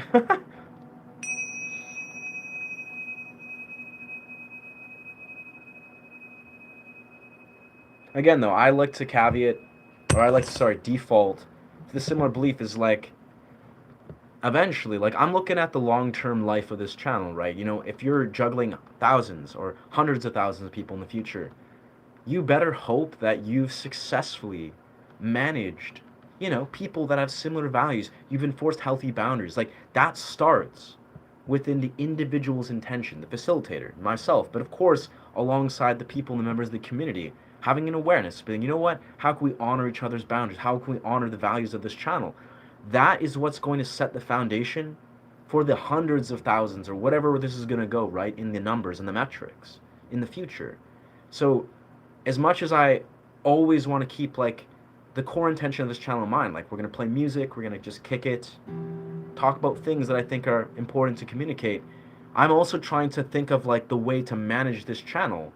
Again, though, I like to caveat, or I like to, sorry, default to the similar belief is like, eventually, like, I'm looking at the long term life of this channel, right? You know, if you're juggling thousands or hundreds of thousands of people in the future, you better hope that you've successfully managed, you know, people that have similar values. You've enforced healthy boundaries. Like, that starts within the individual's intention, the facilitator, myself, but of course, alongside the people and the members of the community, having an awareness, being, you know what, how can we honor each other's boundaries? How can we honor the values of this channel? That is what's going to set the foundation for the hundreds of thousands or whatever this is going to go, right, in the numbers and the metrics in the future. So as much as I always want to keep like the core intention of this channel in mind, like we're going to play music, we're going to just kick it, talk about things that I think are important to communicate, I'm also trying to think of like the way to manage this channel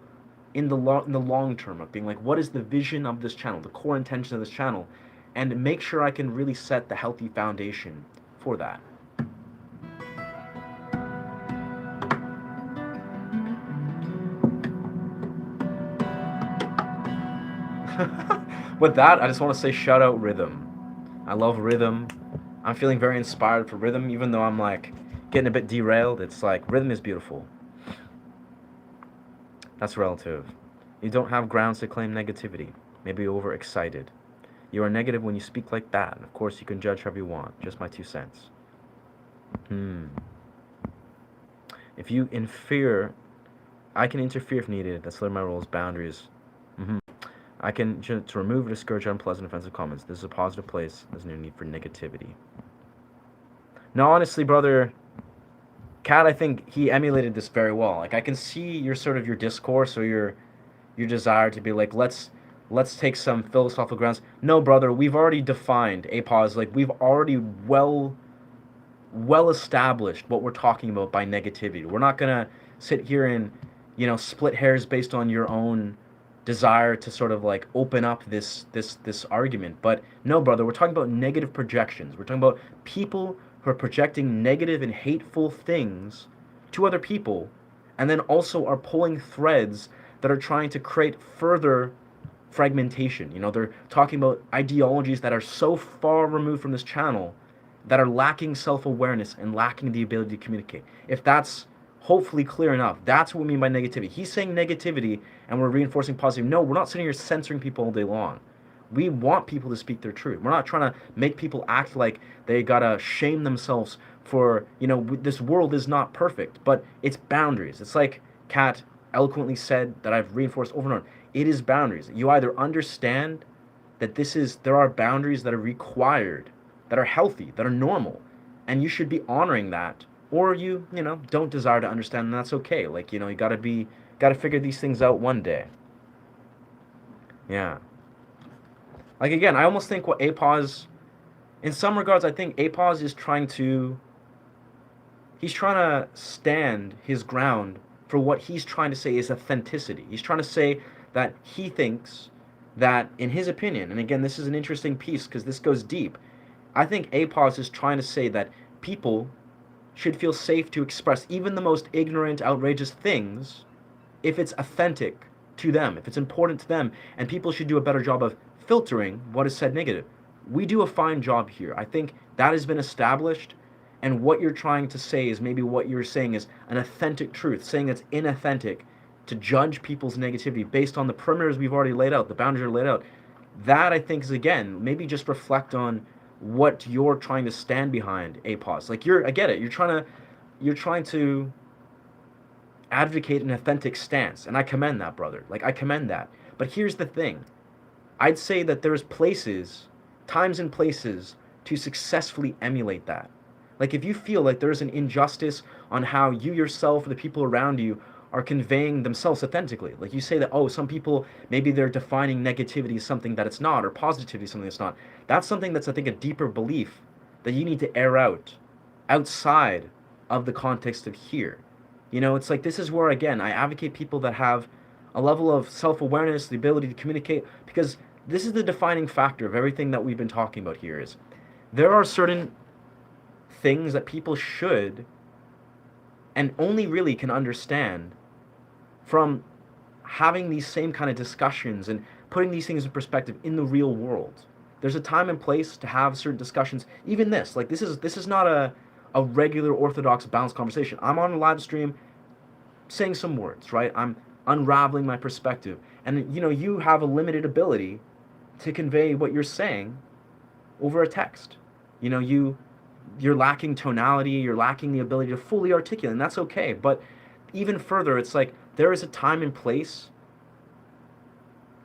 in the long term, of being like, what is the vision of this channel, the core intention of this channel, and make sure I can really set the healthy foundation for that. With that, I just want to say shout out Rhythm. I love Rhythm. I'm feeling very inspired for Rhythm, even though I'm like getting a bit derailed. It's like Rhythm is beautiful. That's relative. You don't have grounds to claim negativity. Maybe you're overexcited. You are negative when you speak like that. And of course, you can judge however you want. Just my 2 cents. If you interfere, I can interfere if needed. That's my role's boundaries. I can to remove or discourage unpleasant, offensive comments. This is a positive place. There's no need for negativity. No, honestly, brother, Kat, I think he emulated this very well. Like, I can see your sort of your discourse or your desire to be like, let's take some philosophical grounds. No, brother, we've already defined a pause. Like, we've already well established what we're talking about by negativity. We're not gonna sit here and, you know, split hairs based on your own desire to sort of like open up this argument. But no, brother, we're talking about negative projections. We're talking about people who are projecting negative and hateful things to other people, and then also are pulling threads that are trying to create further fragmentation. You know, they're talking about ideologies that are so far removed from this channel that are lacking self-awareness and lacking the ability to communicate. If that's hopefully clear enough, that's what we mean by negativity. He's saying negativity and we're reinforcing positive. No, we're not sitting here censoring people all day long. We want people to speak their truth. We're not trying to make people act like they gotta shame themselves for, you know, this world is not perfect, but it's boundaries. It's like Kat eloquently said, that I've reinforced over and over. It is boundaries. You either understand that there are boundaries that are required, that are healthy, that are normal, and you should be honoring that, or you don't desire to understand, and that's okay. Like, you gotta figure these things out one day. Yeah. Like, again, I almost think what APAWS, in some regards, I think APAWS is he's trying to stand his ground for what he's trying to say is authenticity. He's trying to say that he thinks that, in his opinion, and again, this is an interesting piece because this goes deep. I think APAWS is trying to say that people should feel safe to express even the most ignorant, outrageous things if it's authentic to them, if it's important to them, and people should do a better job of filtering what is said negative. We do a fine job here. I think that has been established, and what you're trying to say is maybe what you're saying is an authentic truth, saying it's inauthentic to judge people's negativity based on the perimeters we've already laid out, the boundaries are laid out. That, I think, is, again, maybe just reflect on what you're trying to stand behind, APAWS. Like, I get it. You're trying to advocate an authentic stance, and I commend that, brother. Like, I commend that. But here's the thing. I'd say that there's times and places to successfully emulate that. Like, if you feel like there's an injustice on how you yourself or the people around you are conveying themselves authentically, like you say that, oh, some people, maybe they're defining negativity as something that it's not, or positivity as something that's not. That's something that's, I think, a deeper belief that you need to air out outside of the context of here. It's like, this is where, again, I advocate people that have a level of self-awareness, the ability to communicate, because this is the defining factor of everything that we've been talking about here is there are certain things that people should and only really can understand from having these same kind of discussions and putting these things in perspective in the real world. There's a time and place to have certain discussions. Even this, like, this is not a regular orthodox balanced conversation. I'm on a live stream saying some words, right? I'm unraveling my perspective. And you have a limited ability to convey what you're saying over a text. You're lacking tonality, you're lacking the ability to fully articulate, and that's okay. But even further, it's like there is a time and place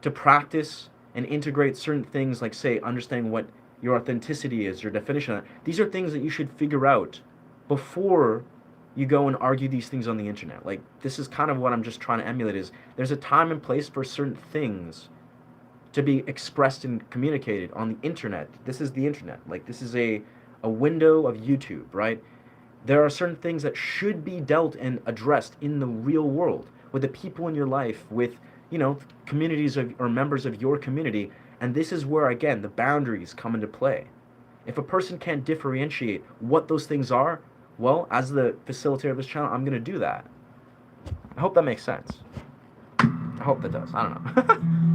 to practice and integrate certain things, like, say, understanding what your authenticity is, your definition of it. These are things that you should figure out before you go and argue these things on the internet. Like, this is kind of what I'm just trying to emulate is there's a time and place for certain things to be expressed and communicated on the internet. This is the internet. Like, this is a window of YouTube, right? There are certain things that should be dealt and addressed in the real world with the people in your life, with, communities or members of your community. And this is where, again, the boundaries come into play. If a person can't differentiate what those things are, well, as the facilitator of this channel, I'm going to do that. I hope that makes sense. I hope that does. I don't know.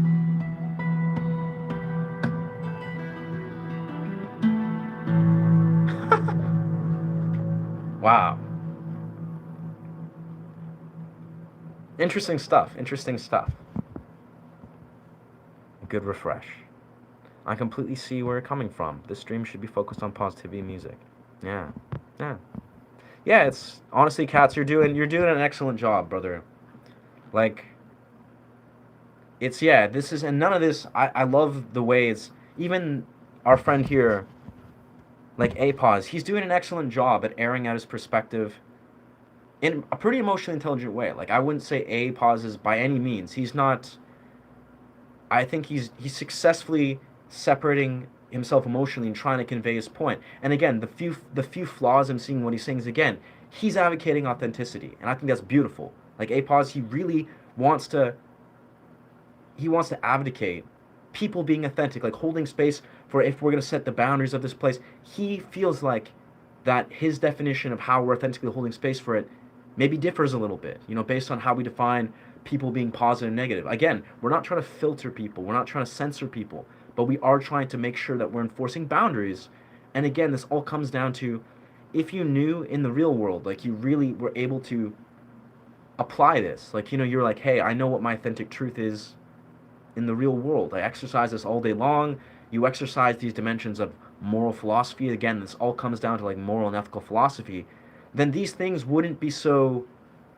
Wow. Interesting stuff. Interesting stuff. Good refresh. I completely see where you're coming from. This stream should be focused on positivity music. Yeah. Yeah. Yeah, it's honestly, Katz, you're doing an excellent job, brother. Like, this is, and none of this, I love the way it's, even our friend here, like APAWS, he's doing an excellent job at airing out his perspective in a pretty emotionally intelligent way. Like, I wouldn't say APAWS is by any means. He's not, I think he's successfully separating himself emotionally and trying to convey his point. And again, the few flaws I'm seeing what he's saying is, again, he's advocating authenticity, and I think that's beautiful. Like, APAWS, he really wants to advocate people being authentic, like holding space for, if we're going to set the boundaries of this place, he feels like that his definition of how we're authentically holding space for it maybe differs a little bit, based on how we define people being positive and negative. Again, we're not trying to filter people, we're not trying to censor people, but we are trying to make sure that we're enforcing boundaries. And again, this all comes down to, if you knew in the real world, like, you really were able to apply this, like, you're like, hey, I know what my authentic truth is in the real world. I exercise this all day long. You exercise these dimensions of moral philosophy. Again, this all comes down to, like, moral and ethical philosophy. Then these things wouldn't be so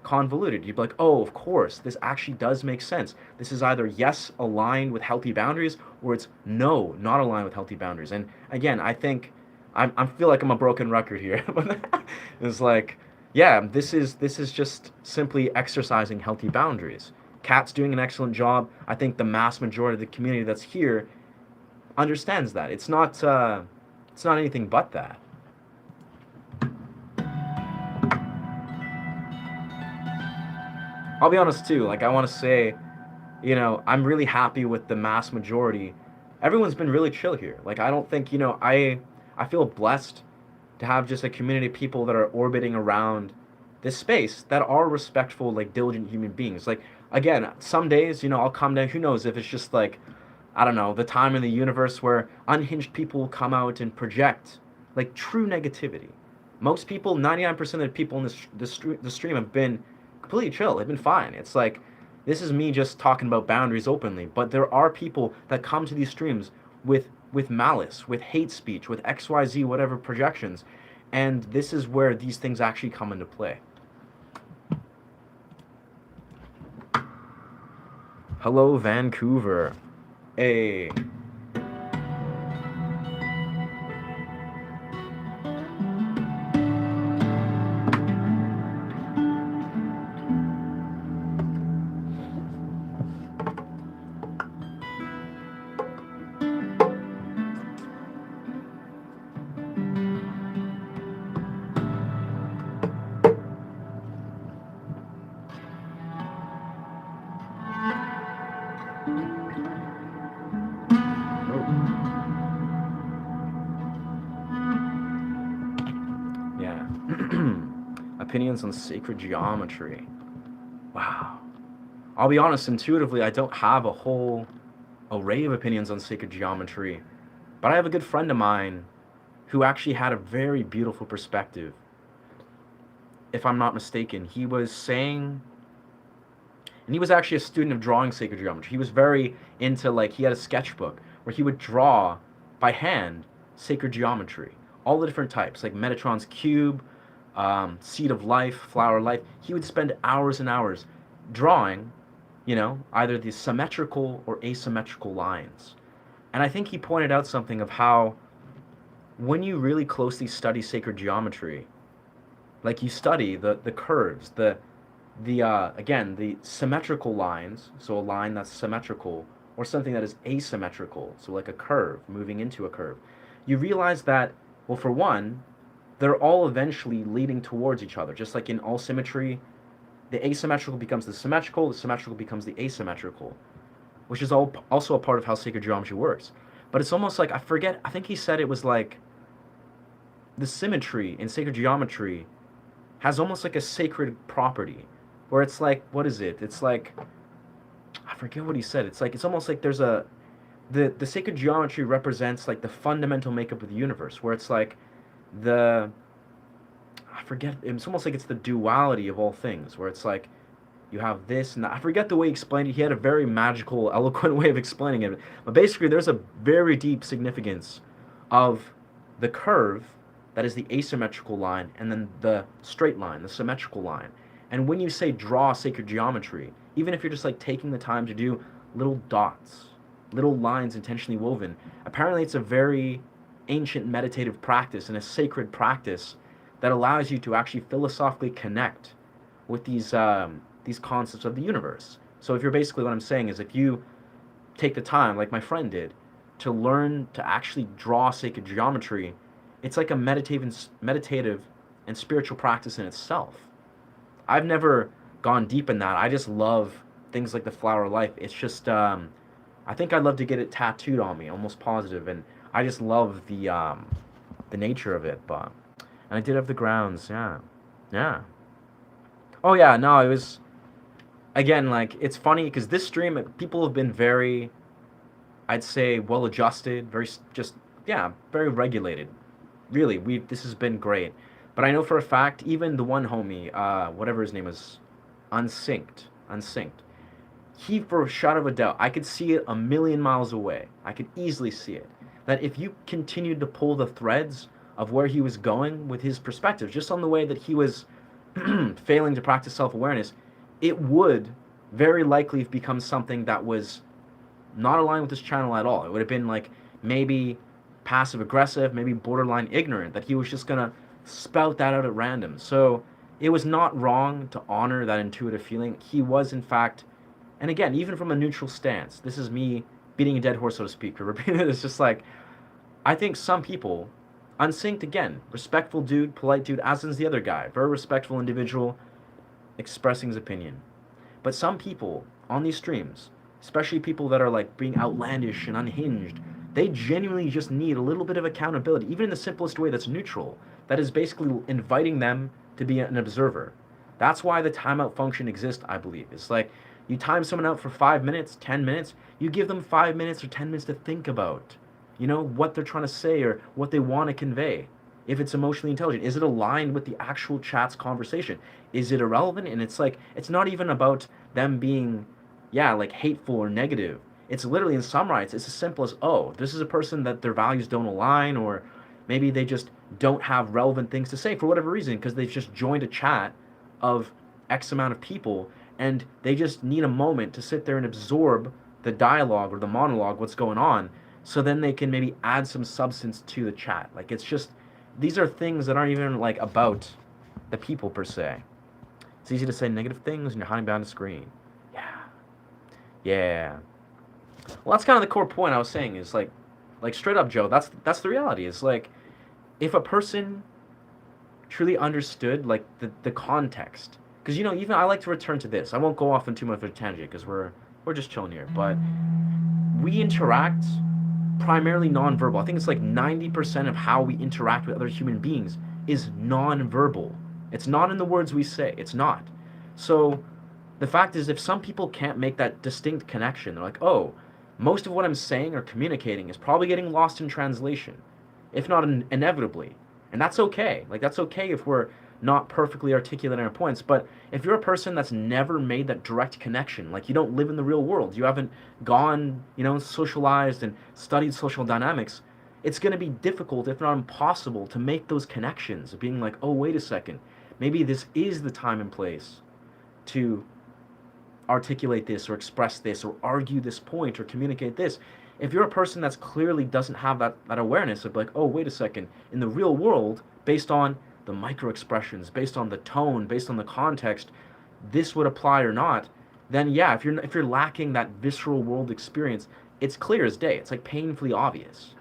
convoluted. You'd be like, oh, of course, this actually does make sense. This is either yes, aligned with healthy boundaries, or it's no, not aligned with healthy boundaries. And again, I think I feel like I'm a broken record here, but it's like, yeah, this is just simply exercising healthy boundaries. Kat's doing an excellent job. I think the mass majority of the community that's here understands that. It's not anything but that. I'll be honest too. Like I want to say, I'm really happy with the mass majority. Everyone's been really chill here. Like I don't think, I feel blessed to have just a community of people that are orbiting around this space that are respectful, like diligent human beings. Like again, some days, I'll come down. Who knows if it's just like, I don't know, the time in the universe where unhinged people will come out and project like true negativity. Most people, 99% of the people in the stream have been completely chill. They've been fine. It's like, this is me just talking about boundaries openly, but there are people that come to these streams with malice, with hate speech, with XYZ, whatever projections, and this is where these things actually come into play. Hello, Vancouver. Hey. Yeah. Opinions on sacred geometry. Wow. I'll be honest, intuitively, I don't have a whole array of opinions on sacred geometry, but I have a good friend of mine who actually had a very beautiful perspective. If I'm not mistaken, he was saying, and he was actually a student of drawing sacred geometry. He was very into, like, he had a sketchbook where he would draw by hand sacred geometry, all the different types, like Metatron's cube, seed of life, flower of life. He would spend hours and hours drawing, either the symmetrical or asymmetrical lines. And I think he pointed out something of how when you really closely study sacred geometry, like you study the curves, again, the symmetrical lines, so a line that's symmetrical, or something that is asymmetrical, so like a curve moving into a curve, you realize that, well, for one, they're all eventually leading towards each other. Just like in all symmetry, the asymmetrical becomes the symmetrical becomes the asymmetrical, which is also a part of how sacred geometry works. But it's almost like, I think he said it was like the symmetry in sacred geometry has almost like a sacred property, where it's like, what is it? It's like, I forget what he said. It's like, it's almost like there's the sacred geometry represents like the fundamental makeup of the universe, where it's like the, I forget, it's almost like it's the duality of all things, where it's like you have this and that. I forget the way he explained it. He had a very magical, eloquent way of explaining it. But basically, there's a very deep significance of the curve that is the asymmetrical line, and then the straight line, the symmetrical line. And when you say draw sacred geometry, even if you're just like taking the time to do little dots, little lines intentionally woven, apparently it's a very ancient meditative practice and a sacred practice that allows you to actually philosophically connect with these concepts of the universe. So if you're basically, what I'm saying is, if you take the time, like my friend did, to learn to actually draw sacred geometry, it's like a meditative and spiritual practice in itself. I've never gone deep in that. I just love things like the flower of life. It's just, I think I'd love to get it tattooed on me, almost positive, and I just love the nature of it. But, and I did have the grounds, yeah, yeah. Oh yeah, no, it was, again, like, it's funny because this stream, people have been very, I'd say, well adjusted, very just, yeah, very regulated. Really, this has been great. But I know for a fact, even the one homie, whatever his name is, unsynced. He, for a shot of a doubt, I could see it a million miles away. I could easily see it. That if you continued to pull the threads of where he was going with his perspective, just on the way that he was failing to practice self-awareness, it would very likely have become something that was not aligned with this channel at all. It would have been like maybe passive aggressive, maybe borderline ignorant, that he was just gonna spout that out at random. So it was not wrong to honor that intuitive feeling. He was, in fact, and again, even from a neutral stance, this is me beating a dead horse, so to speak, or repeating it. It's just like, I think some people, unsynced again, respectful dude, polite dude, as is the other guy, very respectful individual, expressing his opinion. But some people on these streams, especially people that are like being outlandish and unhinged, they genuinely just need a little bit of accountability, even in the simplest way that's neutral, that is basically inviting them to be an observer. That's why the timeout function exists, I believe. It's like you time someone out for 5 minutes, 10 minutes, you give them 5 minutes or 10 minutes to think about, what they're trying to say or what they want to convey. If it's emotionally intelligent, is it aligned with the actual chat's conversation? Is it irrelevant? And it's like, it's not even about them being, yeah, like hateful or negative. It's literally, in some rights, it's as simple as, oh, this is a person that their values don't align, or maybe they just don't have relevant things to say for whatever reason, because they've just joined a chat of X amount of people, and they just need a moment to sit there and absorb the dialogue or the monologue, what's going on, so then they can maybe add some substance to the chat. Like, it's just, these are things that aren't even like about the people per se. It's easy to say negative things when you're hiding behind a screen. Yeah. Yeah. Well, that's kind of the core point I was saying, is like straight up, Joe, that's the reality. It's like, if a person truly understood like the context, because even I like to return to this. I won't go off on too much of a tangent because we're just chilling here, but we interact primarily nonverbal. I think it's like 90% of how we interact with other human beings is nonverbal. It's not in the words we say. It's not. So the fact is, if some people can't make that distinct connection, they're like, oh, most of what I'm saying or communicating is probably getting lost in translation, if not inevitably. And that's okay. Like, that's okay if we're not perfectly articulating our points. But if you're a person that's never made that direct connection, like you don't live in the real world, you haven't gone, socialized and studied social dynamics, it's going to be difficult, if not impossible, to make those connections, being like, oh, wait a second, maybe this is the time and place to articulate this or express this or argue this point or communicate this. If you're a person that's clearly doesn't have that awareness of like, oh, wait a second, in the real world, based on the micro expressions, based on the tone, based on the context, this would apply or not, then yeah, if you're lacking that visceral world experience, it's clear as day. It's like painfully obvious.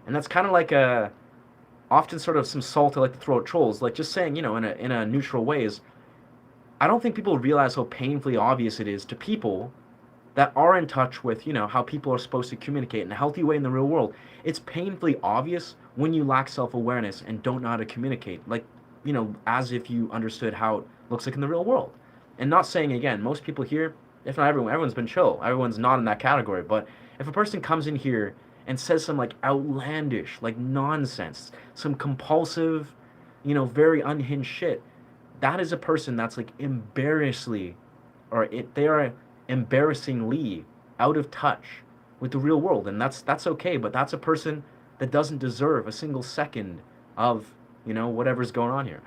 And that's kind of like a often sort of some salt I like to throw at trolls, like just saying, in a neutral way, is I don't think people realize how painfully obvious it is to people that are in touch with, how people are supposed to communicate in a healthy way in the real world. It's painfully obvious when you lack self-awareness and don't know how to communicate, like, as if you understood how it looks like in the real world. And not saying, again, most people here, if not everyone, everyone's been chill. Everyone's not in that category. But if a person comes in here and says some like outlandish, like nonsense, some compulsive, very unhinged shit, that is a person that's like they are embarrassingly out of touch with the real world, and that's okay. But that's a person that doesn't deserve a single second of whatever's going on here.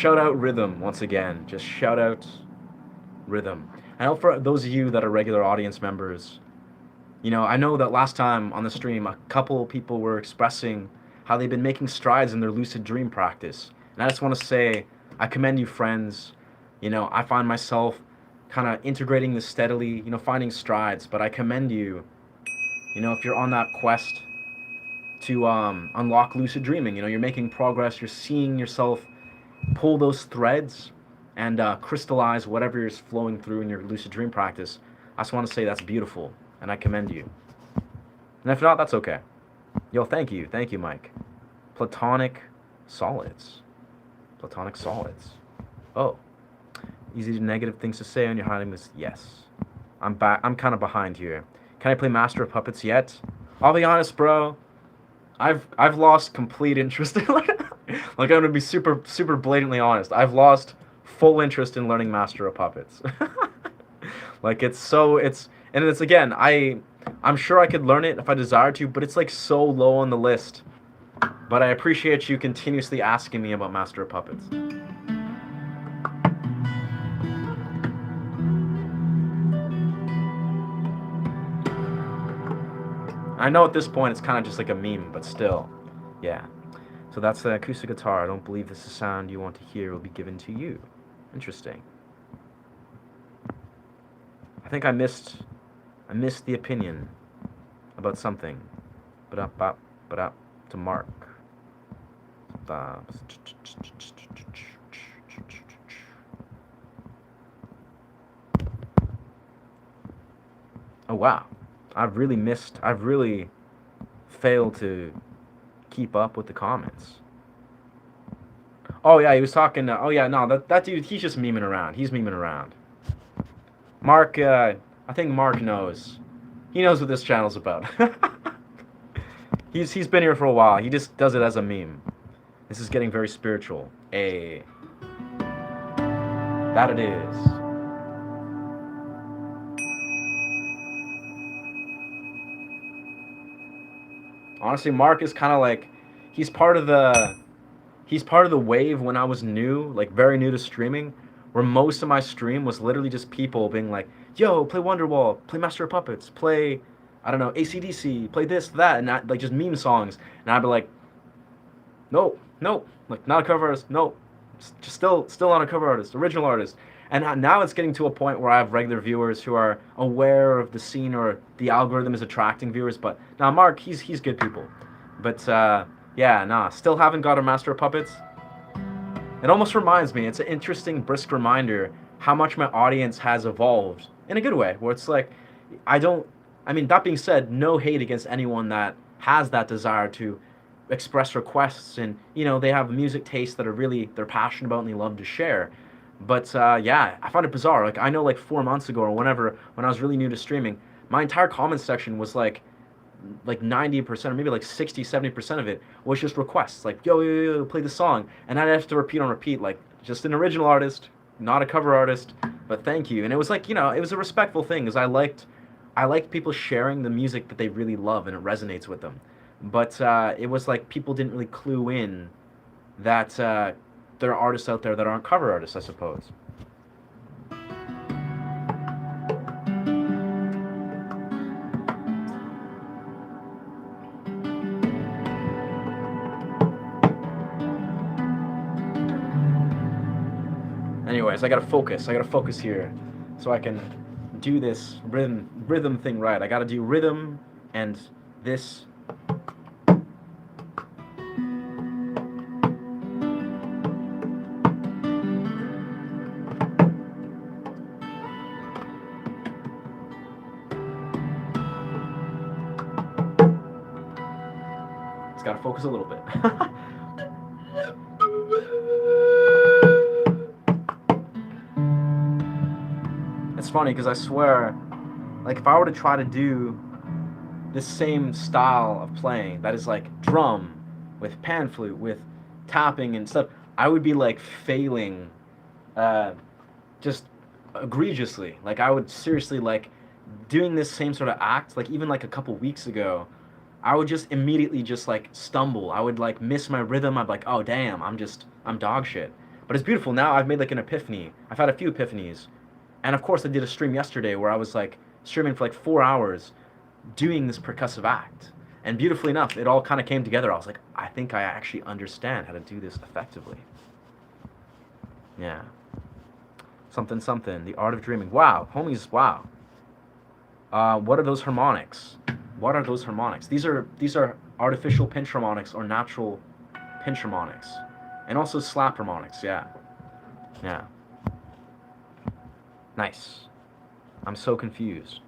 shout out Rhythm once again. Just shout out Rhythm. I know for those of you that are regular audience members, I know that last time on the stream, a couple people were expressing how they've been making strides in their lucid dream practice. And I just want to say, I commend you, friends. I find myself kind of integrating this steadily, finding strides, but I commend you, if you're on that quest to unlock lucid dreaming. You're making progress, you're seeing yourself pull those threads and crystallize whatever is flowing through in your lucid dream practice. I just want to say that's beautiful, and I commend you. And if not, that's okay. Yo, thank you, Mike. Platonic solids. Oh, easy to negative things to say on your hiding this. Yes, I'm kind of behind here. Can I play Master of Puppets yet? I'll be honest, bro. I've lost complete interest in learning. Like, I'm gonna be super blatantly honest. I've lost full interest in learning Master of Puppets. Like, it's again, I'm sure I could learn it if I desired to, but it's like so low on the list. But I appreciate you continuously asking me about Master of Puppets. I know at this point it's kind of just like a meme, but still, yeah. So that's the acoustic guitar. I don't believe this is the sound you want to hear will be given to you. Interesting. I think I missed the opinion about something. But to Mark. Oh wow. I've really failed to keep up with the comments. Oh yeah, he was talking. Oh yeah, no, that dude, he's just memeing around. He's memeing around. Mark, I think Mark knows. He knows what this channel's about. He's been here for a while. He just does it as a meme. This is getting very spiritual. That it is. Honestly, Mark is kind of like, he's part of the wave when I was new, like very new to streaming, where most of my stream was literally just people being like, yo, play Wonderwall, play Master of Puppets, play, I don't know, AC/DC, play this, that, and like just meme songs. And I'd be like, no, like not a cover artist, no, just still not a cover artist, original artist. And now it's getting to a point where I have regular viewers who are aware of the scene, or the algorithm is attracting viewers. But now Mark, he's good people. But yeah, nah, still haven't got a Master of Puppets. It almost reminds me, it's an interesting, brisk reminder how much my audience has evolved in a good way, where it's like, that being said, no hate against anyone that has that desire to express requests, and they have music tastes that they're passionate about and they love to share. But yeah, I find it bizarre. Like, I know, like 4 months ago or whenever, when I was really new to streaming, my entire comment section was like 90% or maybe like 60-70% of it was just requests, like yo, play the song, and I'd have to repeat, like, just an original artist, not a cover artist, but thank you. And it was like, it was a respectful thing, because I liked people sharing the music that they really love and it resonates with them. But it was like people didn't really clue in that there are artists out there that aren't cover artists, I suppose. Anyways, I gotta focus here, so I can do this rhythm thing right. I gotta do rhythm and this. Just gotta focus a little bit. It's funny because I swear, like, if I were to try to do this same style of playing, that is like drum with pan flute with tapping and stuff, I would be like failing just egregiously. Like, I would seriously, like, doing this same sort of act, like even like a couple weeks ago, I would just immediately just like stumble. I would like miss my rhythm. I'd be like, oh damn, I'm dog shit. But But it's beautiful. Now I've made like an epiphany. I've had a few epiphanies. And of course, I did a stream yesterday where I was like streaming for like 4 hours doing this percussive act. And beautifully enough, it all kind of came together. I was like, I think I actually understand how to do this effectively. Yeah. Something, something. The art of dreaming. Wow. Homies, wow. What are those harmonics? What are those harmonics? These are artificial pinch harmonics or natural pinch harmonics. And also slap harmonics, yeah. Yeah. Nice. I'm so confused.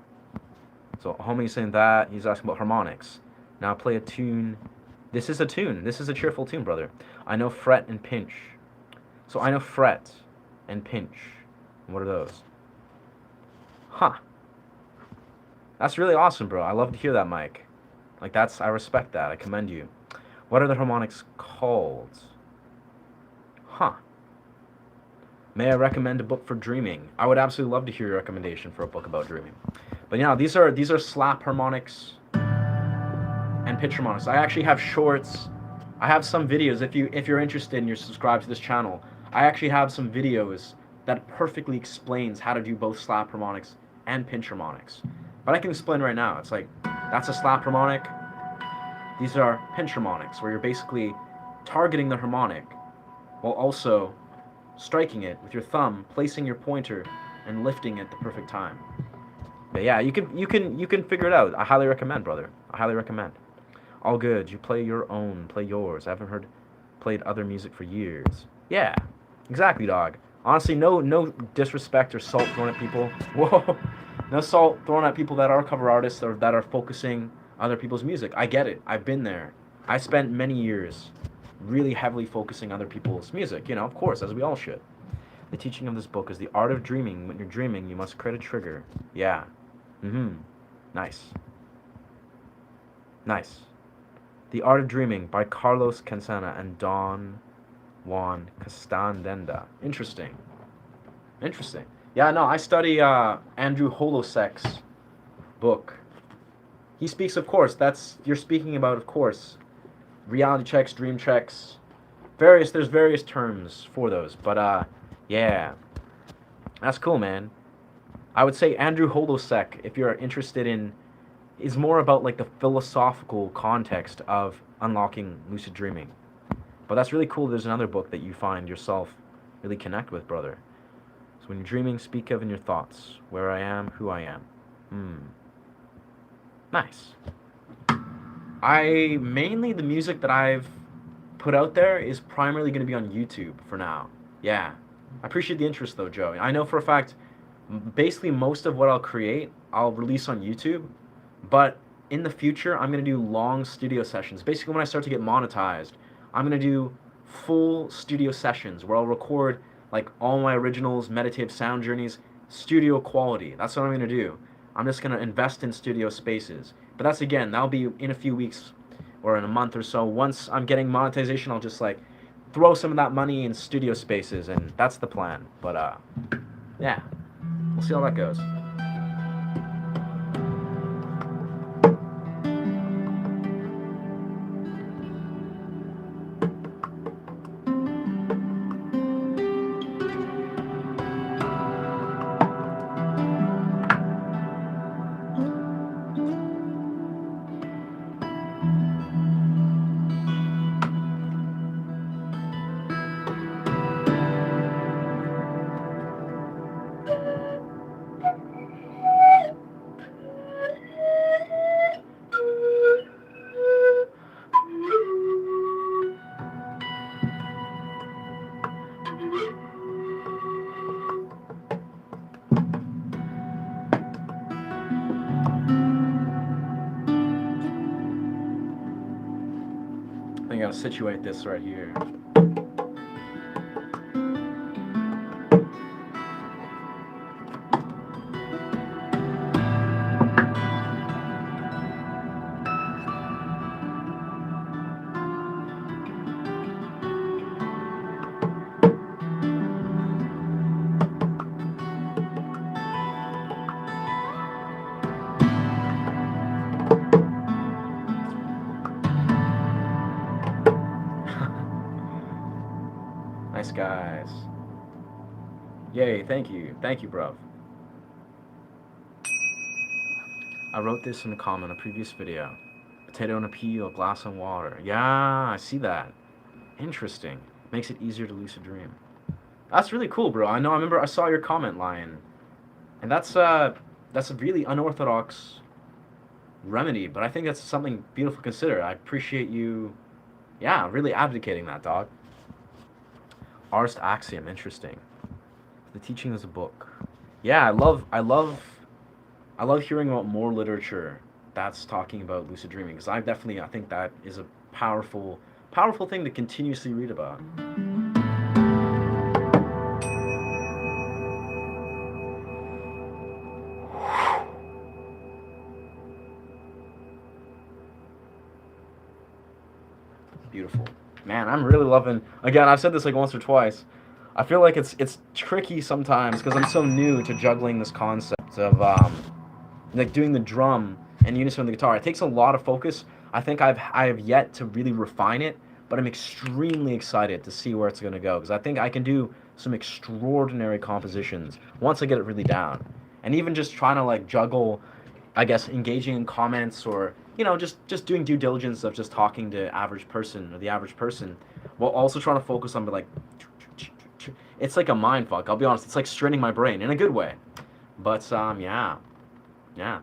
So homie's saying that. He's asking about harmonics. Now play a tune. This is a tune. This is a cheerful tune, brother. I know fret and pinch. So I know fret and pinch. What are those? Huh. That's really awesome, bro. I love to hear that, Mike. Like, that's, I respect that. I commend you. What are the harmonics called? Huh. May I recommend a book for dreaming? I would absolutely love to hear your recommendation for a book about dreaming. But yeah, these are slap harmonics and pitch harmonics. I actually have shorts. I have some videos. If you're interested and you're subscribed to this channel, I actually have some videos that perfectly explains how to do both slap harmonics and pinch harmonics. But I can explain right now. It's like, that's a slap harmonic. These are pinch harmonics, where you're basically targeting the harmonic while also striking it with your thumb, placing your pointer, and lifting at the perfect time. But yeah, you can figure it out. I highly recommend, brother. I highly recommend. All good. You play your own. Play yours. I haven't played other music for years. Yeah, exactly, dog. Honestly, no disrespect or salt thrown at people. Whoa. No salt thrown at people that are cover artists or that are focusing other people's music. I get it. I've been there. I spent many years really heavily focusing other people's music, you know, of course, as we all should. The teaching of this book is the art of dreaming. When you're dreaming, you must create a trigger. Yeah. Nice. Nice. The Art of Dreaming by Carlos Cansana and Don Juan Castandenda. Interesting. Interesting. Yeah, no, I study Andrew Holosek's book. He speaks, of course, you're speaking about, of course, reality checks, dream checks, there's various terms for those, but yeah, that's cool, man. I would say Andrew Holosek, if you're interested in, is more about like the philosophical context of unlocking lucid dreaming. But that's really cool. There's another book that you find yourself really connect with, brother. So when you're dreaming, speak of in your thoughts, where I am, who I am. Nice. The music that I've put out there is primarily going to be on YouTube for now. Yeah. I appreciate the interest though, Joe. I know for a fact, basically most of what I'll create, I'll release on YouTube. But in the future, I'm going to do long studio sessions. Basically, when I start to get monetized, I'm going to do full studio sessions where I'll record like all my originals, meditative sound journeys, studio quality. That's what I'm going to do. I'm just going to invest in studio spaces. But that's, again, that'll be in a few weeks or in a month or so. Once I'm getting monetization, I'll just like throw some of that money in studio spaces, and that's the plan. But yeah, we'll see how that goes. I gotta situate this right here. guys. Yay, thank you. Thank you, bruv. I wrote this in a comment on a previous video. Potato and a peel, glass and water. Yeah, I see that. Interesting. Makes it easier to lucid dream. That's really cool, bro. I know. I remember I saw your comment, Lion, and that's a really unorthodox remedy, but I think that's something beautiful to consider. I appreciate you, yeah, really advocating that, dog. Arst axiom, interesting. The teaching is a book. Yeah, I love hearing about more literature that's talking about lucid dreaming because I think that is a powerful thing to continuously read about. Beautiful. Man, I'm really loving. Again, I've said this like once or twice. I feel like it's tricky sometimes because I'm so new to juggling this concept of like doing the drum and unison with the guitar. It takes a lot of focus. I think I have yet to really refine it, but I'm extremely excited to see where it's going to go because I think I can do some extraordinary compositions once I get it really down. And even just trying to like juggle, I guess, engaging in comments or just doing due diligence of just talking to average person or the average person, while also trying to focus on like, it's like a mind fuck. I'll be honest, it's like straining my brain in a good way. But yeah, yeah.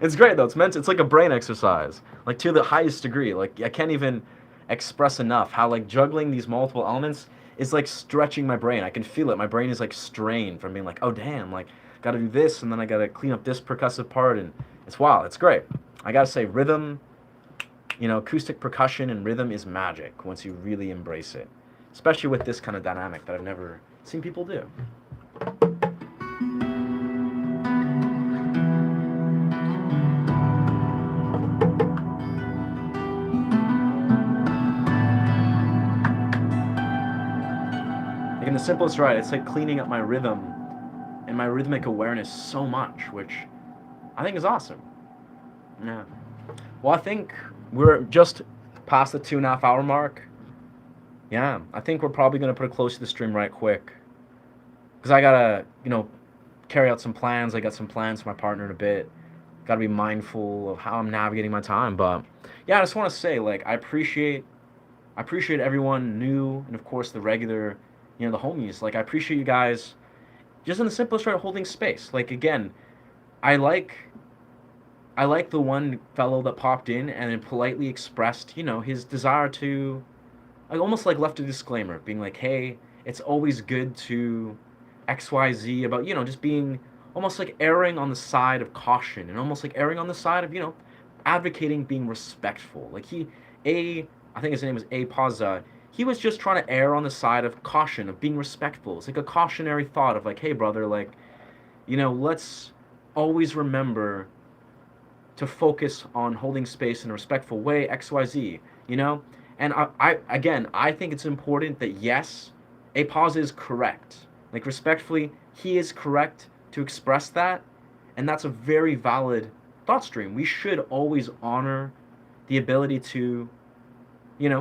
It's great though. It's like a brain exercise, like to the highest degree. Like I can't even express enough how like juggling these multiple elements is like stretching my brain. I can feel it. My brain is like strained from being like, oh damn, like got to do this and then I got to clean up this percussive part and it's wild. It's great. I gotta say, rhythm, acoustic percussion and rhythm is magic once you really embrace it, especially with this kind of dynamic that I've never seen people do. Like in the simplest right, it's like cleaning up my rhythm and my rhythmic awareness so much, which I think is awesome. Yeah. Well, I think we're just past the 2.5 hour mark. Yeah, I think we're probably gonna put it close to the stream right quick, because I gotta, carry out some plans. I got some plans for my partner in a bit. Gotta be mindful of how I'm navigating my time. But yeah, I just want to say, like, I appreciate everyone new and of course the regular, the homies. Like, I appreciate you guys just in the simplest way, holding space. Like again, I like I like the one fellow that popped in and then politely expressed, his desire to, like, almost like left a disclaimer, being like, hey, it's always good to XYZ about, just being almost like erring on the side of caution and almost like erring on the side of, advocating being respectful. Like I think his name was A Paza. He was just trying to err on the side of caution, of being respectful. It's like a cautionary thought of like, hey, brother, like, let's always remember to focus on holding space in a respectful way, XYZ, And I think it's important that yes, a pause is correct. Like respectfully, he is correct to express that, and that's a very valid thought stream. We should always honor the ability to,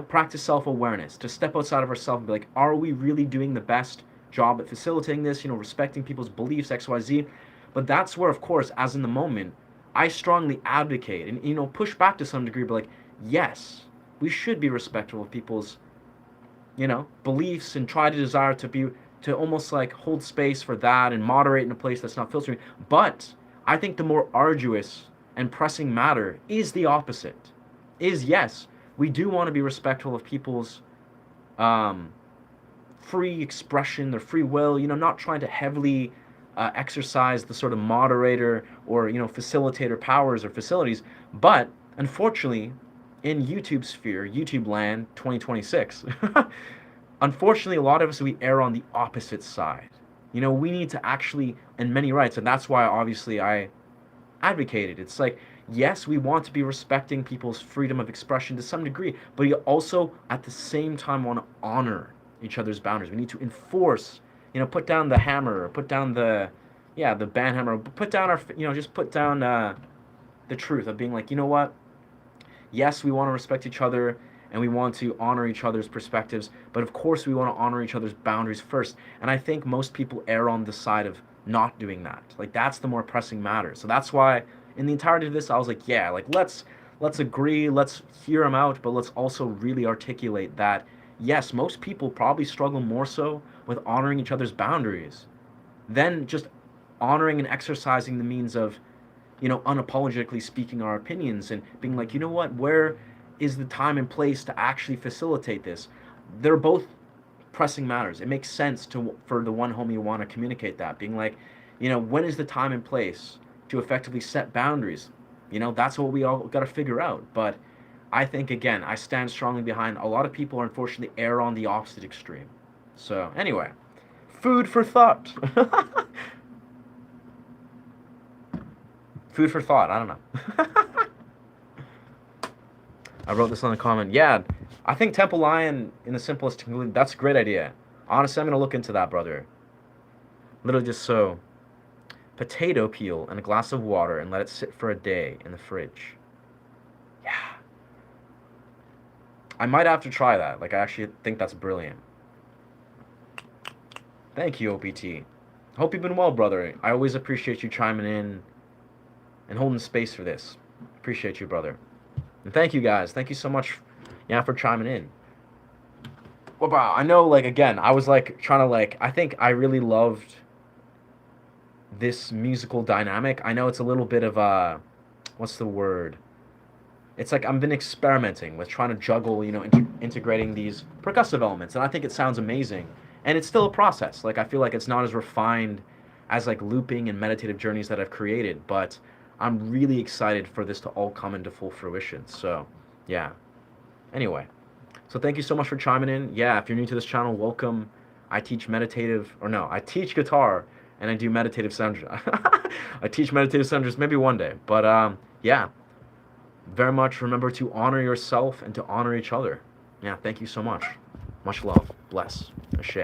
practice self-awareness, to step outside of ourselves and be like, are we really doing the best job at facilitating this, respecting people's beliefs, XYZ? But that's where, of course, as in the moment, I strongly advocate and, push back to some degree, but like, yes, we should be respectful of people's, beliefs and try to desire to almost like hold space for that and moderate in a place that's not filtering. But I think the more arduous and pressing matter is the opposite. Is yes, we do want to be respectful of people's free expression, their free will, not trying to heavily exercise the sort of moderator or facilitator powers or facilities. But unfortunately, in YouTube sphere, YouTube land 2026, unfortunately, a lot of us, we err on the opposite side. We need to actually, and many rights, and that's why obviously I advocated. It's like, yes, we want to be respecting people's freedom of expression to some degree, but you also at the same time want to honor each other's boundaries. We need to enforce, put down the hammer, or put down the band hammer, put down our, just put down the truth of being like, what? Yes, we want to respect each other, and we want to honor each other's perspectives, but of course we want to honor each other's boundaries first. And I think most people err on the side of not doing that. Like, that's the more pressing matter. So that's why in the entirety of this I was like, yeah, like let's agree, let's hear them out, but let's also really articulate that yes, most people probably struggle more so with honoring each other's boundaries than just honoring and exercising the means of, unapologetically speaking our opinions and being like, you know what, where is the time and place to actually facilitate this? They're both pressing matters. It makes sense for the one homie you want to communicate that, being like, when is the time and place to effectively set boundaries? That's what we all got to figure out. But I think, again, I stand strongly behind a lot of people are unfortunately err on the opposite extreme. So anyway, food for thought. Food for thought. I don't know. I wrote this on the comment. Yeah, I think Temple Lion in the simplest. That's a great idea. Honestly, I'm gonna look into that, brother. Literally just so. Potato peel and a glass of water and let it sit for a day in the fridge. Yeah. I might have to try that. Like, I actually think that's brilliant. Thank you, OPT. Hope you've been well, brother. I always appreciate you chiming in and holding space for this. Appreciate you, brother. And thank you, guys. Thank you so much, for chiming in. Wow, I know, like, again, I was, like, trying to, like, I think I really loved this musical dynamic. I know it's a little bit of a, what's the word? It's like I've been experimenting with trying to juggle, integrating these percussive elements, and I think it sounds amazing. And it's still a process. Like, I feel like it's not as refined as, like, looping and meditative journeys that I've created, but I'm really excited for this to all come into full fruition. So, yeah. Anyway, so thank you so much for chiming in. Yeah, if you're new to this channel, welcome. I teach I teach guitar and I do meditative sound. I teach meditative sound maybe one day. But yeah, very much remember to honor yourself and to honor each other. Yeah, thank you so much. Much love. Bless. Ashe.